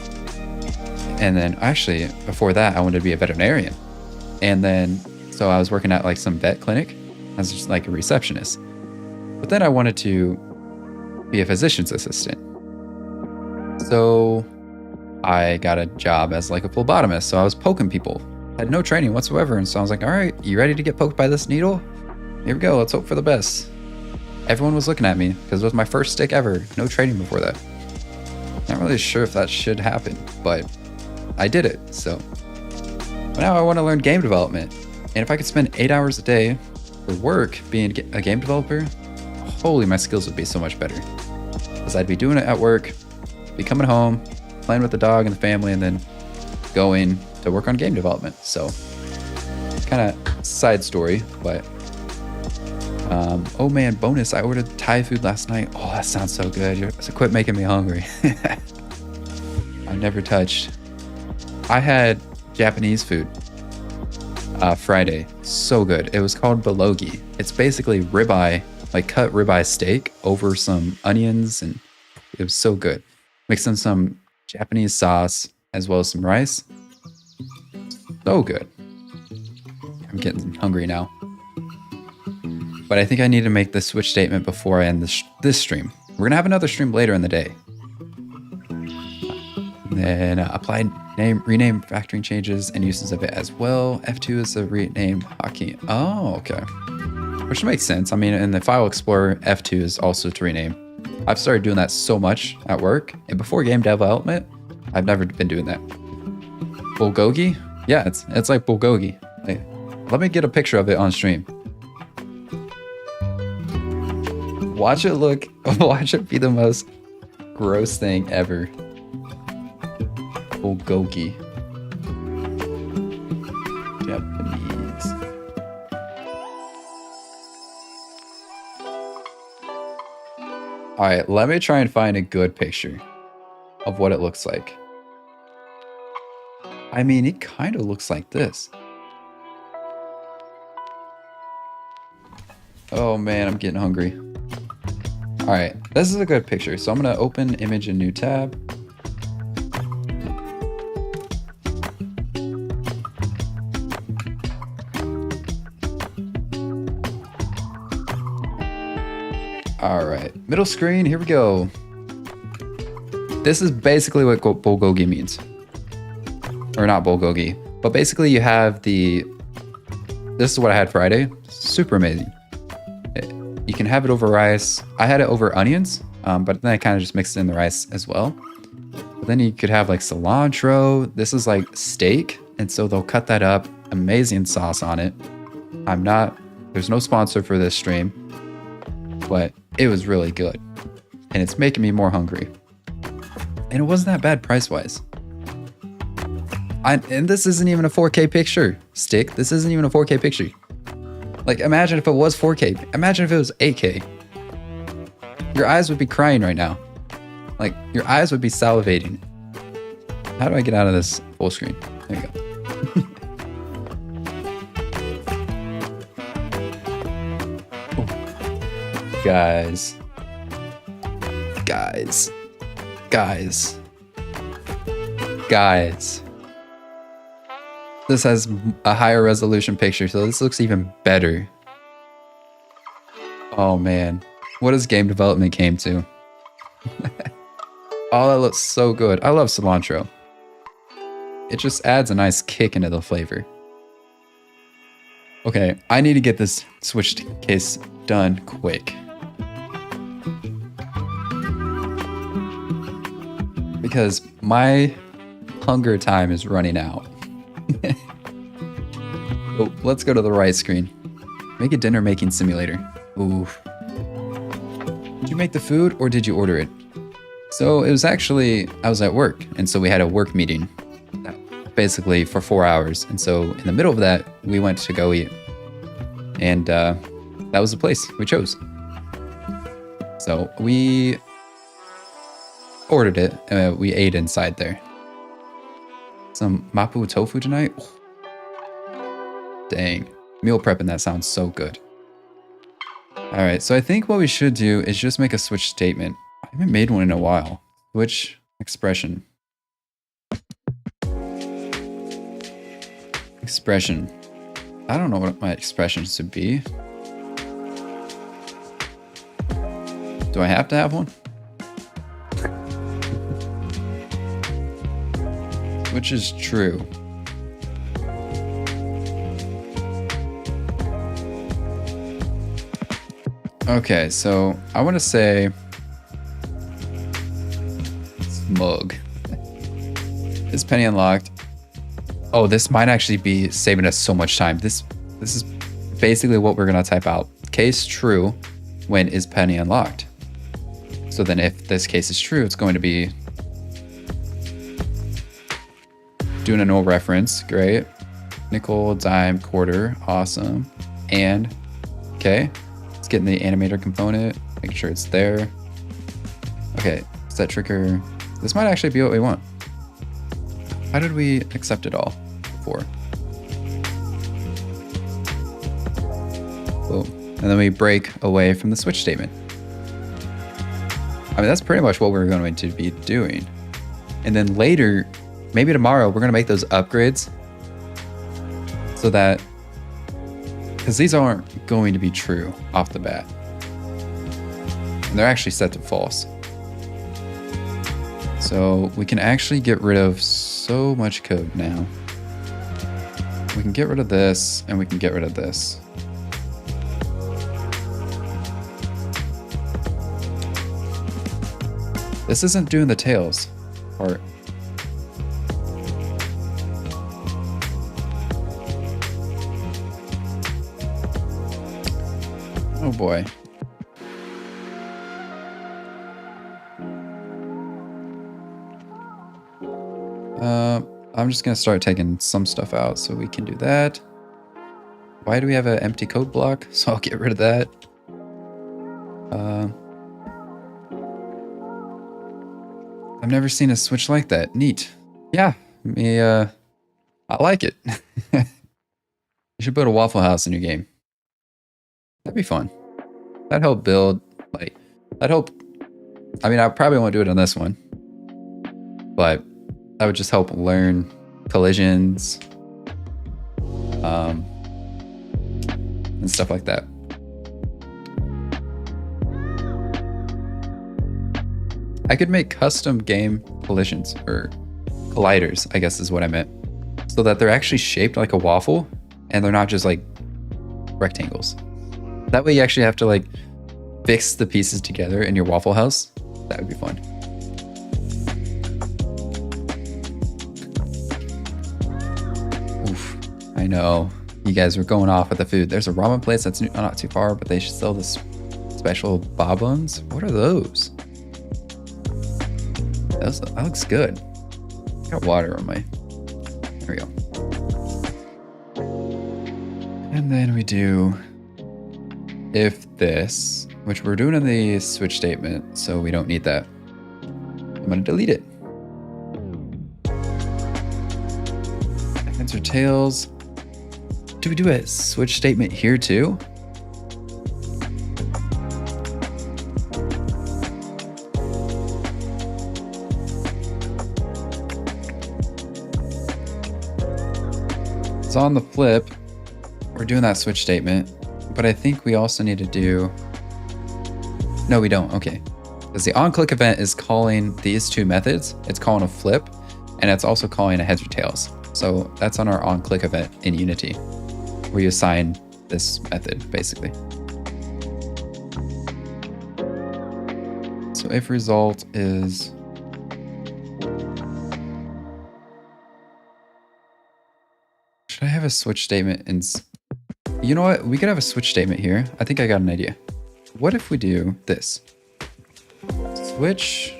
Speaker 1: And then actually, before that, I wanted to be a veterinarian. And then, so I was working at like some vet clinic as just like a receptionist. But then I wanted to be a physician's assistant. So I got a job as like a phlebotomist. So I was poking people, had no training whatsoever. And so I was like, all right, you ready to get poked by this needle? Here we go. Let's hope for the best. Everyone was looking at me because it was my first stick ever. No training before that. Not really sure if that should happen, but I did it. So now I want to learn game development. And if I could spend 8 hours a day for work being a game developer, holy, my skills would be so much better. Because I'd be doing it at work, be coming home, playing with the dog and the family, and then going to work on game development. So kind of side story, but oh man, bonus, I ordered Thai food last night. Oh, that sounds so good. So quit making me hungry. I never touched. I had Japanese food Friday. So good. It was called bulgogi. It's basically ribeye, like cut ribeye steak over some onions, and it was so good. Mixed in some Japanese sauce as well as some rice. So good. I'm getting hungry now. But I think I need to make this switch statement before I end this stream. We're going to have another stream later in the day. And then apply rename factoring changes and uses of it as well. F2 is the rename hotkey. Oh, okay. Which makes sense. I mean, in the file explorer, F2 is also to rename. I've started doing that so much at work. And before game development, I've never been doing that. Bulgogi? Yeah, it's like bulgogi. Hey, let me get a picture of it on stream. Watch it be the most gross thing ever. Bulgogi. Japanese. All right, let me try and find a good picture of what it looks like. I mean, it kind of looks like this. Oh man, I'm getting hungry. All right, this is a good picture. So I'm gonna open image in new tab. All right, middle screen, here we go. This is basically what bulgogi means. Or not bulgogi, but basically you have this is what I had Friday. Super amazing. You can have it over rice. I had it over onions, but then I kind of just mixed in the rice as well. But then you could have like cilantro. This is like steak, and so they'll cut that up. Amazing sauce on it. There's no sponsor for this stream, but it was really good. And it's making me more hungry. And it wasn't that bad price-wise. And this isn't even a 4K picture, Stick. This isn't even a 4K picture. Like, imagine if it was 4K. Imagine if it was 8K. Your eyes would be crying right now. Like, your eyes would be salivating. How do I get out of this full screen? There you go. Guys. This has a higher resolution picture, so this looks even better. Oh man, what has game development came to? Oh, that looks so good. I love cilantro. It just adds a nice kick into the flavor. Okay, I need to get this switch case done quick. Because my hunger time is running out. Oh, let's go to the right screen. Make a dinner making simulator. Ooh. Did you make the food or did you order it? So it was actually, I was at work, and so we had a work meeting basically for 4 hours. And so in the middle of that, we went to go eat. And that was the place we chose. So we ordered it, and we ate inside there. Some mapo tofu tonight. Dang, meal prepping, that sounds so good. All right, so I think what we should do is just make a switch statement. I haven't made one in a while. Switch expression. Expression. I don't know what my expressions should be. Do I have to have one? Which is true. Okay, so I want to say smug. Is penny unlocked? Oh, this might actually be saving us so much time. This is basically what we're gonna type out. Case true when is penny unlocked. So then if this case is true, it's going to be doing a null reference, great. Nickel, dime, quarter, awesome. And, okay, let's get in the animator component, make sure it's there. Okay, set trigger. This might actually be what we want. How did we accept it all before? Boom. And then we break away from the switch statement. I mean, that's pretty much what we're going to be doing. And then later, maybe tomorrow, we're going to make those upgrades so that, because these aren't going to be true off the bat. And they're actually set to false. So we can actually get rid of so much code now. We can get rid of this, and we can get rid of this. This isn't doing the tails part. Oh boy. I'm just gonna start taking some stuff out so we can do that. Why do we have an empty code block? So I'll get rid of that. I've never seen a switch like that. Neat. Yeah, I like it. You should build a Waffle House in your game. That'd be fun. That'd help build, like, I mean, I probably won't do it on this one, but that would just help learn collisions, and stuff like that. I could make custom game collisions, or colliders, I guess is what I meant, so that they're actually shaped like a waffle and they're not just like rectangles. That way you actually have to like fix the pieces together in your Waffle House. That would be fun. Oof, I know. You guys were going off with the food. There's a ramen place that's not too far, but they sell this special babons. What are those? That looks good. Got water on my. There we go. And then we do if this, which we're doing in the switch statement, so we don't need that. I'm gonna delete it. Heads or tails. Do we do a switch statement here too? So on the flip, we're doing that switch statement, but I think we also need to do, no, we don't. Okay. Because the onClick event is calling these two methods. It's calling a flip, and it's also calling a heads or tails. So that's on our onClick event in Unity, where you assign this method, basically. So if result is, should I have a switch statement in, you know what? We could have a switch statement here. I think I got an idea. What if we do this? Switch,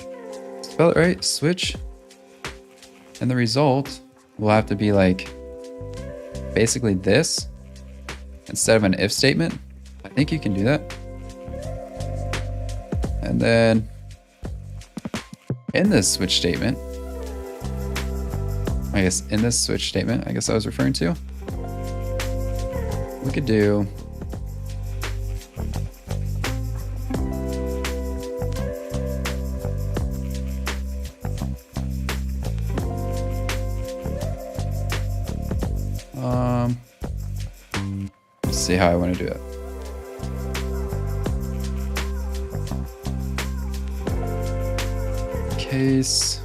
Speaker 1: spell it right, switch. And the result will have to be like, basically this, instead of an if statement. I think you can do that. And then in this switch statement, I guess in this switch statement, I guess I was referring to, we could do let's see how I want to do it. Case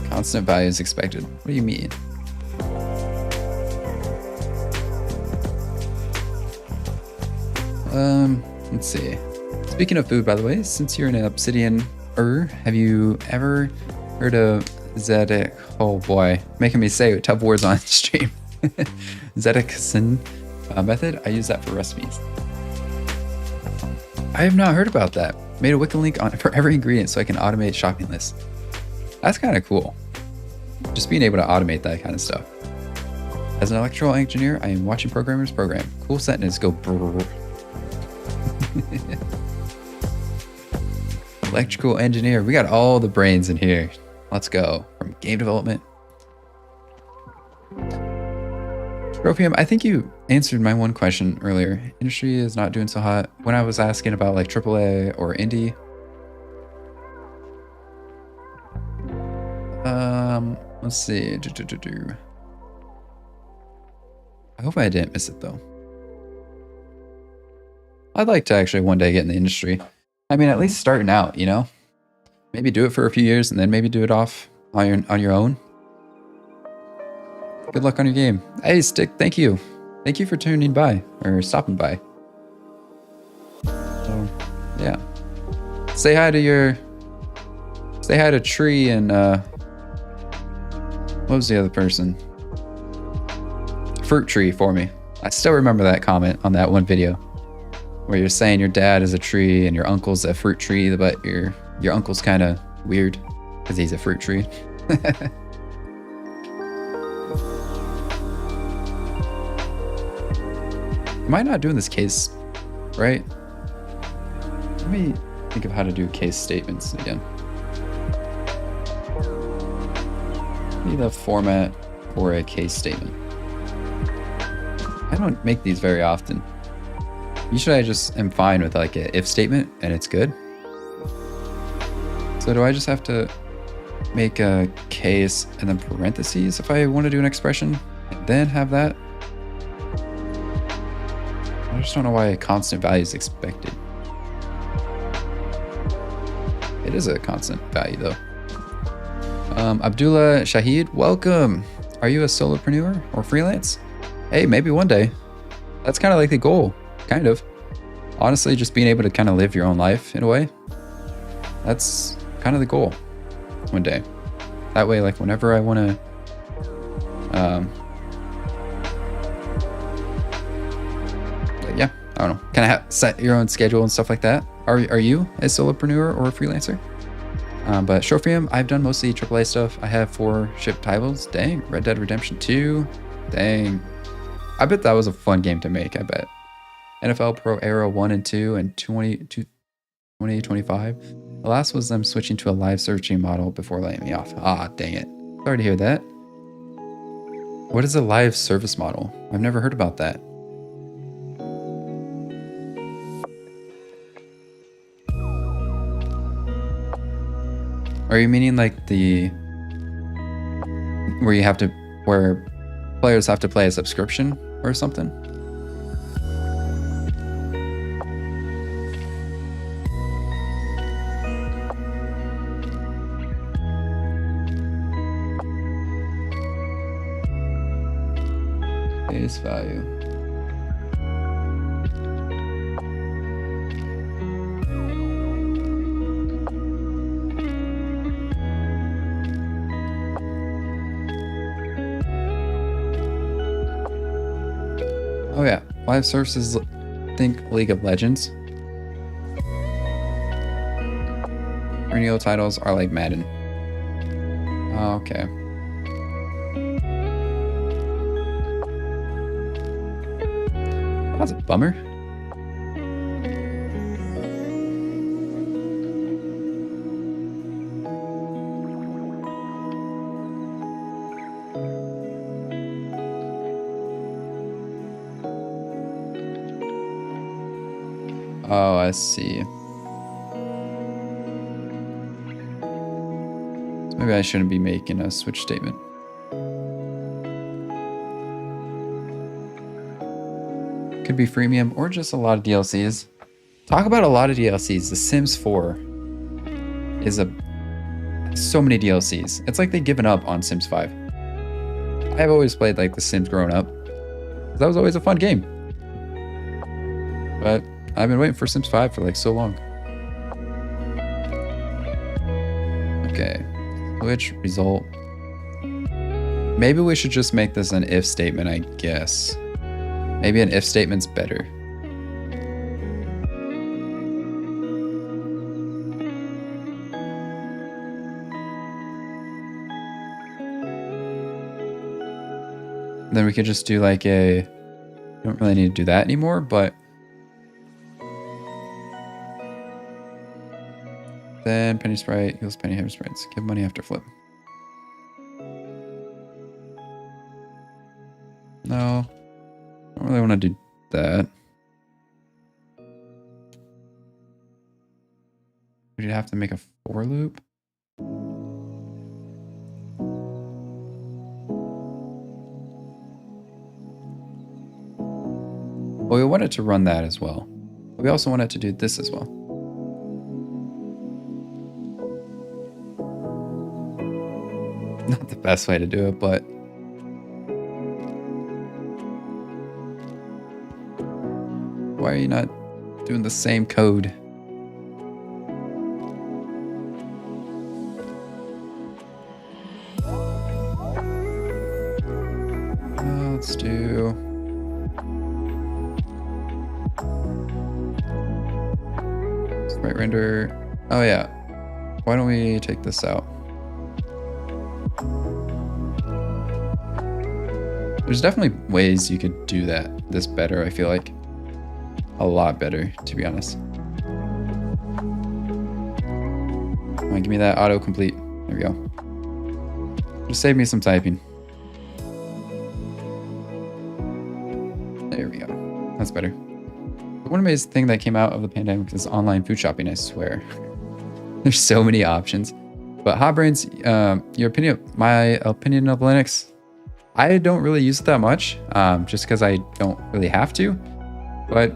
Speaker 1: constant value is expected. What do you mean? Let's see. Speaking of food, by the way, since you're an Obsidian, have you ever heard of Zedek? Oh boy, making me say tough words on stream. Zedekson method. I use that for recipes. I have not heard about that. Made a Wiki link for every ingredient so I can automate shopping lists. That's kind of cool. Just being able to automate that kind of stuff. As an electrical engineer, I am watching programmers program. Cool sentence go brrr. Electrical engineer. We got all the brains in here. Let's go. From game development. Tropium, I think you answered my one question earlier. Industry is not doing so hot. When I was asking about like AAA or indie. Let's see. I hope I didn't miss it though. I'd like to actually one day get in the industry. I mean, at least starting out, you know? Maybe do it for a few years and then maybe do it off on your own. Good luck on your game. Hey, Stick, thank you. Thank you for tuning by or stopping by. So, yeah. Say hi to Tree and what was the other person? Fruit Tree for me. I still remember that comment on that one video where you're saying your dad is a tree and your uncle's a fruit tree, but your uncle's kind of weird because he's a fruit tree. Am I not doing this case right? Let me think of how to do case statements again. Need a format for a case statement. I don't make these very often. Usually I just am fine with like an if statement and it's good. So do I just have to make a case and then parentheses if I want to do an expression and then have that? I just don't know why a constant value is expected. It is a constant value though. Abdullah Shahid, welcome. Are you a solopreneur or freelance? Hey, maybe one day. That's kind of like the goal, kind of. Honestly, just being able to kind of live your own life in a way. That's kind of the goal one day. That way, like whenever I want to, yeah, I don't know, kind of set your own schedule and stuff like that. Are you a solopreneur or a freelancer? But short film, I've done mostly AAA stuff. I have 4 shipped titles. Dang, Red Dead Redemption 2. Dang. I bet that was a fun game to make, I bet. NFL Pro Era 1 and 2 and 2025. The last was them switching to a live searching model before laying me off. Ah, dang it. Sorry to hear that. What is a live service model? I've never heard about that. Are you meaning like where players have to play a subscription or something? Face value. Oh yeah, live services, think League of Legends. Renewal titles are like Madden. Oh, okay. That's a bummer. Oh, I see. So maybe I shouldn't be making a switch statement. Could be freemium or just a lot of DLCs. Talk about a lot of DLCs. The Sims 4 is so many DLCs. It's like they've given up on Sims 5. I've always played like The Sims growing up. That was always a fun game. But I've been waiting for Sims 5 for like so long. Okay, switch result. Maybe we should just make this an if statement, I guess. Maybe an if statement's better. Then we could just do like a, you don't really need to do that anymore, but then penny sprite equals penny heavy sprites. Give money after flip. No, I don't really want to do that. We'd have to make a for loop. Well, we want it to run that as well. But we also want it to do this as well. Not the best way to do it, but why are you not doing the same code? Let's do sprite render. Oh yeah, why don't we take this out? There's definitely ways you could do this better, I feel like. A lot better, to be honest. Come on, give me that autocomplete. There we go. Just save me some typing. There we go. That's better. One amazing thing that came out of the pandemic is online food shopping, I swear. There's so many options. But Hotbrains, my opinion of Linux, I don't really use it that much, just because I don't really have to. But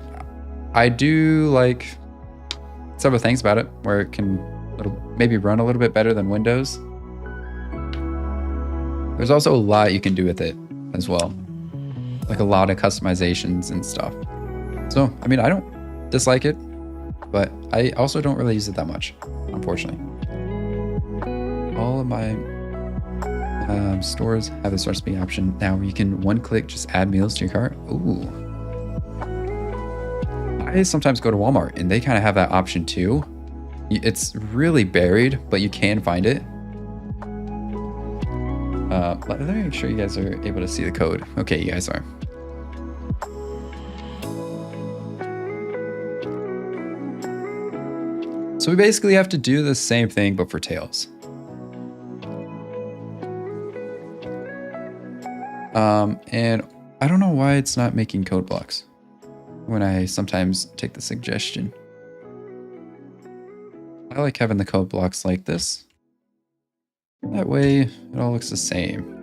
Speaker 1: I do like several things about it, where it can maybe run a little bit better than Windows. There's also a lot you can do with it as well. Like a lot of customizations and stuff. So, I mean, I don't dislike it, but I also don't really use it that much, unfortunately. All of my stores have this recipe option now where you can one-click just add meals to your cart. Ooh. I sometimes go to Walmart and they kind of have that option too. It's really buried, but you can find it. Let me make sure you guys are able to see the code. Okay, you guys are. So we basically have to do the same thing, but for tails. And I don't know why it's not making code blocks when I sometimes take the suggestion. I like having the code blocks like this. That way it all looks the same.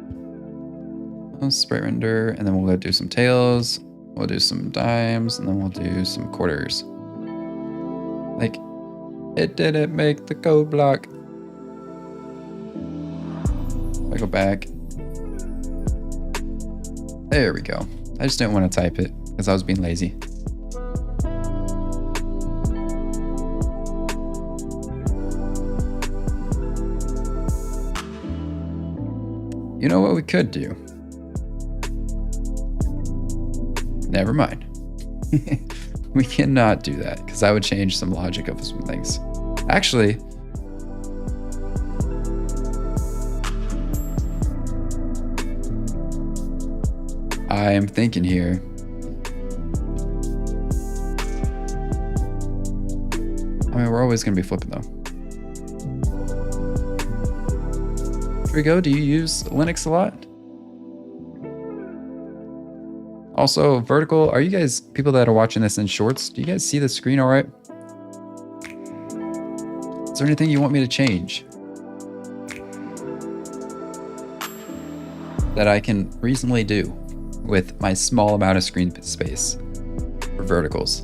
Speaker 1: I'll sprite render, and then we'll go do some tails. We'll do some dimes, and then we'll do some quarters. Like, it didn't make the code block. If I go back. There we go. I just didn't want to type it because I was being lazy. You know what we could do? Never mind. We cannot do that because that would change some logic of some things. Actually, I am thinking here. I mean, we're always going to be flipping though. Here we go. Do you use Linux a lot? Also, vertical, are you guys, people that are watching this in shorts, do you guys see the screen all right? Is there anything you want me to change that I can reasonably do with my small amount of screen space for verticals?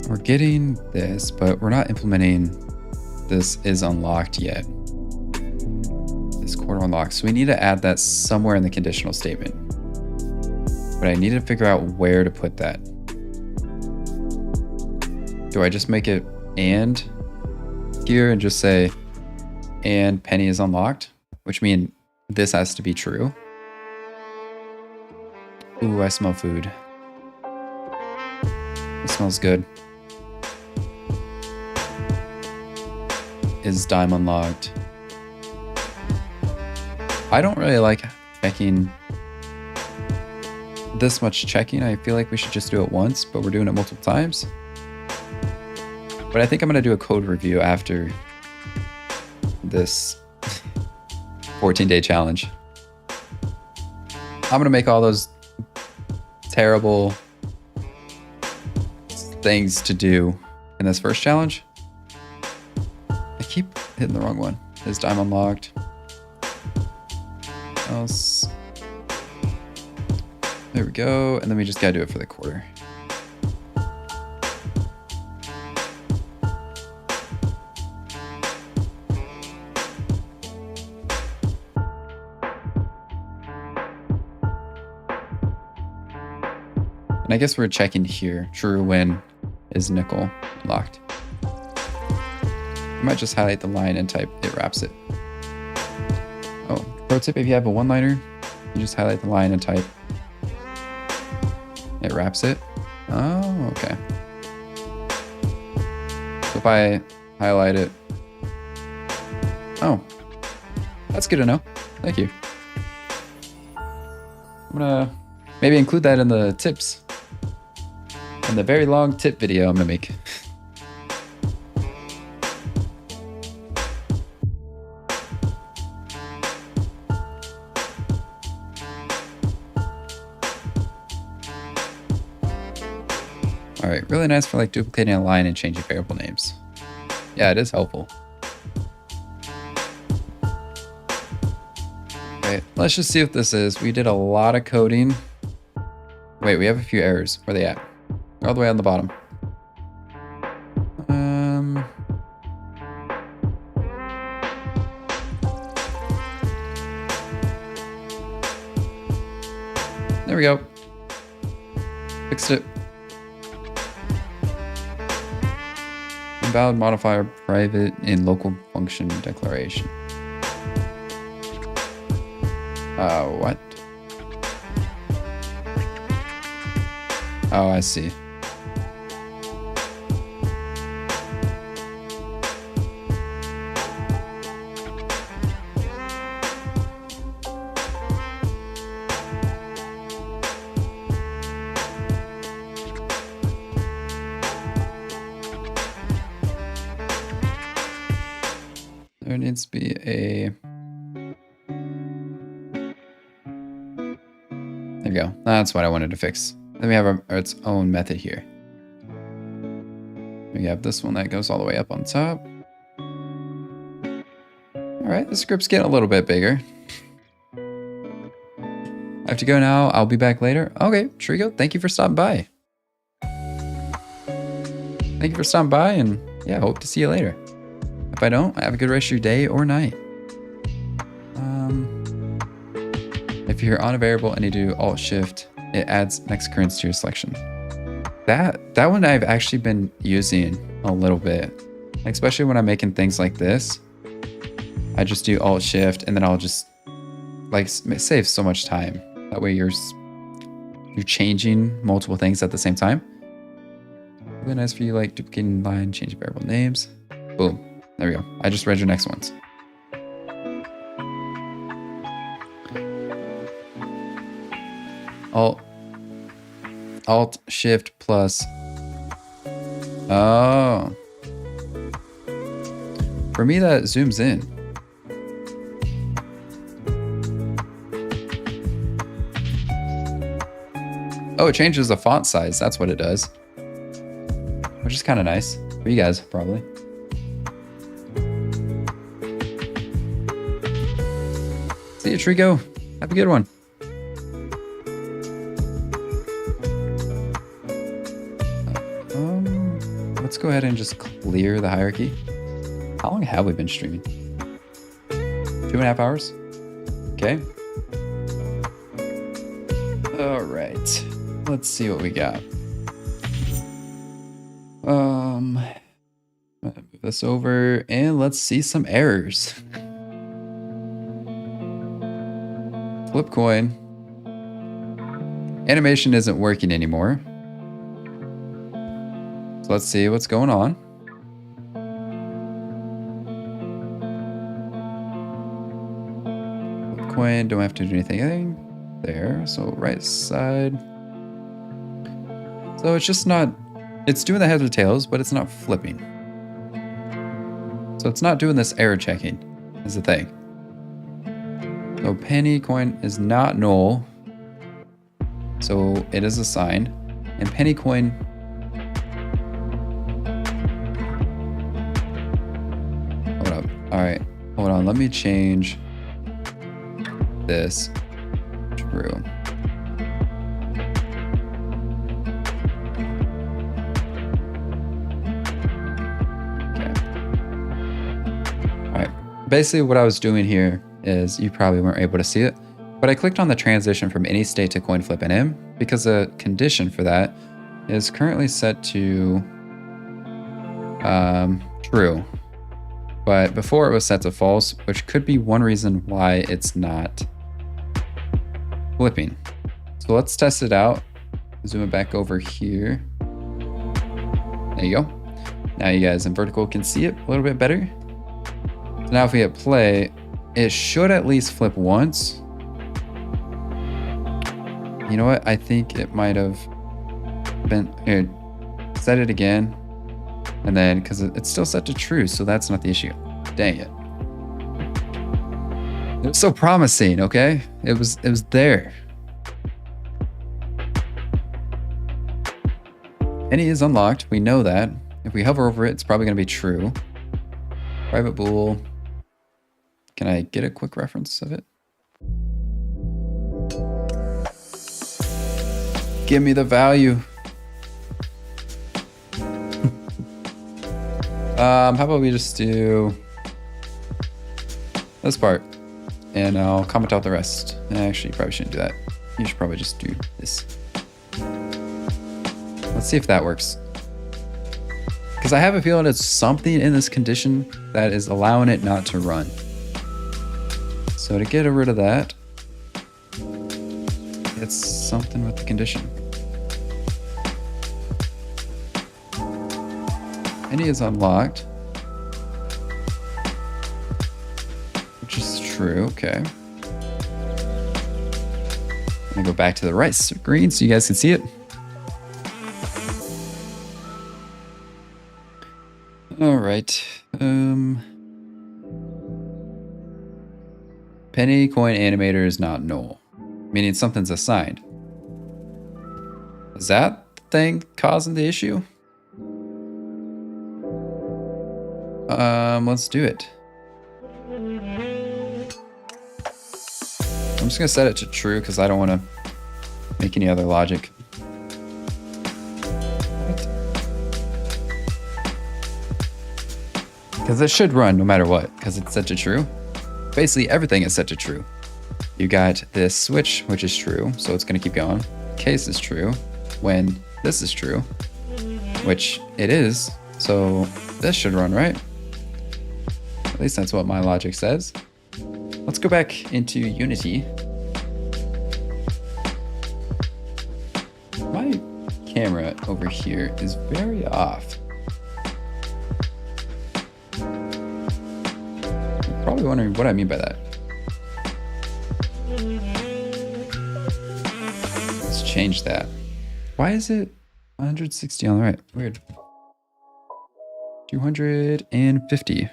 Speaker 1: We're getting this, but we're not implementing this is unlocked yet. This quarter unlocked. So we need to add that somewhere in the conditional statement. But I need to figure out where to put that. Do I just make it and here and just say and penny is unlocked, which means this has to be true. Ooh, I smell food. It smells good. Is dime unlocked? I don't really like checking this much checking. I feel like we should just do it once, but we're doing it multiple times. But I think I'm gonna do a code review after this 14-day challenge. I'm gonna make all those terrible things to do in this first challenge. I keep hitting the wrong one. Is dime unlocked? Else. There we go. And then we just gotta do it for the quarter. And I guess we're checking here. True when is nickel locked. I might just highlight the line and type it wraps it. Oh, pro tip, if you have a one-liner, you just highlight the line and type it wraps it. Oh, okay. So if I highlight it. Oh, that's good to know. Thank you. I'm gonna maybe include that in the tips. In the very long tip video I'm gonna make. All right, really nice for like duplicating a line and changing variable names. Yeah, it is helpful. Okay, let's just see what this is. We did a lot of coding. Wait, we have a few errors. Where are they at? All the way on the bottom. we go. Fixed it. Invalid modifier private in local function declaration. What? Oh, I see. There needs to be a... There we go. That's what I wanted to fix. Then we have its own method here. We have this one that goes all the way up on top. All right, the script's getting a little bit bigger. I have to go now. I'll be back later. Okay, sure you go. Thank you for stopping by. Thank you for stopping by, and yeah, hope to see you later. If I don't, have a good rest of your day or night. If you're on a variable and you do Alt-Shift, it adds next occurrence to your selection. That one I've actually been using a little bit, especially when I'm making things like this. I just do Alt-Shift and then I'll just like save so much time. That way you're changing multiple things at the same time. Really nice for you, like duplicating line, changing variable names. Boom. There we go. I just read your next ones. Alt Shift plus. Oh. For me, that zooms in. Oh, it changes the font size. That's what it does. Which is kind of nice. For you guys, probably. See you, Trigo. Have a good one. Let's go ahead and just clear the hierarchy. How long have we been streaming? 2.5 hours? Okay. All right. Let's see what we got. Move this over and let's see some errors. Flip coin. Animation isn't working anymore. So let's see what's going on. Flip coin, don't have to do anything there. So right side. So it's just not, it's doing the heads or tails, but it's not flipping. So it's not doing this error checking is the thing. So penny coin is not null. So it is assigned. And penny coin. Hold up. All right. Hold on. Let me change this true. Basically what I was doing here is, you probably weren't able to see it, but I clicked on the transition from any state to coin flip NM because the condition for that is currently set to true. But before it was set to false, which could be one reason why it's not flipping. So let's test it out. Zoom it back over here. There you go. Now you guys in vertical can see it a little bit better. So now if we hit play, it should at least flip once. You know what? I think it might have been, here, set it again. And then, because it's still set to true, so that's not the issue. Dang it. It was so promising, okay? It was there. Any is unlocked, we know that. If we hover over it, it's probably gonna be true. Private bool. Can I get a quick reference of it? Give me the value. How about we just do this part and I'll comment out the rest. Actually, probably shouldn't do that. You should probably just do this. Let's see if that works. Because I have a feeling it's something in this condition that is allowing it not to run. So to get rid of that, it's something with the condition. Any is unlocked, which is true. Okay. I'm gonna go back to the right screen so you guys can see it. All right. Penny coin animator is not null, meaning something's assigned. Is that the thing causing the issue? Let's do it. I'm just gonna set it to true because I don't want to make any other logic. Because it should run no matter what, because it's set to true. Basically everything is set to true. You got this switch, which is true, so it's gonna keep going. Case is true when this is true, which it is, so this should run, right? At least that's what my logic says. Let's go back into Unity. My camera over here is very off. You're probably wondering what I mean by that. Let's change that. Why is it 160 on the right? Weird. 250.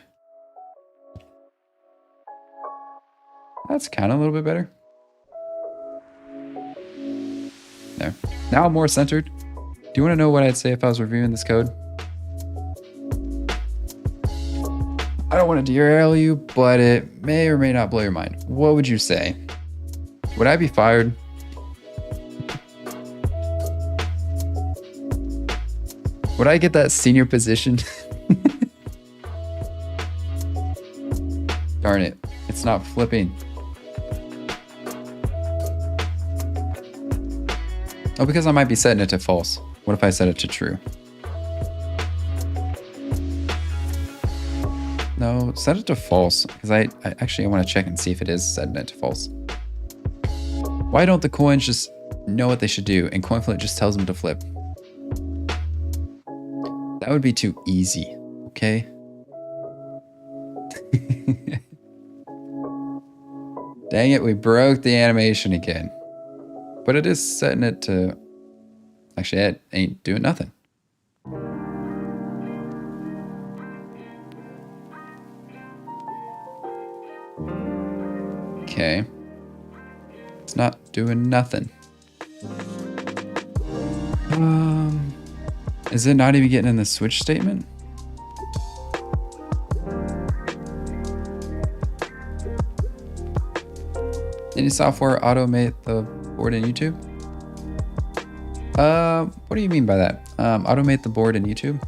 Speaker 1: That's kind of a little bit better. There. Now I'm more centered. Do you want to know what I'd say if I was reviewing this code? I don't want to derail you, but it may or may not blow your mind. What would you say? Would I be fired? Would I get that senior position? Darn it. It's not flipping. Oh, because I might be setting it to false. What if I set it to true? No, set it to false, because I actually want to check and see if it is setting it to false. Why don't the coins just know what they should do and CoinFlip just tells them to flip? That would be too easy, okay? Dang it, we broke the animation again. But it is setting it to... Actually, it ain't doing nothing. Okay. It's not doing nothing. Is it not even getting in the switch statement? Any software automate the board in YouTube? What do you mean by that? Automate the board in YouTube?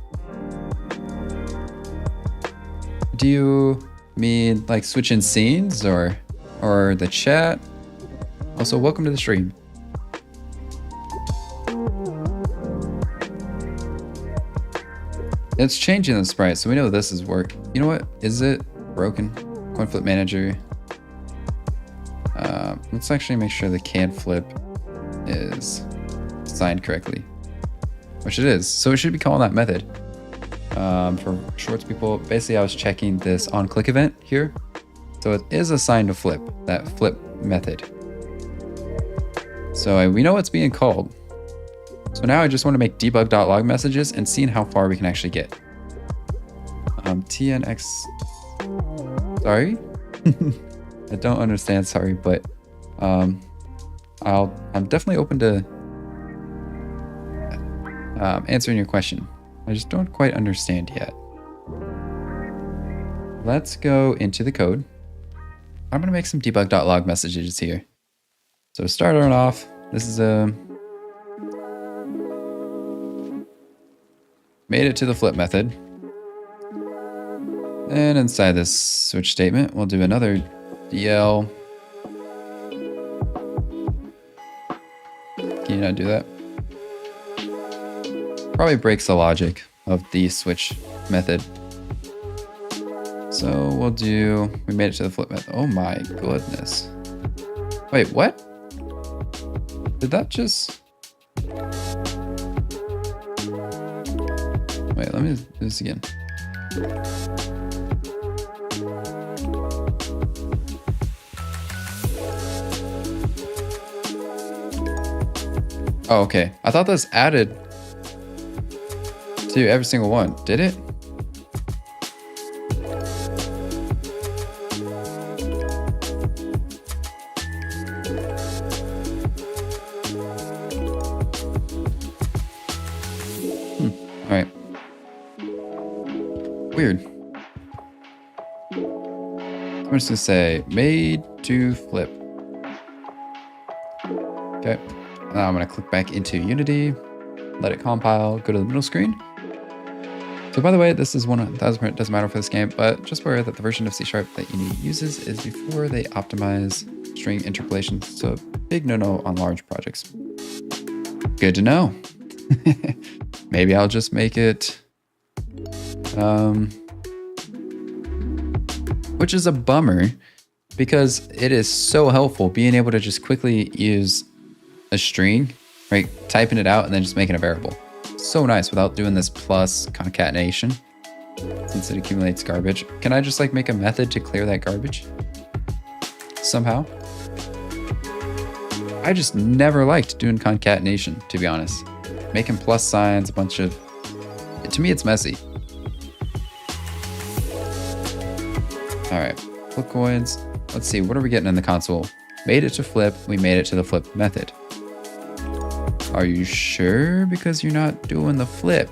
Speaker 1: Do you mean like switching scenes or the chat? Also, welcome to the stream. It's changing the sprite, so we know this is work. You know what? Is it broken? CoinFlip manager. Let's actually make sure the can flip is signed correctly, which it is. So it should be calling that method. For shorts people, basically I was checking this on click event here. So it is assigned to flip, that flip method. So we know it's being called. So now I just want to make debug.log messages and seeing how far we can actually get. TNX, sorry? I don't understand, sorry, but I'm definitely open to answering your question. I just don't quite understand yet. Let's go into the code. I'm gonna make some debug.log messages here. So to start off, this is made it to the flip method. And inside this switch statement, we'll do another DL. continue to do that. Probably breaks the logic of the switch method. So we'll do, we made it to the flip method. Oh my goodness. Wait, what? Did that just... Wait, let me do this again. Oh, okay. I thought this added to every single one. Did it? All right. Weird. I'm just gonna say made to flip. Okay. Now I'm gonna click back into Unity, let it compile, go to the middle screen. So by the way, this is 1000%, doesn't matter for this game, but just aware that the version of C# that Unity uses is before they optimize string interpolation. So big no-no on large projects. Good to know. Maybe I'll just make it, which is a bummer because it is so helpful being able to just quickly use a string, right? Typing it out and then just making a variable. So nice without doing this plus concatenation since it accumulates garbage. Can I just like make a method to clear that garbage somehow? I just never liked doing concatenation, to be honest. Making plus signs, a bunch of, to me, it's messy. All right, flip coins. Let's see, what are we getting in the console? Made it to flip, we made it to the flip method. Are you sure? Because you're not doing the flip.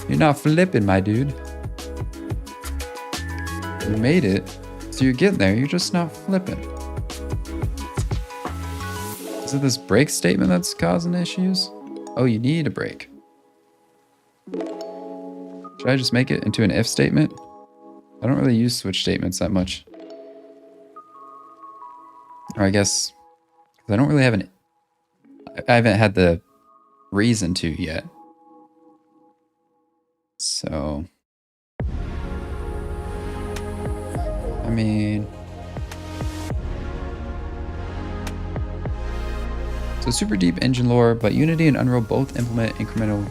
Speaker 1: You're not flipping, my dude. You made it, so you're getting there, you're just not flipping. Is it this break statement that's causing issues? Oh, you need a break. Should I just make it into an if statement? I don't really use switch statements that much. Or I guess, I don't really have I haven't had the reason to yet. So, I mean, so super deep engine lore, but Unity and Unreal both implement incremental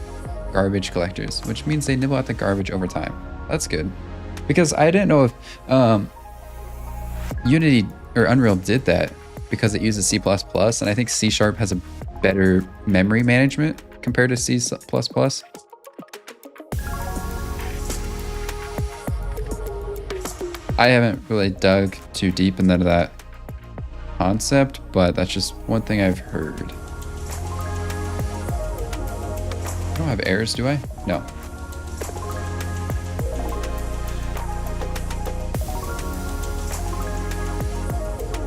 Speaker 1: garbage collectors, which means they nibble at the garbage over time. That's good. Because I didn't know if Unity or Unreal did that because it uses C++, and I think C# has a better memory management compared to C++. I haven't really dug too deep into that concept, but that's just one thing I've heard. I don't have errors, do I? No.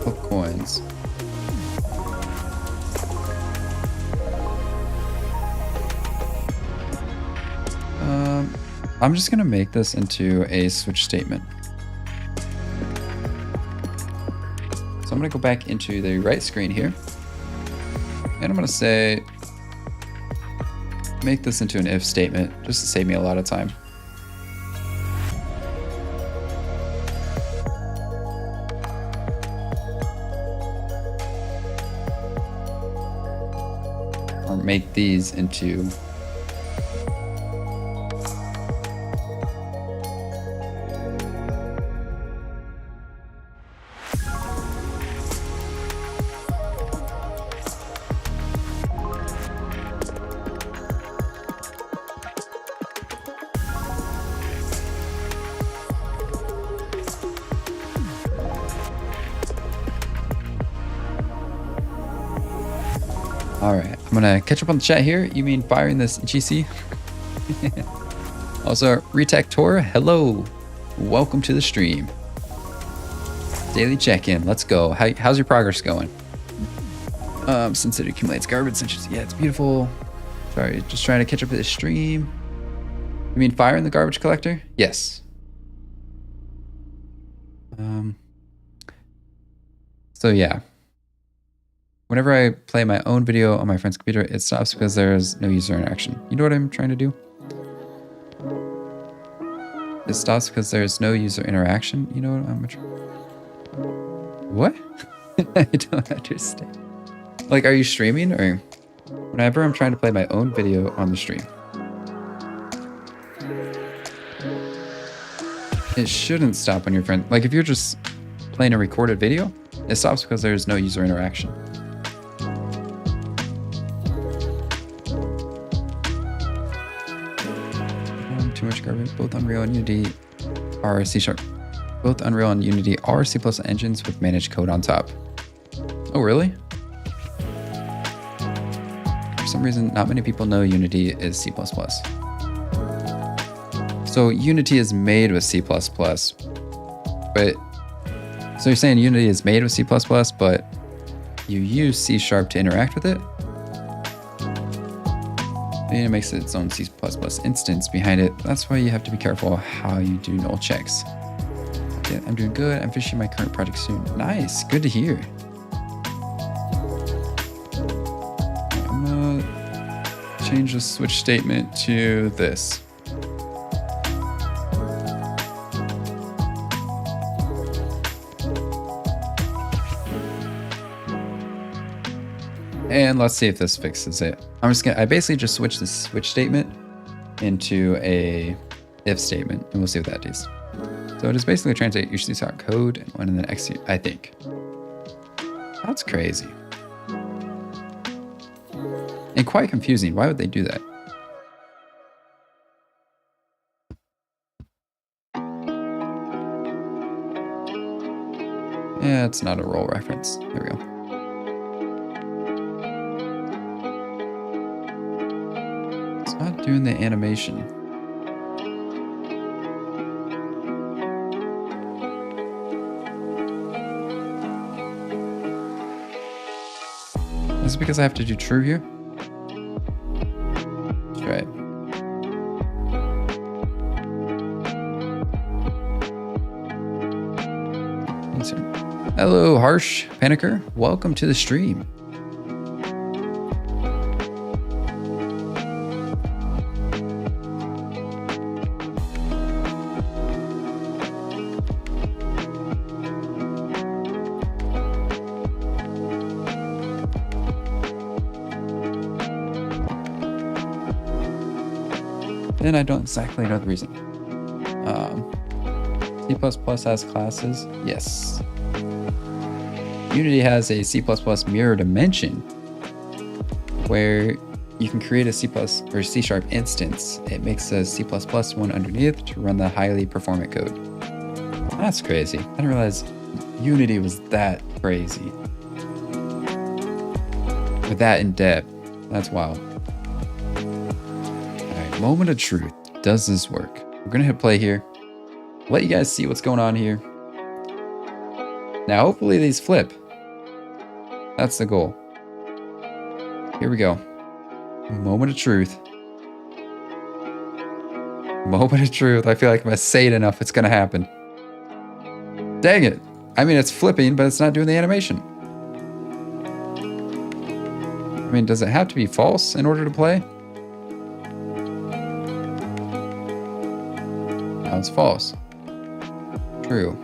Speaker 1: Flip coins. I'm just gonna make this into a switch statement. So I'm gonna go back into the right screen here, and I'm gonna say, make this into an if statement, just to save me a lot of time. Or make these into all right, I'm gonna catch up on the chat here. You mean firing this GC? Also, Retactor, hello. Welcome to the stream. Daily check-in, let's go. How's your progress going? Since it accumulates garbage, yeah, it's beautiful. Sorry, just trying to catch up with this stream. You mean firing the garbage collector? Yes. So yeah. Whenever I play my own video on my friend's computer, it stops because there's no user interaction. You know what I'm trying to do? It stops because there's no user interaction. You know what I'm trying? What? I don't understand. Like, are you streaming or whenever I'm trying to play my own video on the stream? It shouldn't stop when your friend, like if you're just playing a recorded video, it stops because there's no user interaction. Too much garbage. Both Unreal and Unity are C#. Both Unreal and Unity are C+ engines with managed code on top. Oh, really? For some reason, not many people know Unity is C++. So Unity is made with C++, but so you're saying Unity is made with C++, but you use C# to interact with it? And it makes its own C++ instance behind it. That's why you have to be careful how you do null checks. Okay, I'm doing good. I'm finishing my current project soon. Nice, good to hear. I'm gonna change the switch statement to this. And let's see if this fixes it. I basically just switched the switch statement into a if statement, and we'll see what that does. So it is basically translate your C# code and then execute, I think. That's crazy. And quite confusing. Why would they do that? Yeah, it's not a role reference. There we go. Not doing the animation. Is it because I have to do true here? Let's try it. Hello, Harsh Panicker. Welcome to the stream. And I don't exactly know the reason. C++ has classes. Yes. Unity has a C++ mirror dimension where you can create a C+ or C# instance. It makes a C++ one underneath to run the highly performant code. That's crazy. I didn't realize Unity was that crazy. Or that in depth. That's wild. Moment of truth. Does this work? We're gonna hit play here. Let you guys see what's going on here. Now, hopefully these flip. That's the goal. Here we go. Moment of truth. Moment of truth. I feel like if I say it enough, it's gonna happen. Dang it. I mean, it's flipping, but it's not doing the animation. I mean, does it have to be false in order to play? Now it's false. True.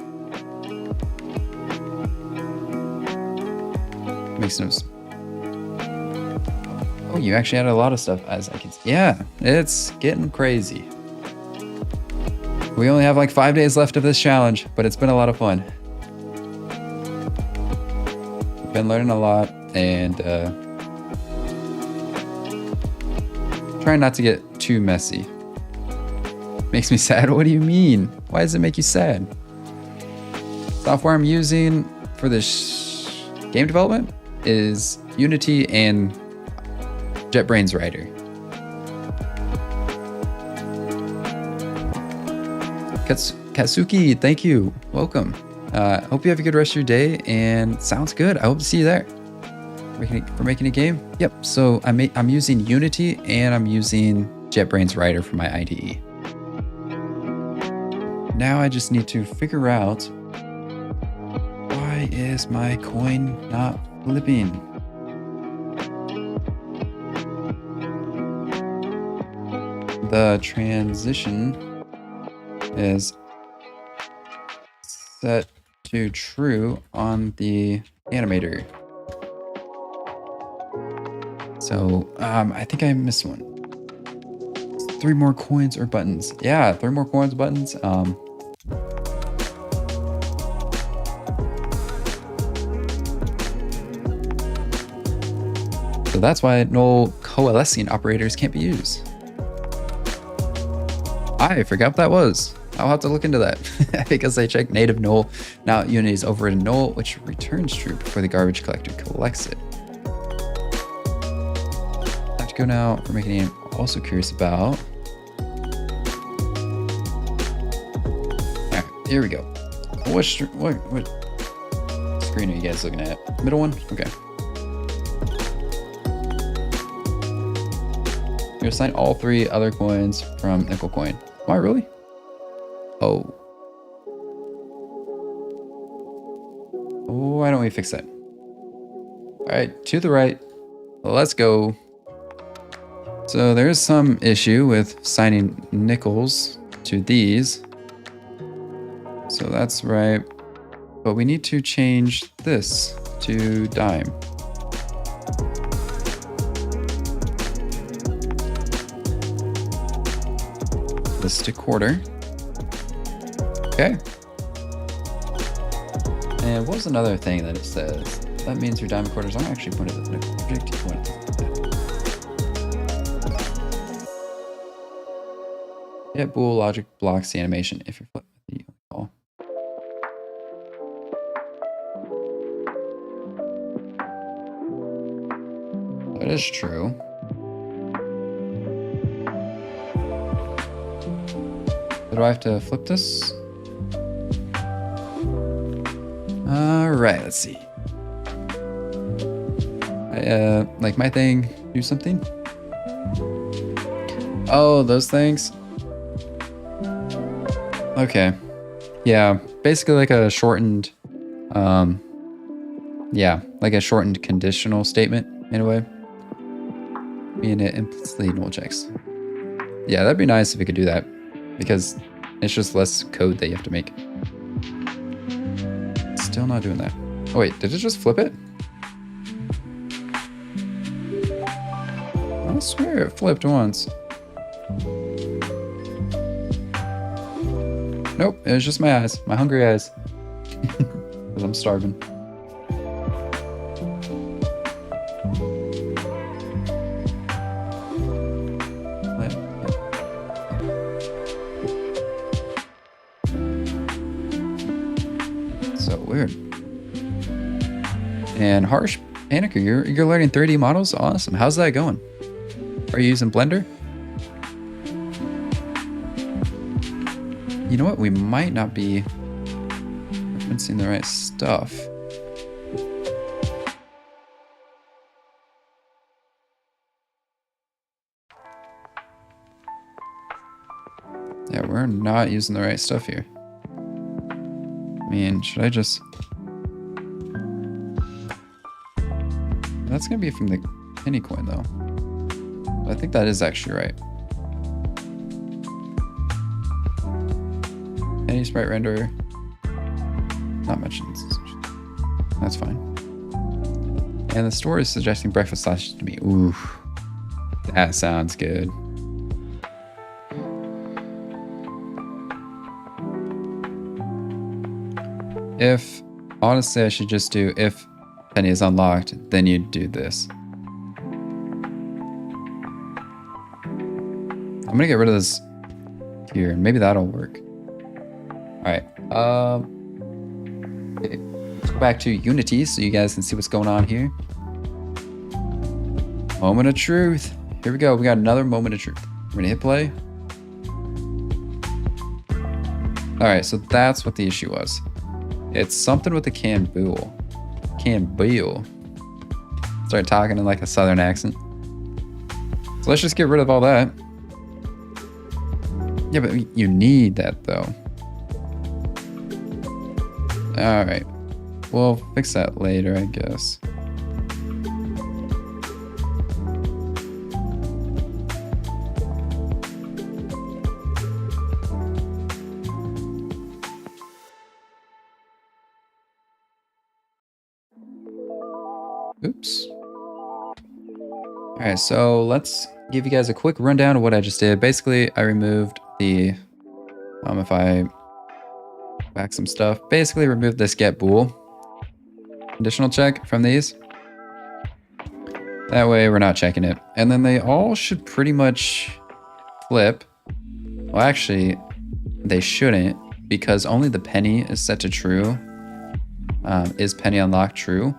Speaker 1: Makes no sense. Oh, you actually added a lot of stuff as I can see. Yeah, it's getting crazy. We only have like 5 days left of this challenge, but it's been a lot of fun. Been learning a lot and trying not to get too messy. Makes me sad. What do you mean? Why does it make you sad? Software I'm using for this game development is Unity and JetBrains Writer. Katsuki, thank you. Welcome. Hope you have a good rest of your day and sounds good. I hope to see you there. We're making a game? Yep. So I'm using Unity and I'm using JetBrains Writer for my IDE. Now I just need to figure out why is my coin not flipping? the transition is set to true on the animator. So I think I missed one. 3 more coins or buttons. Yeah, 3 more coins, buttons. So that's why null coalescing operators can't be used. I forgot what that was. I'll have to look into that because I checked native null. Now Unity is overridden null, which returns true before the garbage collector collects it. I have to go now for making I'm also curious about. All right, here we go. What screen are you guys looking at? Middle one? Okay. You assign all 3 other coins from nickel coin. Why, really? Oh. Oh, why don't we fix that? All right, to the right. Let's go. So there's some issue with assigning nickels to these. So that's right. But we need to change this to dime. This to quarter. Okay. And what was another thing that it says? That means your dime quarters aren't actually pointed at the nickel. Projected point. Get bool logic blocks the animation if you're flipping the call. That is true. Do I have to flip this? All right, let's see. Like my thing, do something. Oh, those things. Okay. Yeah, basically like a shortened, yeah, like a shortened conditional statement in a way. Meaning it implicitly null checks. Yeah, that'd be nice if we could do that, because it's just less code that you have to make. Still not doing that. Oh wait, did it just flip it? I swear it flipped once. Nope, it was just my eyes, my hungry eyes. Because I'm starving. So weird. And Harsh Panicker, you're learning 3D models? Awesome. How's that going? Are you using Blender? You know what? We might not be referencing the right stuff. Yeah, we're not using the right stuff here. I mean, should I just... That's gonna be from the penny coin though. I think that is actually right. Any sprite render. Not much. That's fine. And the store is suggesting breakfast sausage to me. Ooh, that sounds good. If, honestly, I should just do if penny is unlocked, then you do this. I'm gonna get rid of this here, and maybe that'll work. All right, okay. Let's go back to Unity so you guys can see what's going on here. Moment of truth. Here we go. We got another moment of truth. We're gonna hit play. All right, so that's what the issue was. It's something with the can bool. Start talking in like a southern accent. So let's just get rid of all that. Yeah, but you need that though. All right, we'll fix that later, I guess. Oops. All right, so let's give you guys a quick rundown of what I just did. Basically, I removed the, if I back some stuff, basically removed this get bool conditional check from these. That way we're not checking it. And then they all should pretty much flip. Well, actually, they shouldn't, because only the penny is set to true. Is penny unlocked true?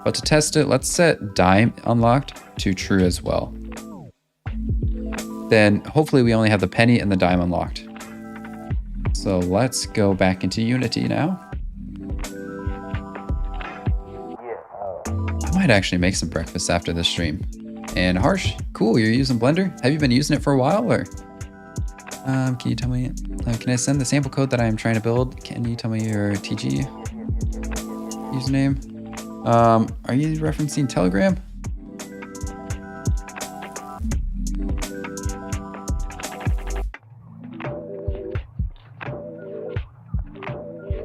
Speaker 1: But to test it, let's set dime unlocked to true as well. Then hopefully we only have the penny and the dime unlocked. So let's go back into Unity now. I might actually make some breakfast after this stream. And Harsh, cool, you're using Blender? Have you been using it for a while, or? Can you tell me, can I send the sample code that I'm trying to build? Can you tell me your TG username? Are you referencing Telegram?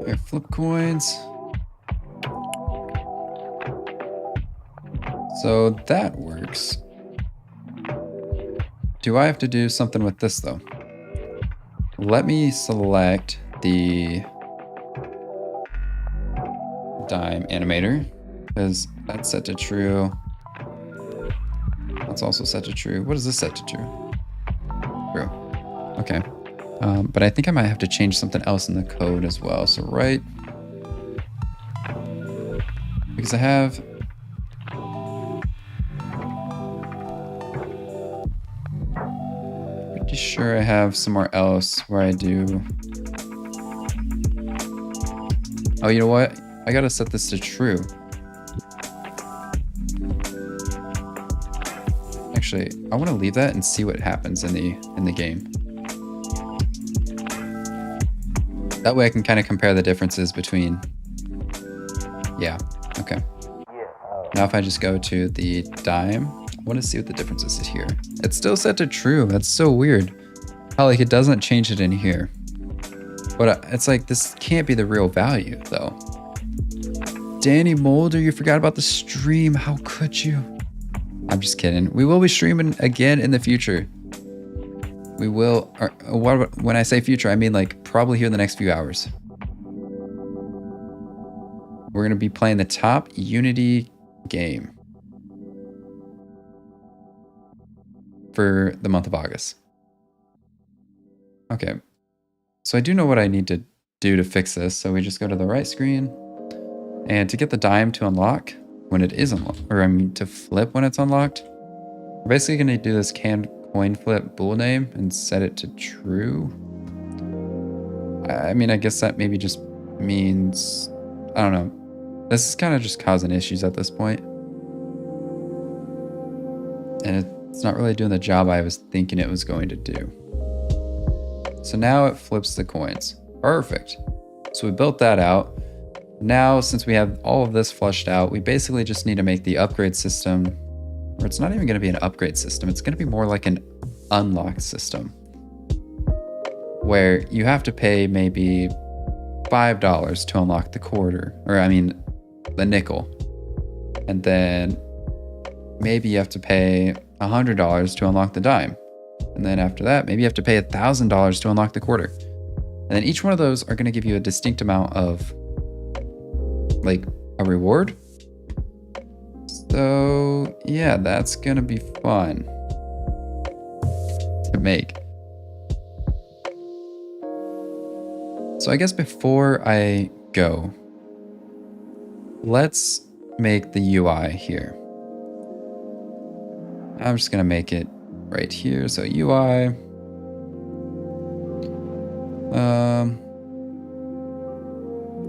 Speaker 1: There, flip coins. So that works. Do I have to do something with this though? Let me select the dime animator, because that's set to true. That's also set to true. What is this set to true? True. Okay. But I think I might have to change something else in the code as well. So right, because I have pretty sure I have somewhere else where I do. Oh, you know what? I gotta set this to true. Actually, I want to leave that and see what happens in the game. That way I can kind of compare the differences between. Yeah, okay. Now if I just go to the dime, I want to see what the difference is here. It's still set to true. That's so weird. How like it doesn't change it in here. But it's like, this can't be the real value though. Danny Molder, you forgot about the stream. How could you? I'm just kidding. We will be streaming again in the future. We will, or when I say future, I mean like probably here in the next few hours. We're going to be playing the top Unity game for the month of August. Okay. So I do know what I need to do to fix this. So we just go to the right screen, and to get the dime to unlock when it is unlocked, or I mean to flip when it's unlocked, we're basically going to do this canned coin flip bool name and set it to true. I mean, I guess that maybe just means, I don't know. This is kind of just causing issues at this point. And it's not really doing the job I was thinking it was going to do. So now it flips the coins. Perfect. So we built that out. Now, since we have all of this flushed out, we basically just need to make the upgrade system, or it's not even going to be an upgrade system. It's going to be more like an unlock system, where you have to pay maybe $5 to unlock the quarter, or I mean, the nickel. And then maybe you have to pay $100 to unlock the dime. And then after that, maybe you have to pay $1,000 to unlock the quarter. And then each one of those are going to give you a distinct amount of like a reward. So yeah, that's going to be fun to make. So I guess before I go, let's make the UI here. I'm just going to make it right here. So UI.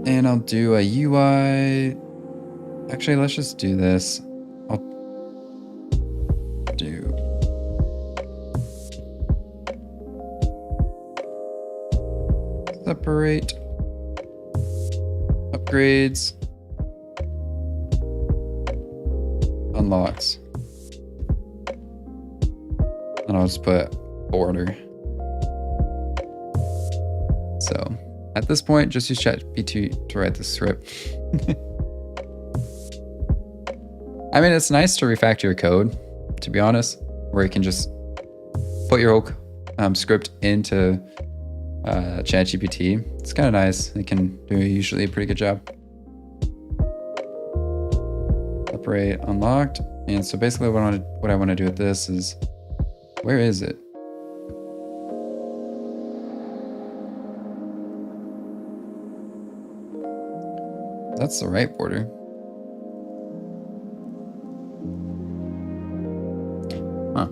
Speaker 1: And I'll do a UI. Actually, let's just do this. I'll do separate upgrades unlocks. And I'll just put order. So at this point, just use ChatGPT to write the script. I mean, it's nice to refactor your code, to be honest, where you can just put your whole script into ChatGPT. It's kind of nice. It can do usually a pretty good job. Separate unlocked. And so basically what I want to do with this is, where is it? That's the right border. Huh.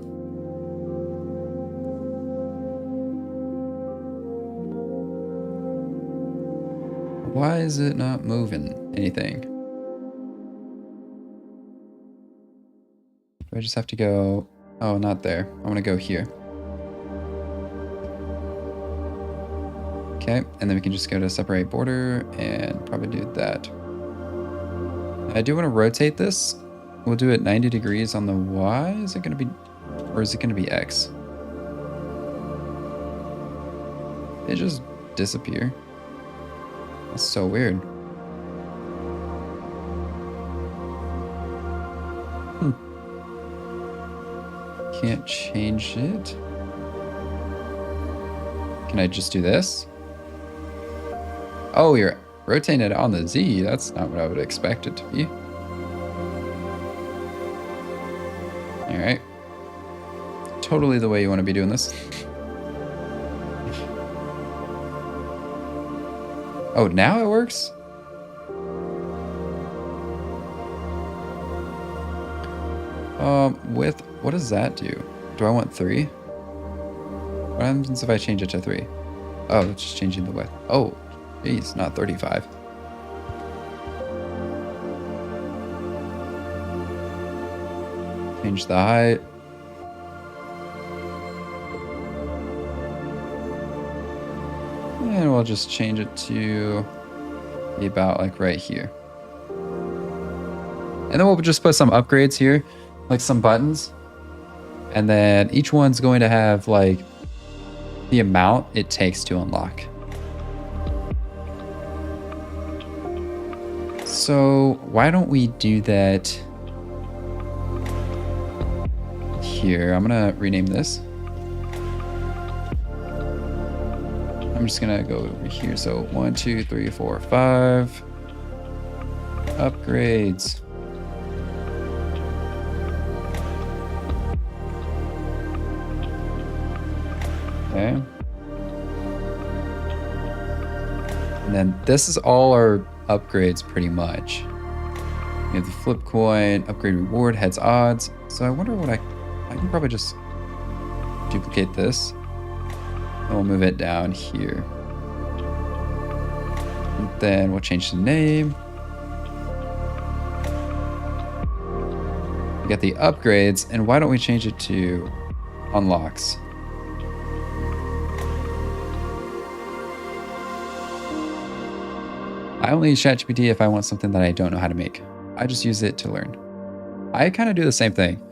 Speaker 1: Why is it not moving anything? Do I just have to go? Oh, not there. I want to go here. Okay, and then we can just go to separate border and probably do that. I do want to rotate this. We'll do it 90 degrees on the Y. Is it going to be, or is it going to be X? They just disappear. That's so weird. Can't change it. Can I just do this? Oh, you're rotating it on the Z. That's not what I would expect it to be. All right. Totally the way you want to be doing this. Oh, now it works? With, what does that do? Do I want 3? What happens if I change it to 3? Oh, it's just changing the width. Oh, geez, not 35. Change the height. And we'll just change it to be about like right here. And then we'll just put some upgrades here, like some buttons. And then each one's going to have like the amount it takes to unlock. So why don't we do that here? I'm gonna rename this. I'm just gonna go over here. So 1, 2, 3, 4, 5 upgrades. Okay. And then this is all our upgrades pretty much. We have the flip coin, upgrade reward, heads odds. So I wonder what I can probably just duplicate this. And we'll move it down here. And then we'll change the name. We got the upgrades, and why don't we change it to unlocks? I only use ChatGPT if I want something that I don't know how to make. I just use it to learn. I kind of do the same thing.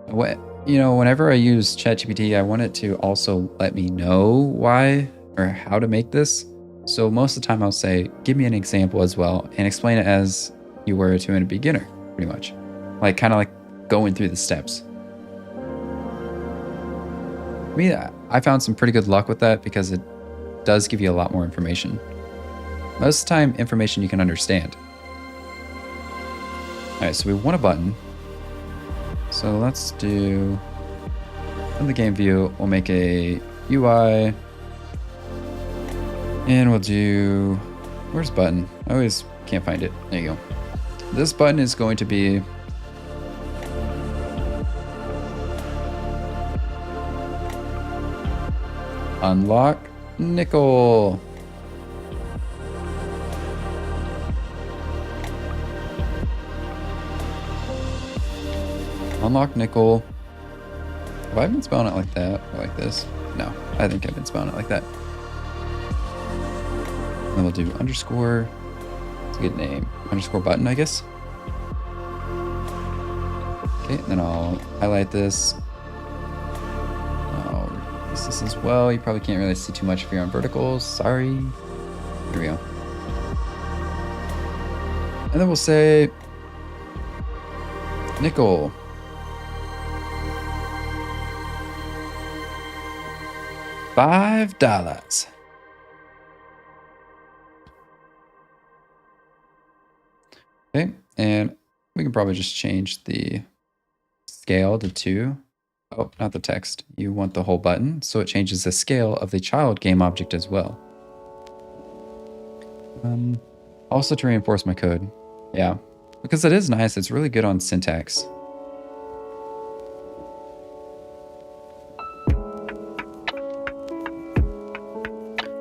Speaker 1: Whenever I use ChatGPT, I want it to also let me know why or how to make this. So most of the time I'll say, give me an example as well and explain it as you were to a beginner, pretty much. Like kind of like going through the steps. I mean, I found some pretty good luck with that because it does give you a lot more information. Most of the time, information you can understand. All right, so we want a button. So let's do, in the game view, we'll make a UI. And we'll do, where's button? I always can't find it. There you go. This button is going to be unlock nickel. Unlock nickel. Have I been spelling it like that or like this? No, I think I've been spelling it like that. Then we'll do underscore. It's a good name. Underscore button, I guess. Okay, and then I'll highlight this. I'll release this as well. You probably can't really see too much if you're on verticals. Sorry. Here we go. And then we'll say Nickel. $5. Okay, and we can probably just change the scale to 2. Oh, not the text. You want the whole button, so it changes the scale of the child game object as well. Also to reinforce my code. Yeah, because it is nice. It's really good on syntax.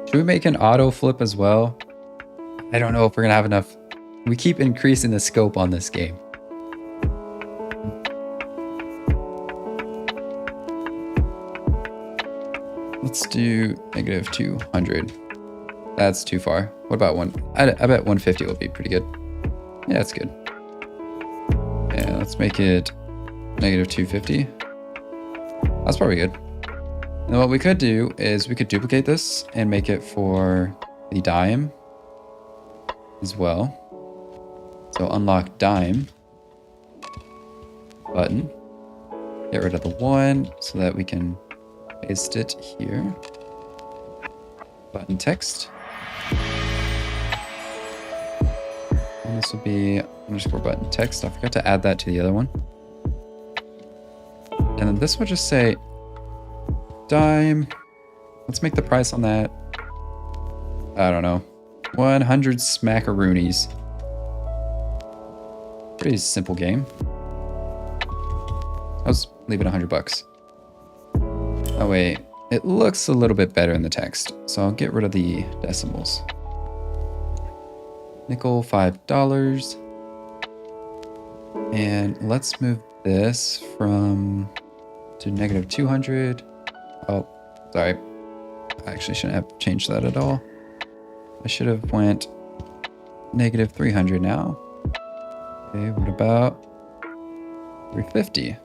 Speaker 1: Should we make an auto flip as well? I don't know if we're gonna have enough. We keep increasing the scope on this game. Let's do -200. That's too far. What about one? I bet 150 will be pretty good. Yeah, that's good. Yeah, let's make it -250. That's probably good. And what we could do is we could duplicate this and make it for the dime as well. So unlock dime button. Get rid of the 1 so that we can paste it here. Button text. And this will be underscore button text. I forgot to add that to the other one. And then this will just say dime. Let's make the price on that, I don't know, 100 smackaroonies. Pretty simple game. Let's leave it $100. Oh wait, it looks a little bit better in the text, so I'll get rid of the decimals. Nickel, $5. And let's move this from to -200. Oh, sorry. I actually shouldn't have changed that at all. I should have went -300 now. Okay, what about 350?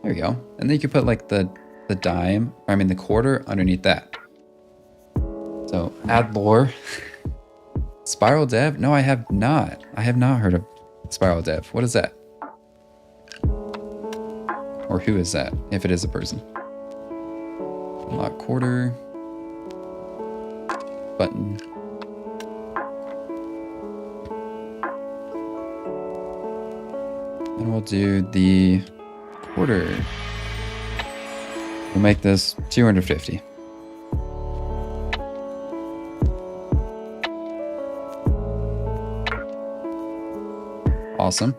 Speaker 1: There we go. And then you can put like the dime, or I mean the quarter underneath that. So add lore. Spiral dev? No, I have not. I have not heard of spiral dev. What is that? Or who is that, if it is a person? Unlock quarter. Button. And we'll do the quarter. We'll make this 250. Awesome.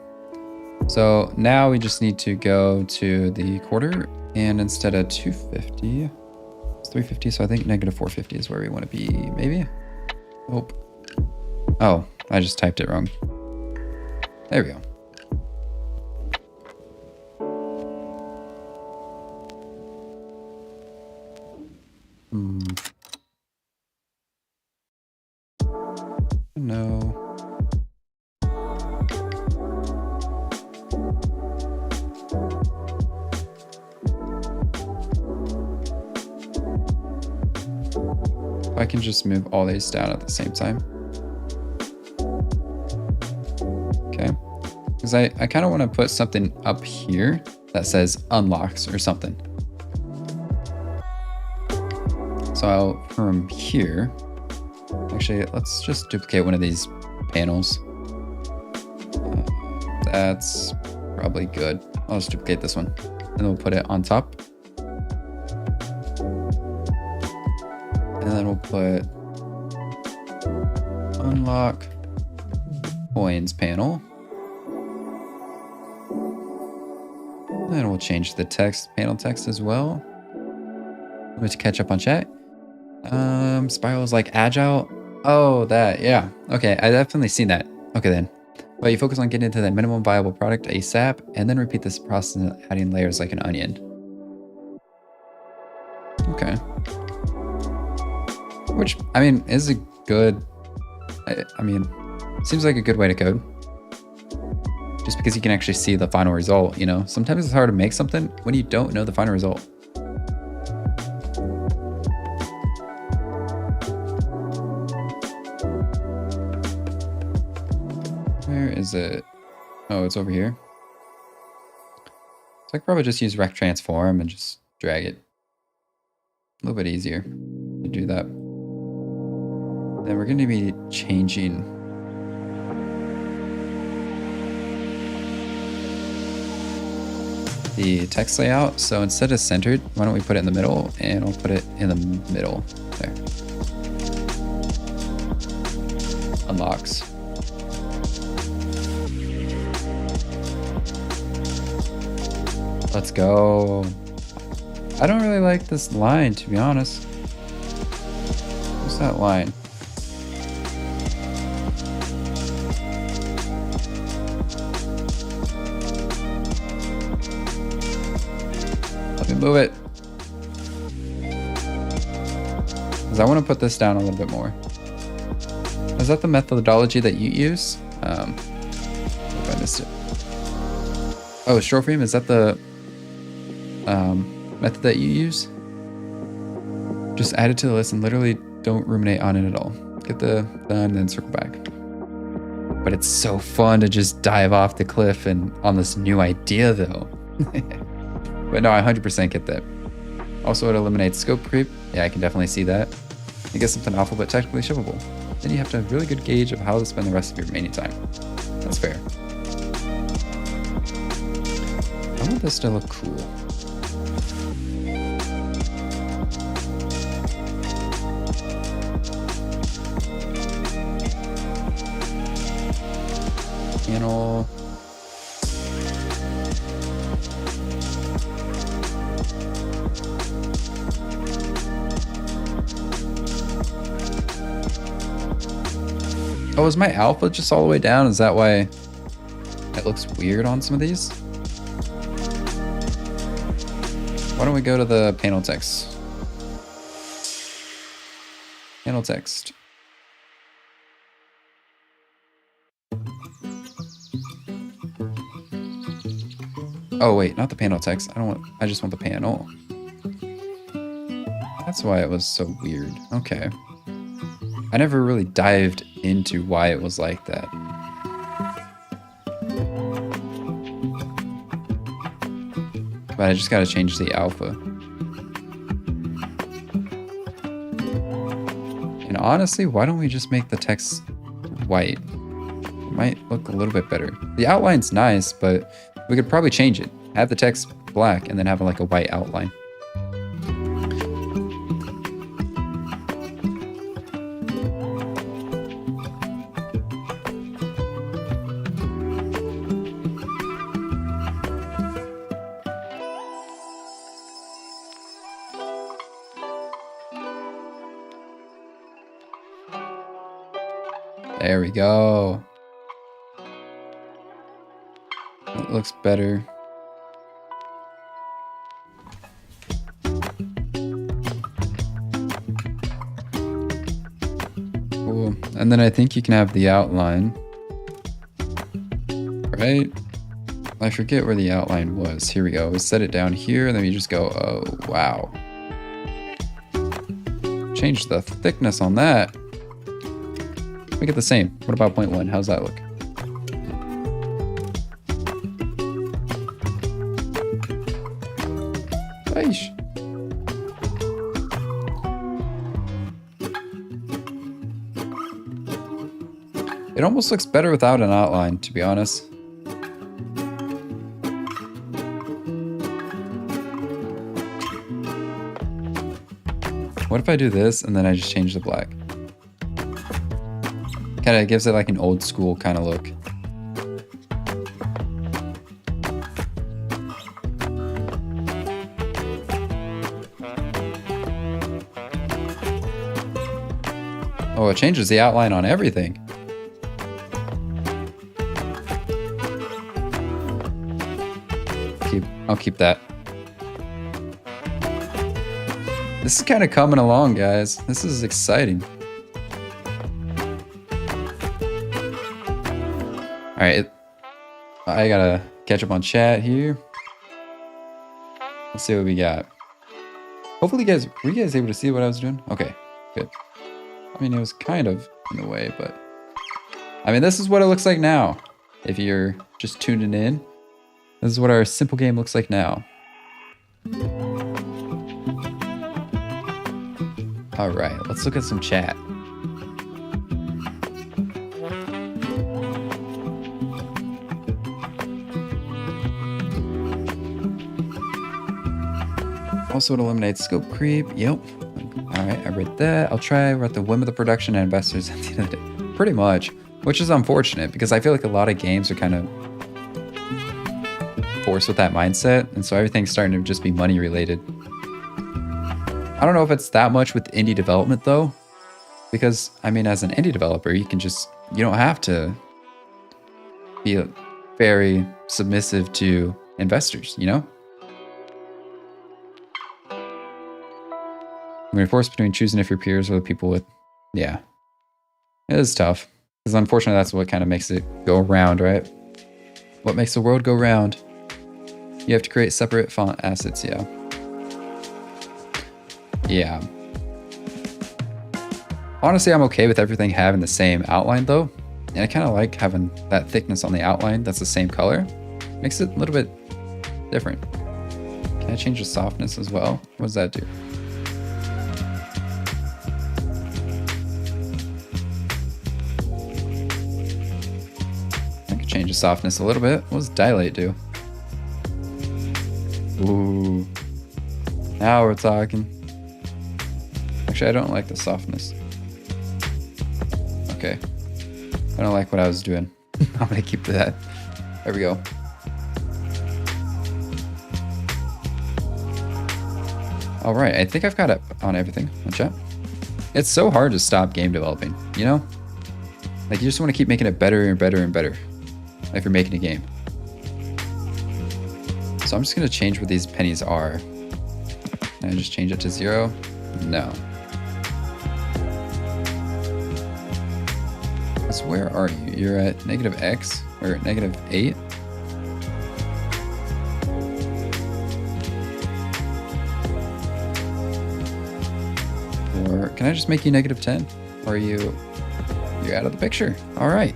Speaker 1: So now we just need to go to the quarter, and instead of 250, it's 350. So I think -450 is where we want to be, maybe? Nope. Oh, I just typed it wrong. There we go. No. I can just move all these down at the same time. Okay. Because I kind of want to put something up here that says unlocks or something. So from here, actually, let's just duplicate one of these panels. That's probably good. I'll just duplicate this one, and then we'll put it on top. And then we'll put unlock coins panel. And then we'll change the text, panel text as well. Let me catch up on chat. Spiral is like agile. Oh, that, yeah. Okay, I definitely seen that. Okay then. But you focus on getting to the minimum viable product ASAP, and then repeat this process adding layers like an onion. Okay. Which, I mean, is a good, I mean, seems like a good way to code. Just because you can actually see the final result, you know? Sometimes it's hard to make something when you don't know the final result. Where is it? Oh, it's over here. So I could probably just use rect transform and just drag it. A little bit easier to do that. Then we're going to be changing the text layout. So instead of centered, why don't we put it in the middle, and I'll put it in the middle there. Unlocks. Let's go. I don't really like this line, to be honest. What's that line? Let me move it. Because I want to put this down a little bit more. Is that the methodology that you use? If I missed it. Oh, short frame, is that the method that you use? Just add it to the list and literally don't ruminate on it at all. Get the done and then circle back. But it's so fun to just dive off the cliff and on this new idea though. But no, I 100% get that. Also, it eliminates scope creep. Yeah, I can definitely see that. You get something awful but technically shippable. Then you have to have a really good gauge of how to spend the rest of your remaining time. That's fair. I want this to look cool. Panel. Oh, is my alpha just all the way down? Is that why it looks weird on some of these? Why don't we go to the panel text? Panel text. Oh wait, not the panel text. I just want the panel. That's why it was so weird. Okay. I never really dived into why it was like that. But I just gotta change the alpha. And honestly, why don't we just make the text white? It might look a little bit better. The outline's nice, but we could probably change it. Have the text black and then have like a white outline. There we go. It looks better. Cool. And then I think you can have the outline. Right? I forget where the outline was. Here we go. We set it down here, and then we just go, oh, wow. Change the thickness on that. Make it the same. What about 0.1? How's that look? Aish. It almost looks better without an outline, to be honest. What if I do this and then I just change the black? Kind of gives it like an old school kind of look. Oh, it changes the outline on everything. I'll keep that. This is kind of coming along, guys. This is exciting. All right, I gotta catch up on chat here. Let's see what we got. Hopefully were you guys able to see what I was doing? Okay, good. I mean, it was kind of in a way, but I mean, this is what it looks like now. If you're just tuning in, This is what our simple game looks like now. All right, let's look at some chat. Also, it eliminates scope creep. Yep. All right, I read that. I'll try at the whim of the production and investors at the end of the day. Pretty much, which is unfortunate because I feel like a lot of games are kind of forced with that mindset, and so everything's starting to just be money related. I don't know if it's that much with indie development though, because I mean, as an indie developer, you don't have to be very submissive to investors, you know? When you're forced between choosing if your peers or the people with, yeah, it is tough. Because unfortunately, that's what kind of makes it go around, right? What makes the world go round? You have to create separate font assets, yeah. Yeah. Honestly, I'm okay with everything having the same outline though. And I kind of like having that thickness on the outline that's the same color. Makes it a little bit different. Can I change the softness as well? What does that do? I could change the softness a little bit. What does dilate do? Ooh. Now we're talking. Actually, I don't like the softness. Okay. I don't like what I was doing. I'm gonna keep that. There we go. All right, I think I've got it on everything. Watch out. It's so hard to stop game developing, you know? Like, you just want to keep making it better and better and better. Like you're making a game. So I'm just gonna change what these pennies are. Can I just change it to 0? No. So where are you? You're at -x or -8? Or can I just make you -10? Or are you're out of the picture? All right.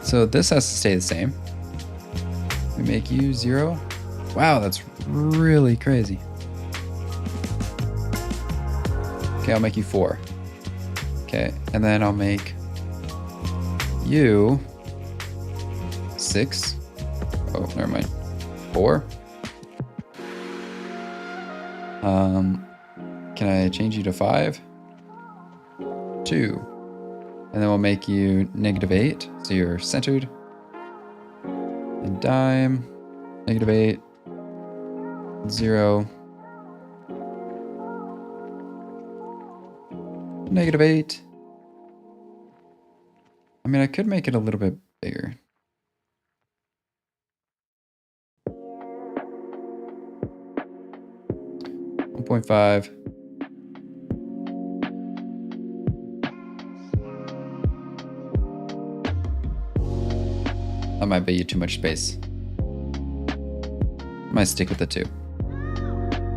Speaker 1: So this has to stay the same. We make you 0. Wow, that's really crazy. Okay, I'll make you 4. Okay, and then I'll make you 6. Oh, never mind. 4. Can I change you to 5? 2. And then we'll make you -8, so you're centered. And dime, -8, 0, -8. I mean, I could make it a little bit bigger. .5. That might be too much space. Might stick with the 2.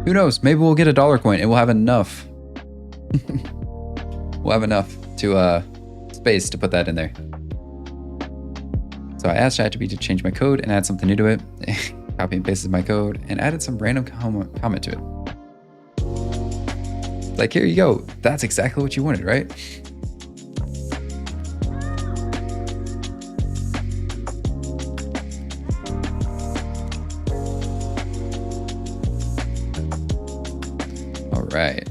Speaker 1: Who knows? Maybe we'll get a dollar coin and we'll have enough. We'll have enough to space to put that in there. So I asked ChatGPT to change my code and add something new to it. Copy and pasted my code and added some random comment to it. Like, here you go. That's exactly what you wanted, right? All right.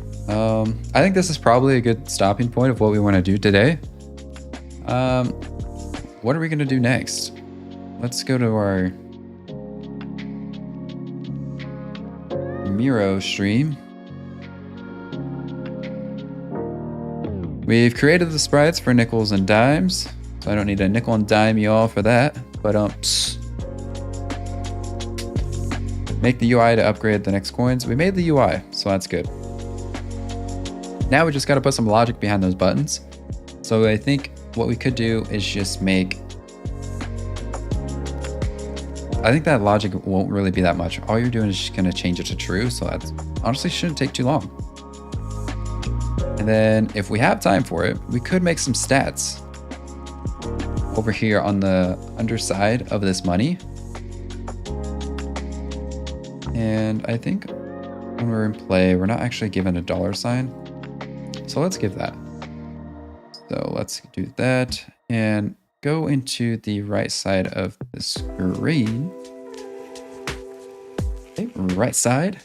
Speaker 1: I think this is probably a good stopping point of what we want to do today. What are we going to do next? Let's go to our Miro stream. We've created the sprites for nickels and dimes, so I don't need to nickel and dime you all for that, but make the UI to upgrade the next coins. We made the UI, so that's good. Now we just got to put some logic behind those buttons. So I think what we could do is just make, I think that logic won't really be that much. All you're doing is just going to change it to true, so that honestly shouldn't take too long. And then if we have time for it, we could make some stats. over here on the underside of this money. And I think when we're in play, we're not actually given a $sign. So let's give that. So let's do that and go into the right side of the screen. Okay, right side.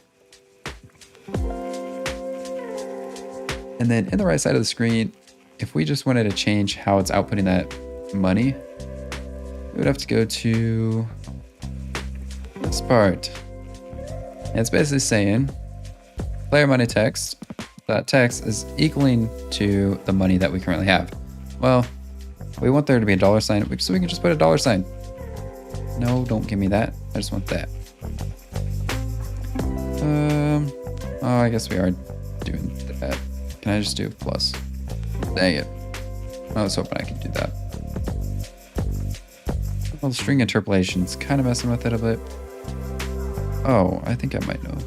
Speaker 1: And then in the right side of the screen, if we just wanted to change how it's outputting that money, we would have to go to sprite. And it's basically saying player money text, that text is equaling to the money that we currently have. Well, we want there to be a $sign, so we can just put a $sign. No, don't give me that. I just want that. Oh, I guess we are doing that. Can I just do plus? Dang it. I was hoping I could do that. Well, the string interpolation's kind of messing with it a bit. Oh, I think I might know.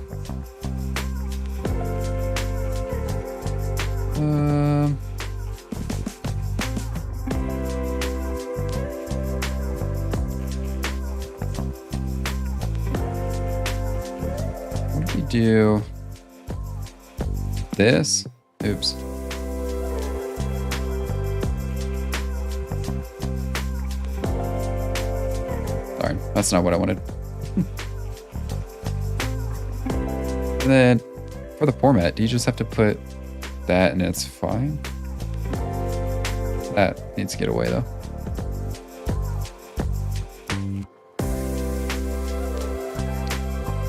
Speaker 1: What if we do this? Oops. Sorry, that's not what I wanted. And then for the format, do you just have to put that and it's fine? That needs to get away though.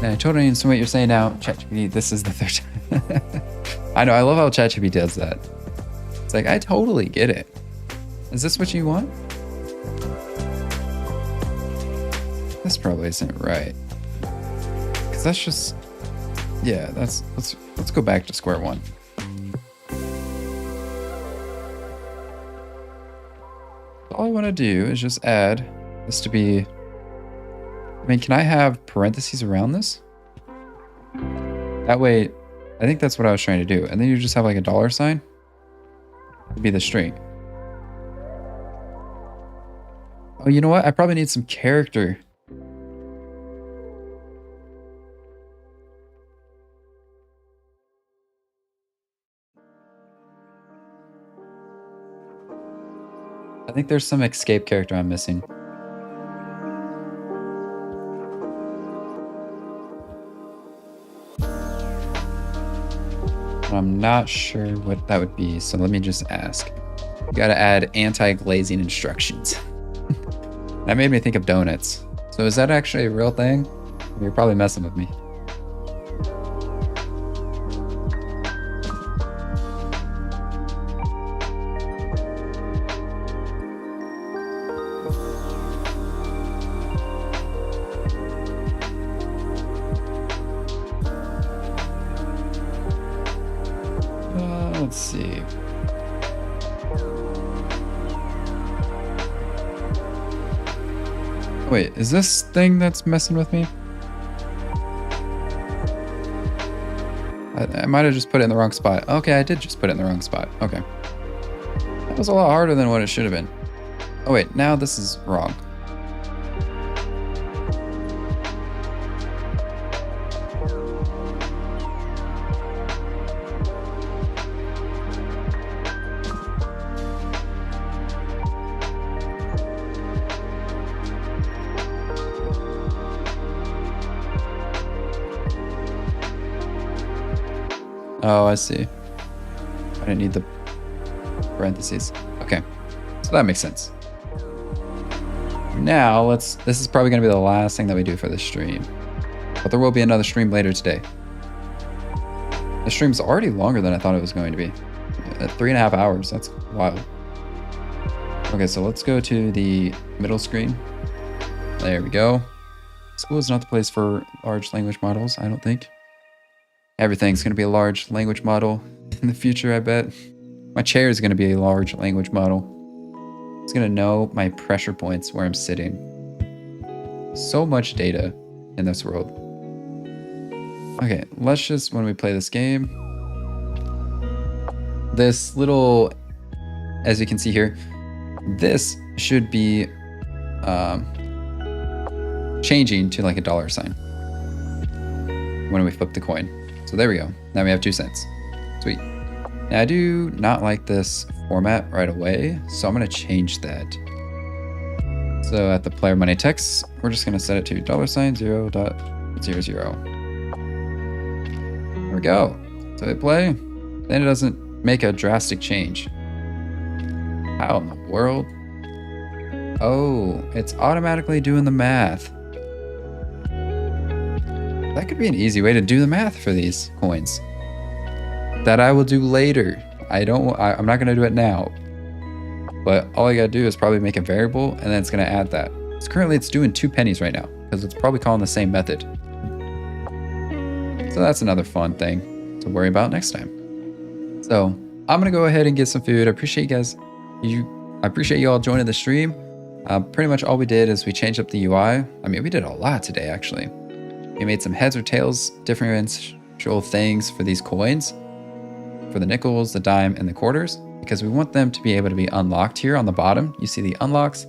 Speaker 1: Yeah, I totally understand what you're saying now. ChatGPT, this is the third time. I know, I love how ChatGPT does that. It's like, I totally get it. Is this what you want? This probably isn't right. Because that's just, yeah, let's go back to square one. All I want to do is just add this to be, I mean, can I have parentheses around this? That way, I think that's what I was trying to do. And then you just have like a $sign. It'd be the string. Oh, you know what? I probably need some character. I think there's some escape character I'm missing. I'm not sure what that would be, so let me just ask. You gotta add anti-glazing instructions. That made me think of donuts. So is that actually a real thing? You're probably messing with me. Let's see. Wait, is this thing that's messing with me? I might have just put it in the wrong spot. Okay, I did just put it in the wrong spot. Okay. That was a lot harder than what it should have been. Oh wait, now this is wrong. Oh, I see. I didn't need the parentheses. Okay, so that makes sense. Now this is probably gonna be the last thing that we do for this stream, but there will be another stream later today. The stream's already longer than I thought it was going to be. 3.5 hours, that's wild. Okay, so let's go to the middle screen. There we go. School is not the place for large language models, I don't think. Everything's going to be a large language model in the future, I bet. My chair is going to be a large language model. It's going to know my pressure points where I'm sitting. So much data in this world. Okay, let's just, when we play this game, this little, as you can see here, this should be changing to like a dollar sign when we flip the coin. So there we go. Now we have 2 cents. Sweet. Now I do not like this format right away, so I'm going to change that. So at the player money text, we're just going to set it to $0.0.00. There we go. So hit play, then it doesn't make a drastic change. How in the world? Oh, it's automatically doing the math. That could be an easy way to do the math for these coins that I will do later. I'm not gonna do it now, but all I gotta do is probably make a variable and then it's gonna add that. So currently it's doing 2 pennies right now because it's probably calling the same method. So that's another fun thing to worry about next time. So I'm gonna go ahead and get some food. I appreciate you guys. I appreciate you all joining the stream. Pretty much all we did is we changed up the UI. I mean, we did a lot today actually. We made some heads or tails, differential things for these coins, for the nickels, the dime, and the quarters, because we want them to be able to be unlocked here on the bottom. You see the unlocks.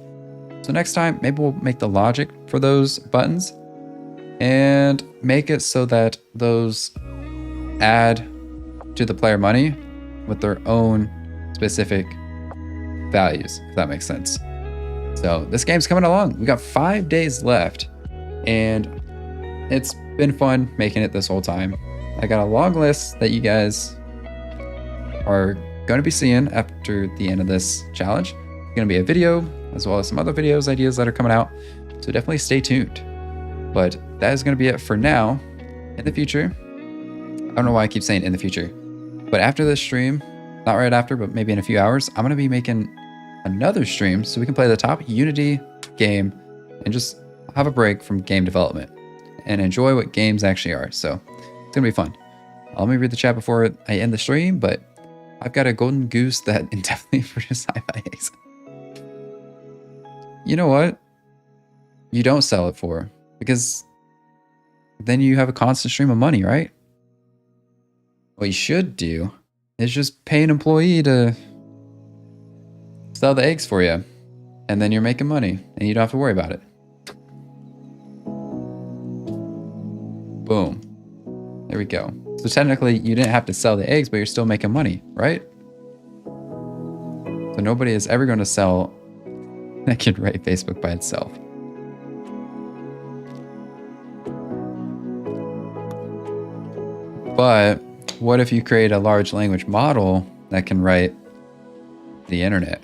Speaker 1: So next time, maybe we'll make the logic for those buttons and make it so that those add to the player money with their own specific values, if that makes sense. So this game's coming along. We got 5 days left and it's been fun making it this whole time. I got a long list that you guys are going to be seeing after the end of this challenge. It's going to be a video as well as some other videos, ideas that are coming out. So definitely stay tuned. But that is going to be it for now. In the future, I don't know why I keep saying in the future, but after this stream, not right after, but maybe in a few hours, I'm going to be making another stream so we can play the top Unity game and just have a break from game development and enjoy what games actually are. So it's gonna be fun. Let me read the chat before I end the stream, but I've got a golden goose that indefinitely produces sci-fi eggs. You know what? You don't sell it for, because then you have a constant stream of money, right? What you should do is just pay an employee to sell the eggs for you, and then you're making money and you don't have to worry about it. Boom. There we go. So technically you didn't have to sell the eggs, but you're still making money, right? So nobody is ever going to sell that can write Facebook by itself. But what if you create a large language model that can write the internet?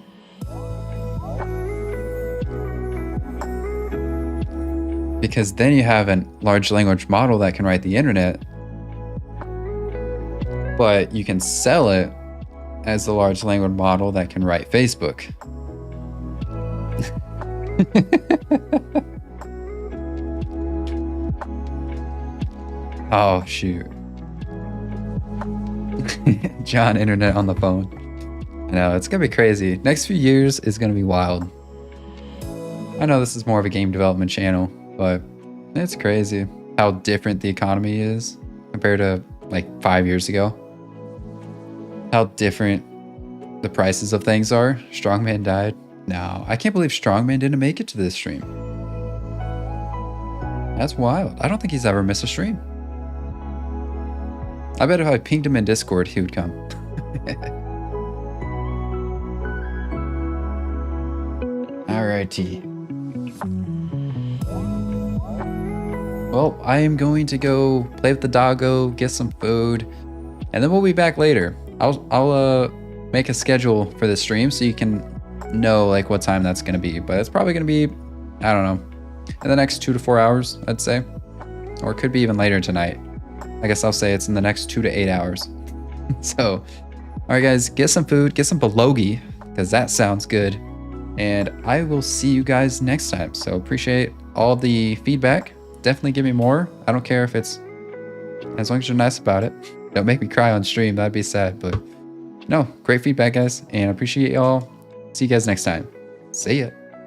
Speaker 1: Because then you have a large language model that can write the internet, but you can sell it as the large language model that can write Facebook. Oh, shoot. John, internet on the phone. I know, it's going to be crazy. Next few years is going to be wild. I know this is more of a game development channel, but it's crazy how different the economy is compared to like 5 years ago. How different the prices of things are. Strongman died. No, I can't believe Strongman didn't make it to this stream. That's wild. I don't think he's ever missed a stream. I bet if I pinged him in Discord, he would come. Alrighty. Well, I am going to go play with the doggo, get some food, and then we'll be back later. I'll make a schedule for this stream so you can know like what time that's gonna be. But it's probably gonna be, I don't know, in the next 2 to 4 hours, I'd say, or it could be even later tonight. I guess I'll say it's in the next 2 to 8 hours. So, all right, guys, get some food, get some pierogi, because that sounds good. And I will see you guys next time. So appreciate all the feedback. Definitely give me more. I don't care if it's, as long as you're nice about it. Don't make me cry on stream. That'd be sad. But no, great feedback, guys. And I appreciate y'all. See you guys next time. See ya.